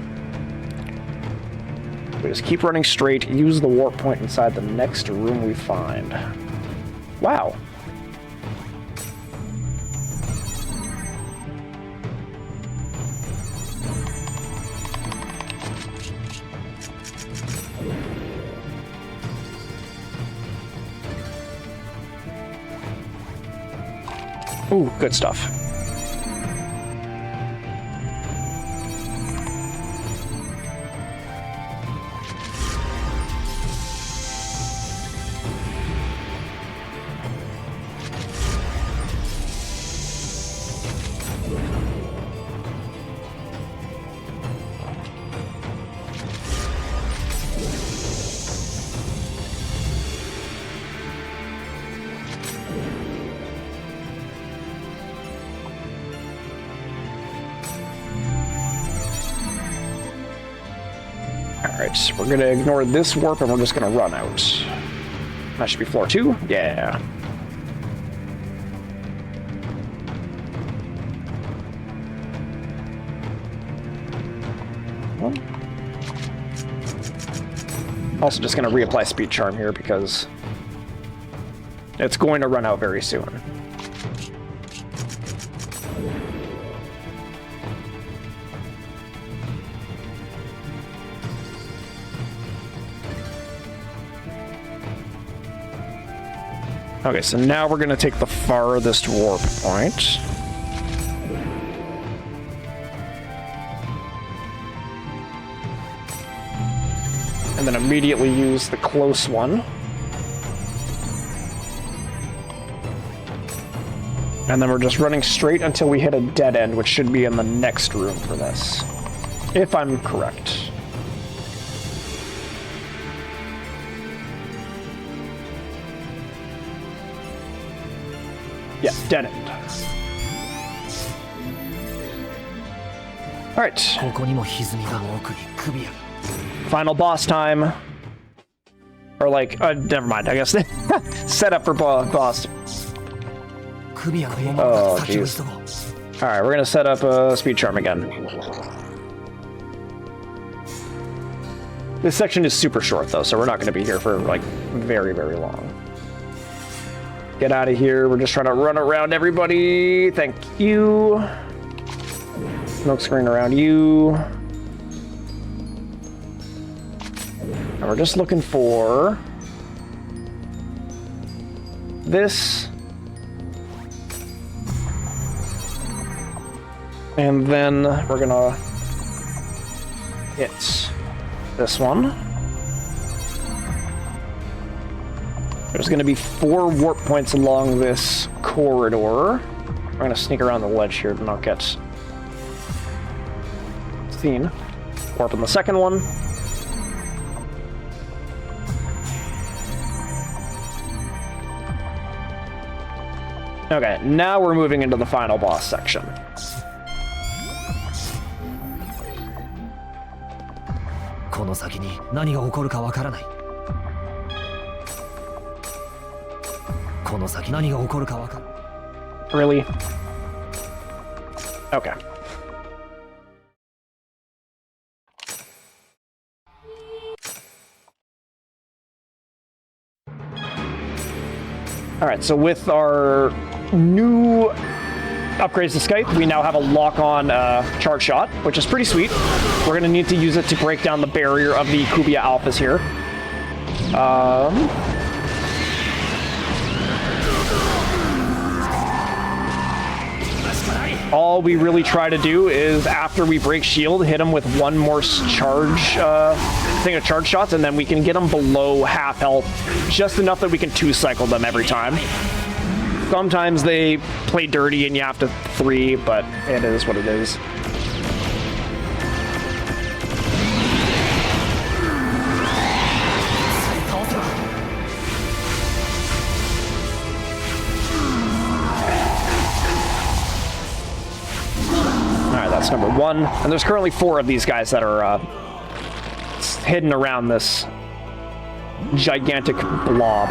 We just keep running straight, use the warp point inside the next room we find. Wow. Ooh, good stuff. Alright, we're gonna ignore this warp and we're just gonna run out. That should be floor 2? Yeah. Well, also just gonna reapply speed charm here because it's going to run out very soon. Okay, so now we're going to take the farthest warp point. And then immediately use the close one. And then we're just running straight until we hit a dead end, which should be in the next room for this. If I'm correct. Yeah, dead end. Alright. Final boss time. Or like, never mind, I guess. Set up for boss. Oh, jeez. Alright, we're gonna set up a speed charm again. This section is super short, though, so we're not gonna be here for, like, very, very long. Get out of here. We're just trying to run around everybody. Thank you. Smoke screen around you. And we're just looking for this. And then we're gonna hit this one. There's gonna be 4 warp points along this corridor. We're gonna sneak around the ledge here to not get seen. Warp in the second one. Okay, now we're moving into the final boss section. Really? Okay. Alright, so with our new upgrades to Skype, we now have a lock-on charge shot, which is pretty sweet. We're going to need to use it to break down the barrier of the Kubia Alphas here. All we really try to do is, after we break shield, hit them with one more charge thing of charge shots, and then we can get them below half health, just enough that we can 2-cycle them every time. Sometimes they play dirty and you have to 3, but it is what it is. Alright, that's number 1. And there's currently 4 of these guys that are hidden around this gigantic blob.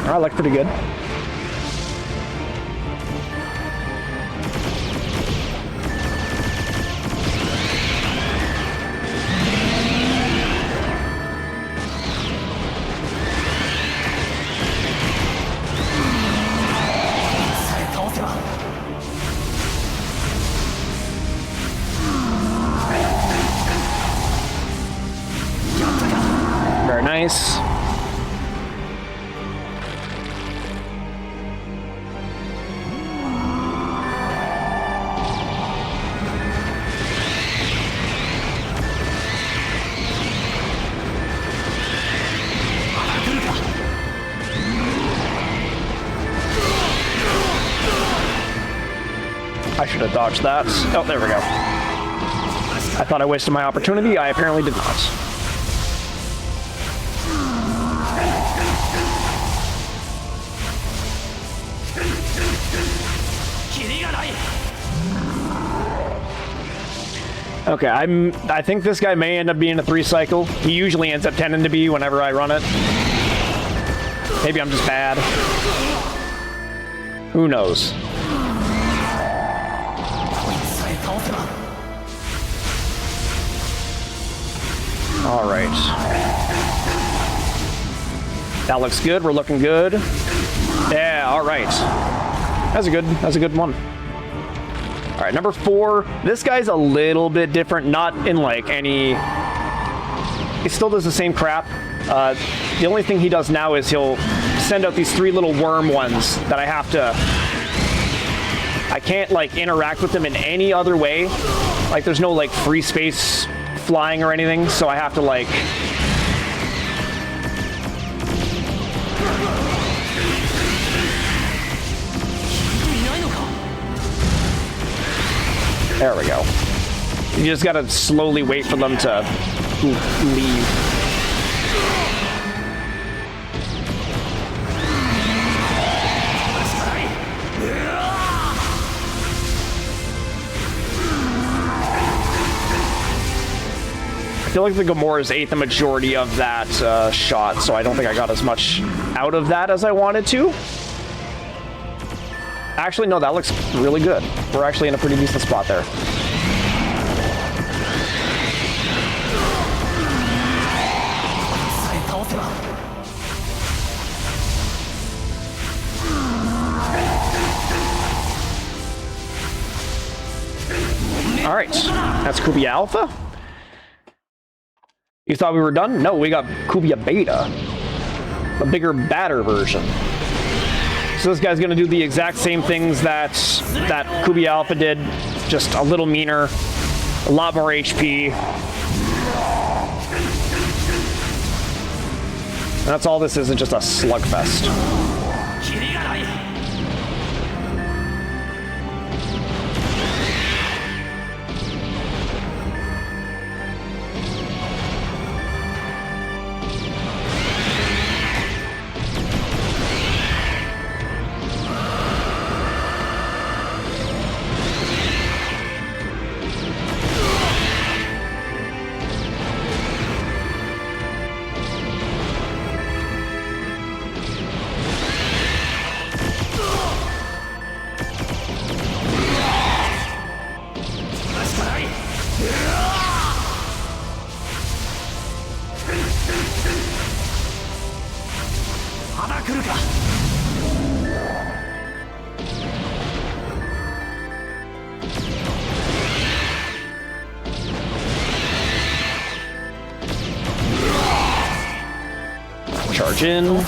I look pretty good. Very nice. I should have dodged that. Oh, there we go. I thought I wasted my opportunity. I apparently did not. Okay, I think this guy may end up being a 3-cycle. He usually ends up tending to be whenever I run it. Maybe I'm just bad. Who knows? All right. That looks good. We're looking good. Yeah, all right. That's a good one. All right, number 4. This guy's a little bit different, not in like any... He still does the same crap. The only thing he does now is he'll send out these 3 little worm ones that I have to I can't like interact with them in any other way. Like there's no like free space flying or anything, so I have to like there we go. You just gotta slowly wait for them to leave. I feel like the Gamoras ate the majority of that shot, so I don't think I got as much out of that as I wanted to. Actually, no, that looks really good. We're actually in a pretty decent spot there. All right, that's Kubia Alpha. You thought we were done? No, we got Kubia Beta, a bigger, badder version. So this guy's gonna do the exact same things that Kubia Alpha did, just a little meaner, a lot more HP. And that's all this is just a slugfest. Charge in.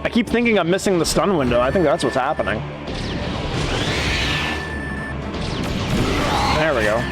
I keep thinking I'm missing the stun window. I think that's what's happening. There we go.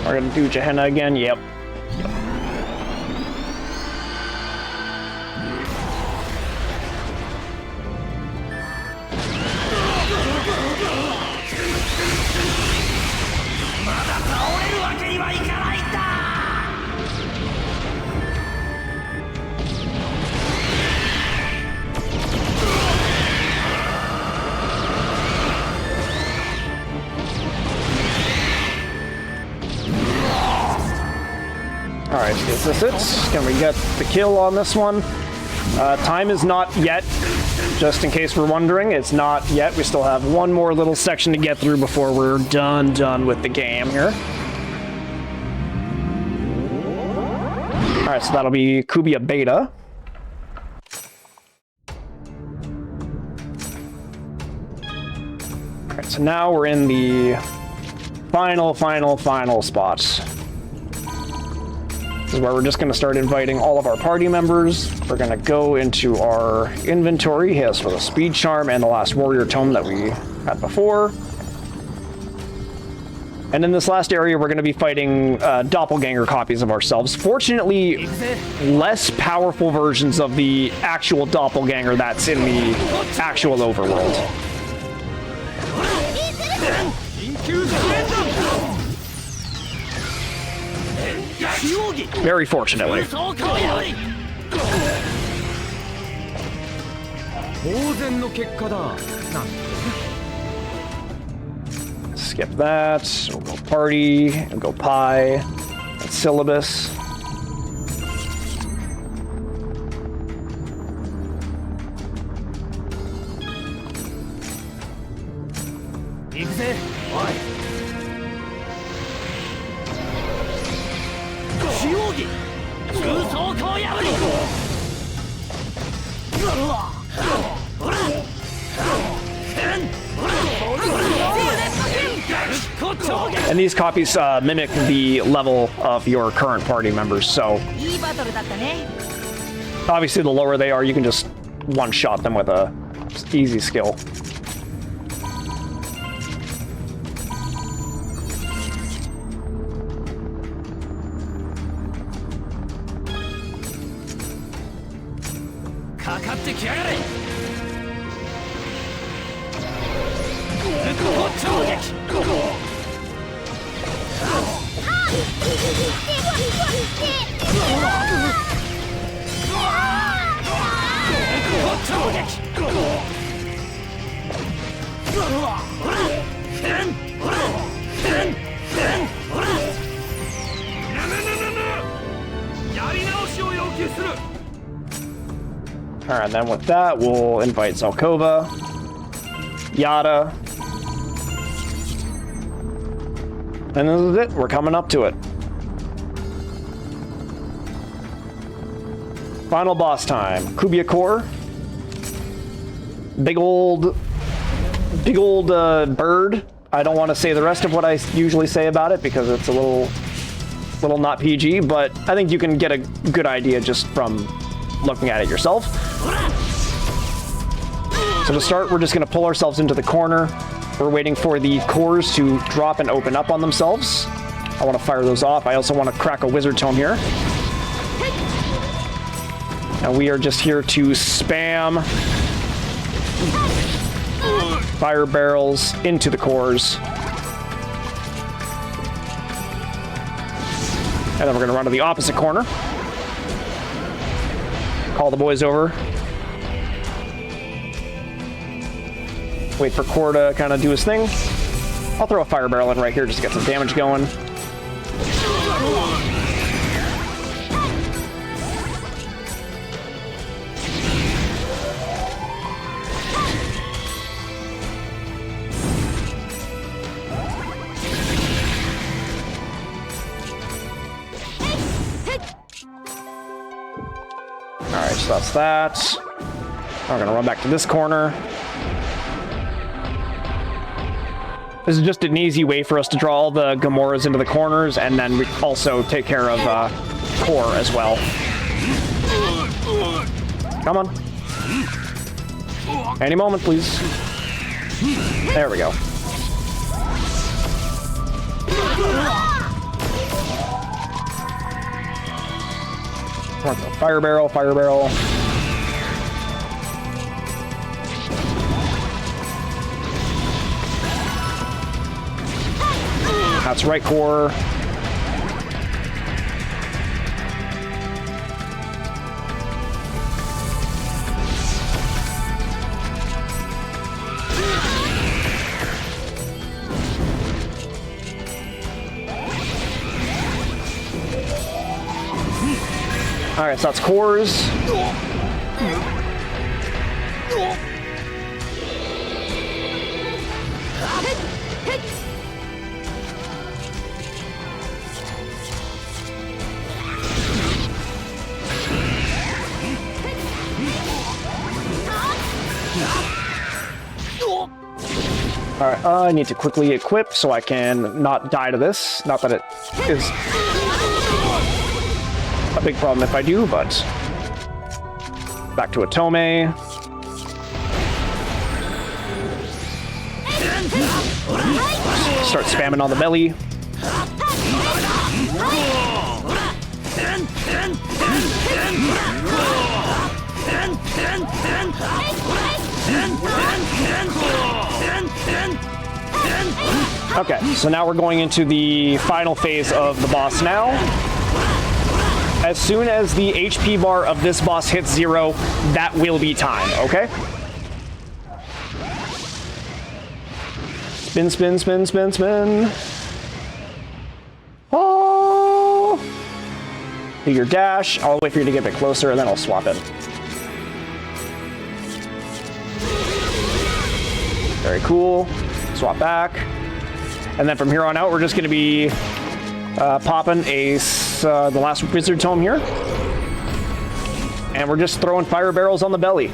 We're gonna do Gehenna again, yep. Alright, is this it? Can we get the kill on this one? Time is not yet, just in case we're wondering. It's not yet. We still have one more little section to get through before we're done with the game here. Alright, so that'll be Kubia Beta. Alright, so now we're in the final spot. This is where we're just going to start inviting all of our party members. We're going to go into our inventory. He has for the speed charm and the last warrior tome that we had before. And in this last area, we're going to be fighting doppelganger copies of ourselves. Fortunately, less powerful versions of the actual doppelganger that's in the actual overworld. Very fortunately. Skip that. We'll go party. We'll go pie. That's syllabus. And these copies mimic the level of your current party members, so obviously the lower they are, you can just one-shot them with a easy skill. Alright, then with that, we'll invite Zelkova, Yada, and this is it. We're coming up to it. Final boss time. Kubia Core. Big old bird. I don't want to say the rest of what I usually say about it because it's a little not PG, but I think you can get a good idea just from looking at it yourself. So to start, we're just going to pull ourselves into the corner. We're waiting for the cores to drop and open up on themselves. I want to fire those off. I also want to crack a wizard tome here. And we are just here to spam fire barrels into the cores. And then we're going to run to the opposite corner. Call the boys over. Wait for Core to kind of do his thing. I'll throw a fire barrel in right here just to get some damage going. Alright, so that's that. We're gonna run back to this corner. This is just an easy way for us to draw all the Gamoras into the corners, and then we also take care of Core as well. Come on. Any moment, please. There we go. Fire barrel, fire barrel. That's right, Core. All right, so that's Cores. Alright, I need to quickly equip so I can not die to this. Not that it is big problem if I do, but back to Otome. Start spamming on the belly. Okay, so now we're going into the final phase of the boss now. As soon as the HP bar of this boss hits 0, that will be time, okay? Spin, spin, spin, spin, spin. Oh! Do your dash. I'll wait for you to get a bit closer, and then I'll swap in. Very cool. Swap back. And then from here on out, we're just going to be popping the last wizard tome here. And we're just throwing fire barrels on the belly.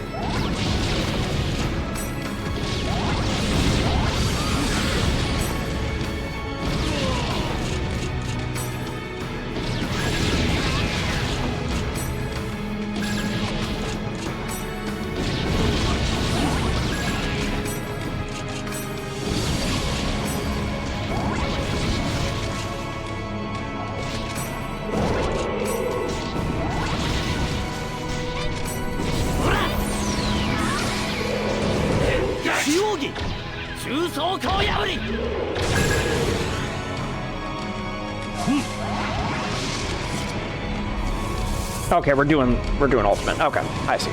Okay, we're doing ultimate. Okay, I see.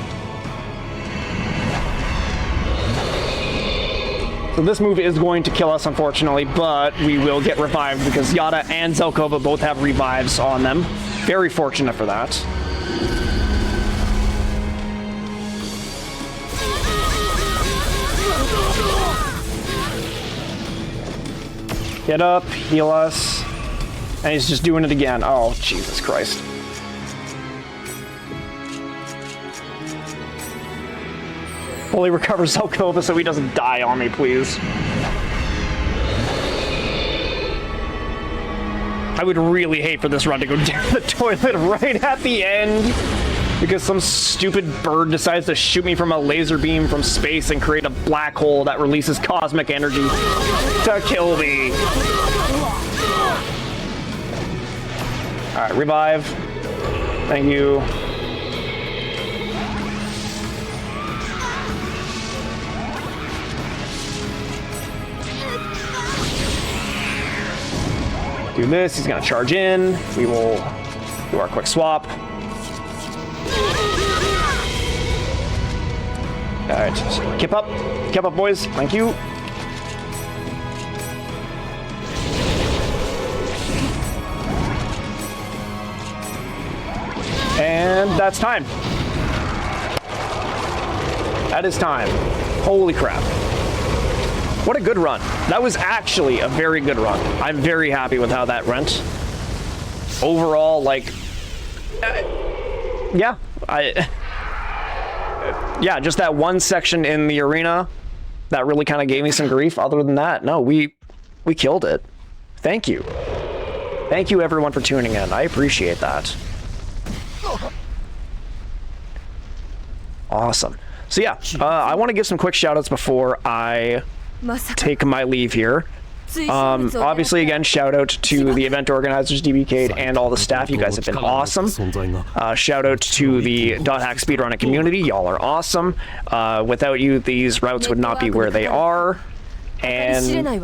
So this move is going to kill us, unfortunately, but we will get revived because Yada and Zelkova both have revives on them. Very fortunate for that. Get up, heal us. And he's just doing it again. Oh, Jesus Christ. Fully recover Zelkova so he doesn't die on me, please. I would really hate for this run to go down the toilet right at the end because some stupid bird decides to shoot me from a laser beam from space and create a black hole that releases cosmic energy to kill me. Alright, revive. Thank you. Do this, he's gonna charge in. We will do our quick swap. Alright, keep up, boys. Thank you. And that's time. That is time. Holy crap. What a good run. That was actually a very good run. I'm very happy with how that went. Overall, like, yeah, just that one section in the arena that really kind of gave me some grief. Other than that, no, we killed it. Thank you. Thank you everyone for tuning in. I appreciate that. Awesome. So yeah, I want to give some quick shout outs before I take my leave here. Obviously, again, shout out to the event organizers, DBK, and all the staff. You guys have been awesome. Shout out to the .hack speedrunning community. Y'all are awesome. Without you, these routes would not be where they are. And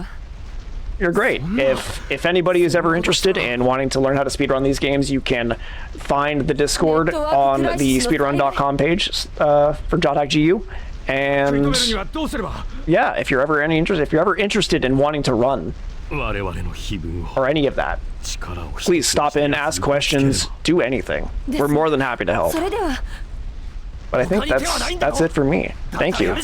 you're great. If anybody is ever interested in wanting to learn how to speedrun these games, you can find the Discord on the speedrun.com page for .hackGU. And yeah, if you're ever interested in wanting to run or any of that, please stop in, ask questions, do anything. We're more than happy to help. But I think that's it for me. Thank you.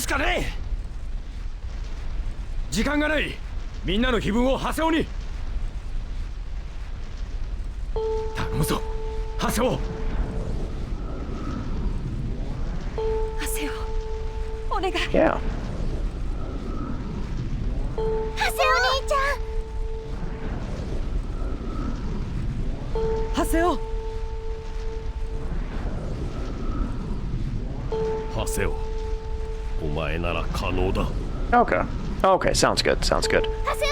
Yeah. ハセオ、お前なら可能だ。 Okay. Okay, sounds good. Sounds good. ハセオ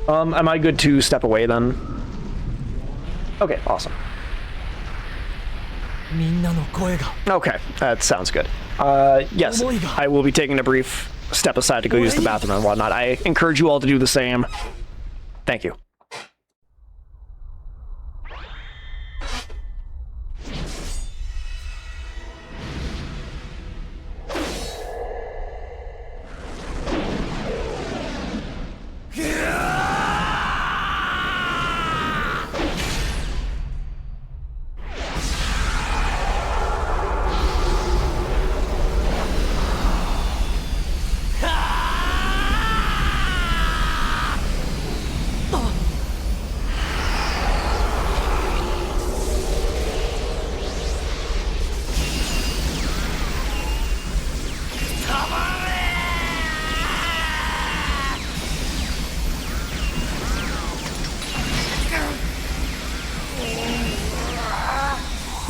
さん。 Am I good to step away then? Okay, awesome. みんなの声が Okay, that sounds good. Yes, I will be taking a brief step aside to go use the bathroom and whatnot. I encourage you all to do the same. Thank you. Yeah!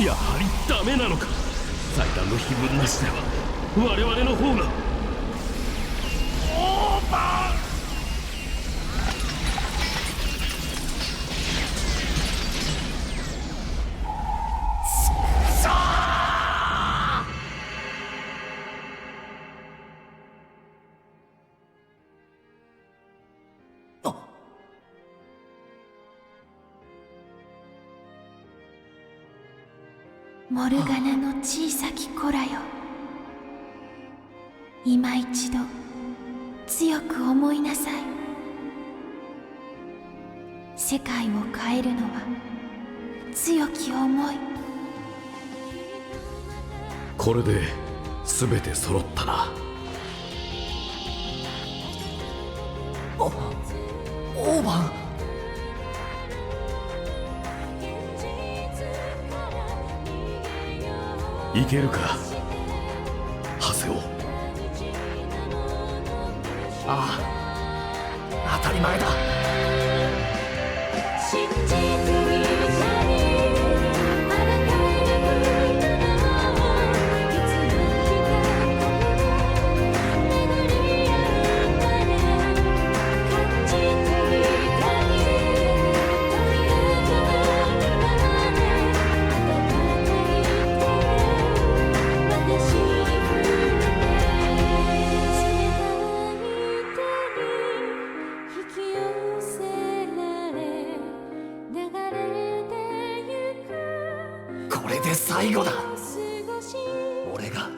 やはりダメなのか。祭壇の碑文なしでは我々の方が。オーバー。モルガナの小さき子らよ、今一度強く思いなさい。世界を変えるのは強き思い。これで全て揃ったな。オーバン。いけるか、ハセオ。ああ、当たり前だ。これで最後だ。俺が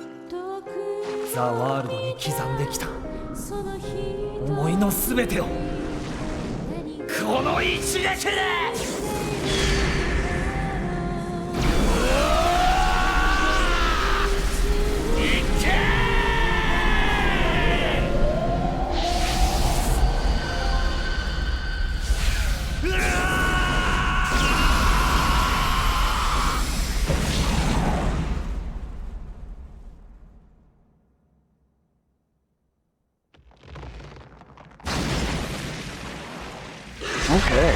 ザ・ワールドに刻んできた思いの全てをこの一撃で。Okay.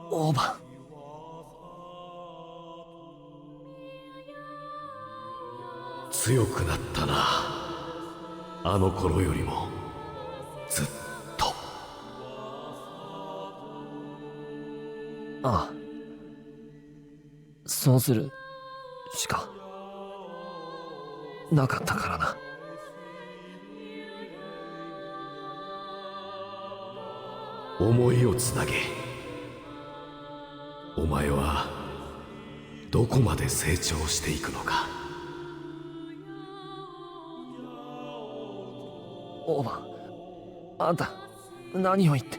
オーバン。強くなったな。あの頃よりもずっと。ああ、そうするしかなかったからな。思いをつなげ。お前はどこまで成長していくのか。オーバー、あんた何を言って。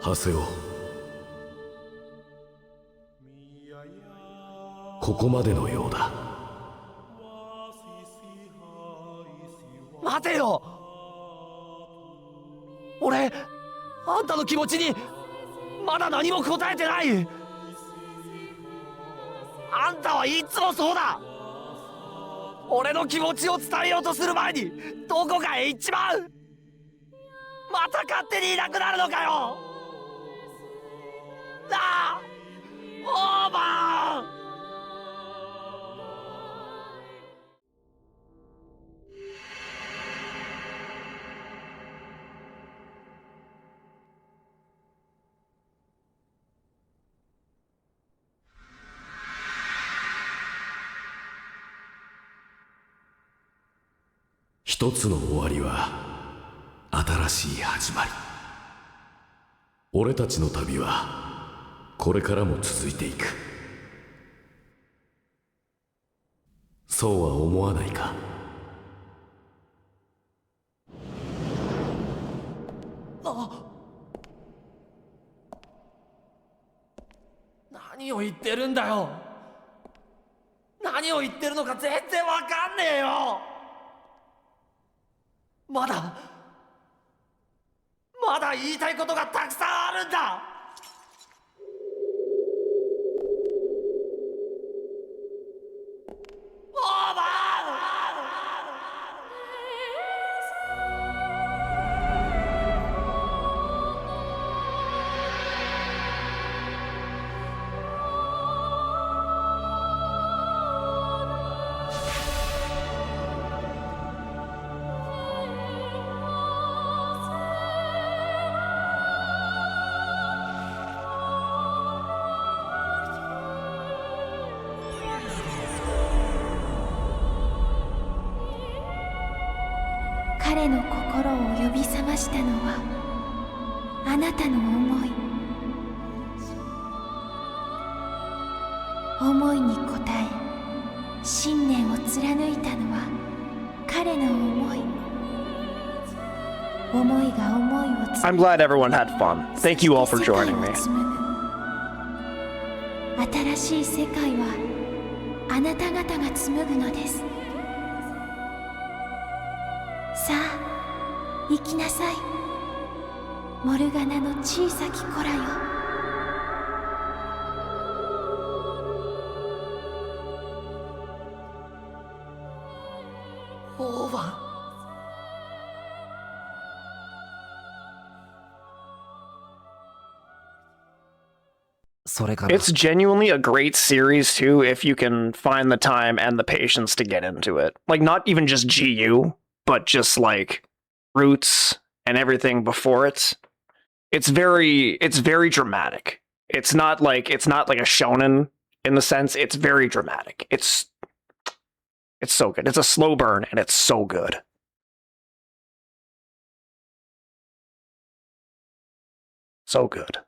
ハセオ、ここまでのようだ。待てよ、俺あんたの気持ちにまだ何も答えてない。あんたはいつもそうだ。俺の気持ちを伝えようとする前にどこかへ行っちまう。また勝手にいなくなるのかよ。なあ、オーバー。一つの終わりは新しい始まり。俺たちの旅はこれからも続いていく。そうは思わないか。何を言ってるんだよ。何を言ってるのか全然わかんねえよ。まだ言いたいことがたくさんあるんだ。オーバ彼の心を呼び覚ましたのはあなたの思い。思いに応え信念を貫いたのは彼の思い。思いが思いを紡 I'm glad everyone had fun. Thank you all for joining me. 新しい世界はあなた方が紡ぐのです。さあ行きなさい、モルガナの小さき子らよ。オーバー。それから It's genuinely a great series too if you can find the time and the patience to get into it. Like not even just GU, but just like Roots and everything before it. It's very dramatic. It's not like a shonen in the sense. It's very dramatic. It's so good. It's a slow burn and it's so good. So good.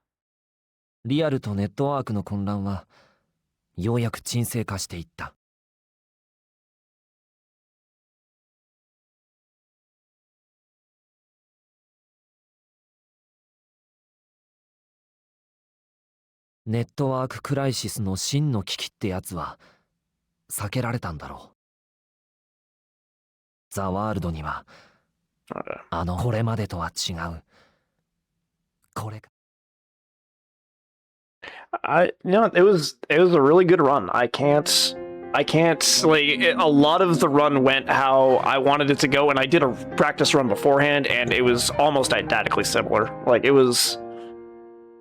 リアルとネットワークの混乱はようやく沈静化していった。ネットワーククライシスの真の危機ってやつは避けられたんだろう。ザ・ワールドにはこれまでとは違うこれが。It was a really good run. I can't I can't, like, a lot of the run went how I wanted it to go, and I did a practice run beforehand, and it was almost identically similar. Like, it was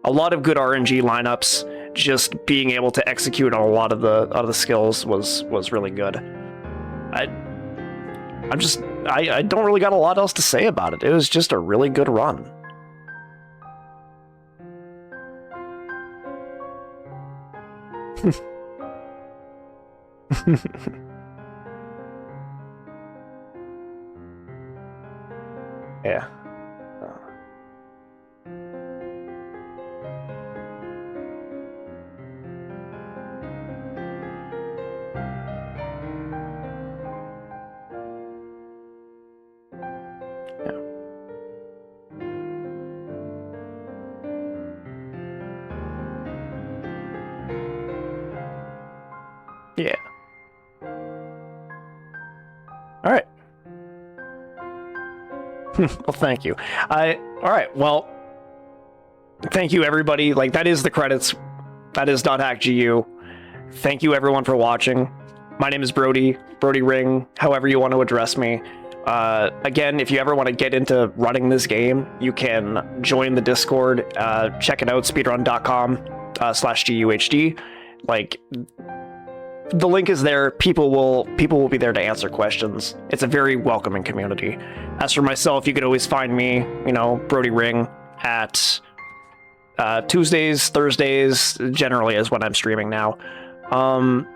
a lot of good RNG lineups. Just being able to execute on a lot of the skills was really good. I don't really got a lot else to say about it. It was just a really good run. Yeah. Yeah. All right. Well, thank you. All right. Well, thank you, everybody. Like, that is the credits. That is hackG. Thank you, everyone, for watching. My name is BrodyRing, however you want to address me. Again, if you ever want to get into running this game, you can join the Discord. Check it out, speedrun.com/GUHD. Like, the link is there. People will be there to answer questions. It's a very welcoming community. As for myself, you could always find me, BrodyRing at Tuesdays, Thursdays, generally is when I'm streaming now. And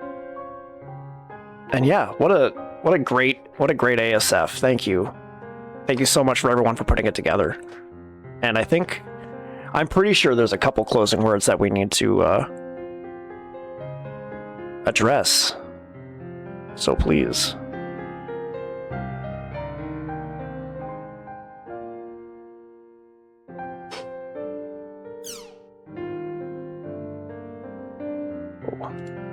yeah, what a great ASF. Thank you so much for everyone for putting it together. And I'm pretty sure there's a couple closing words that we need to address. So please. Oh.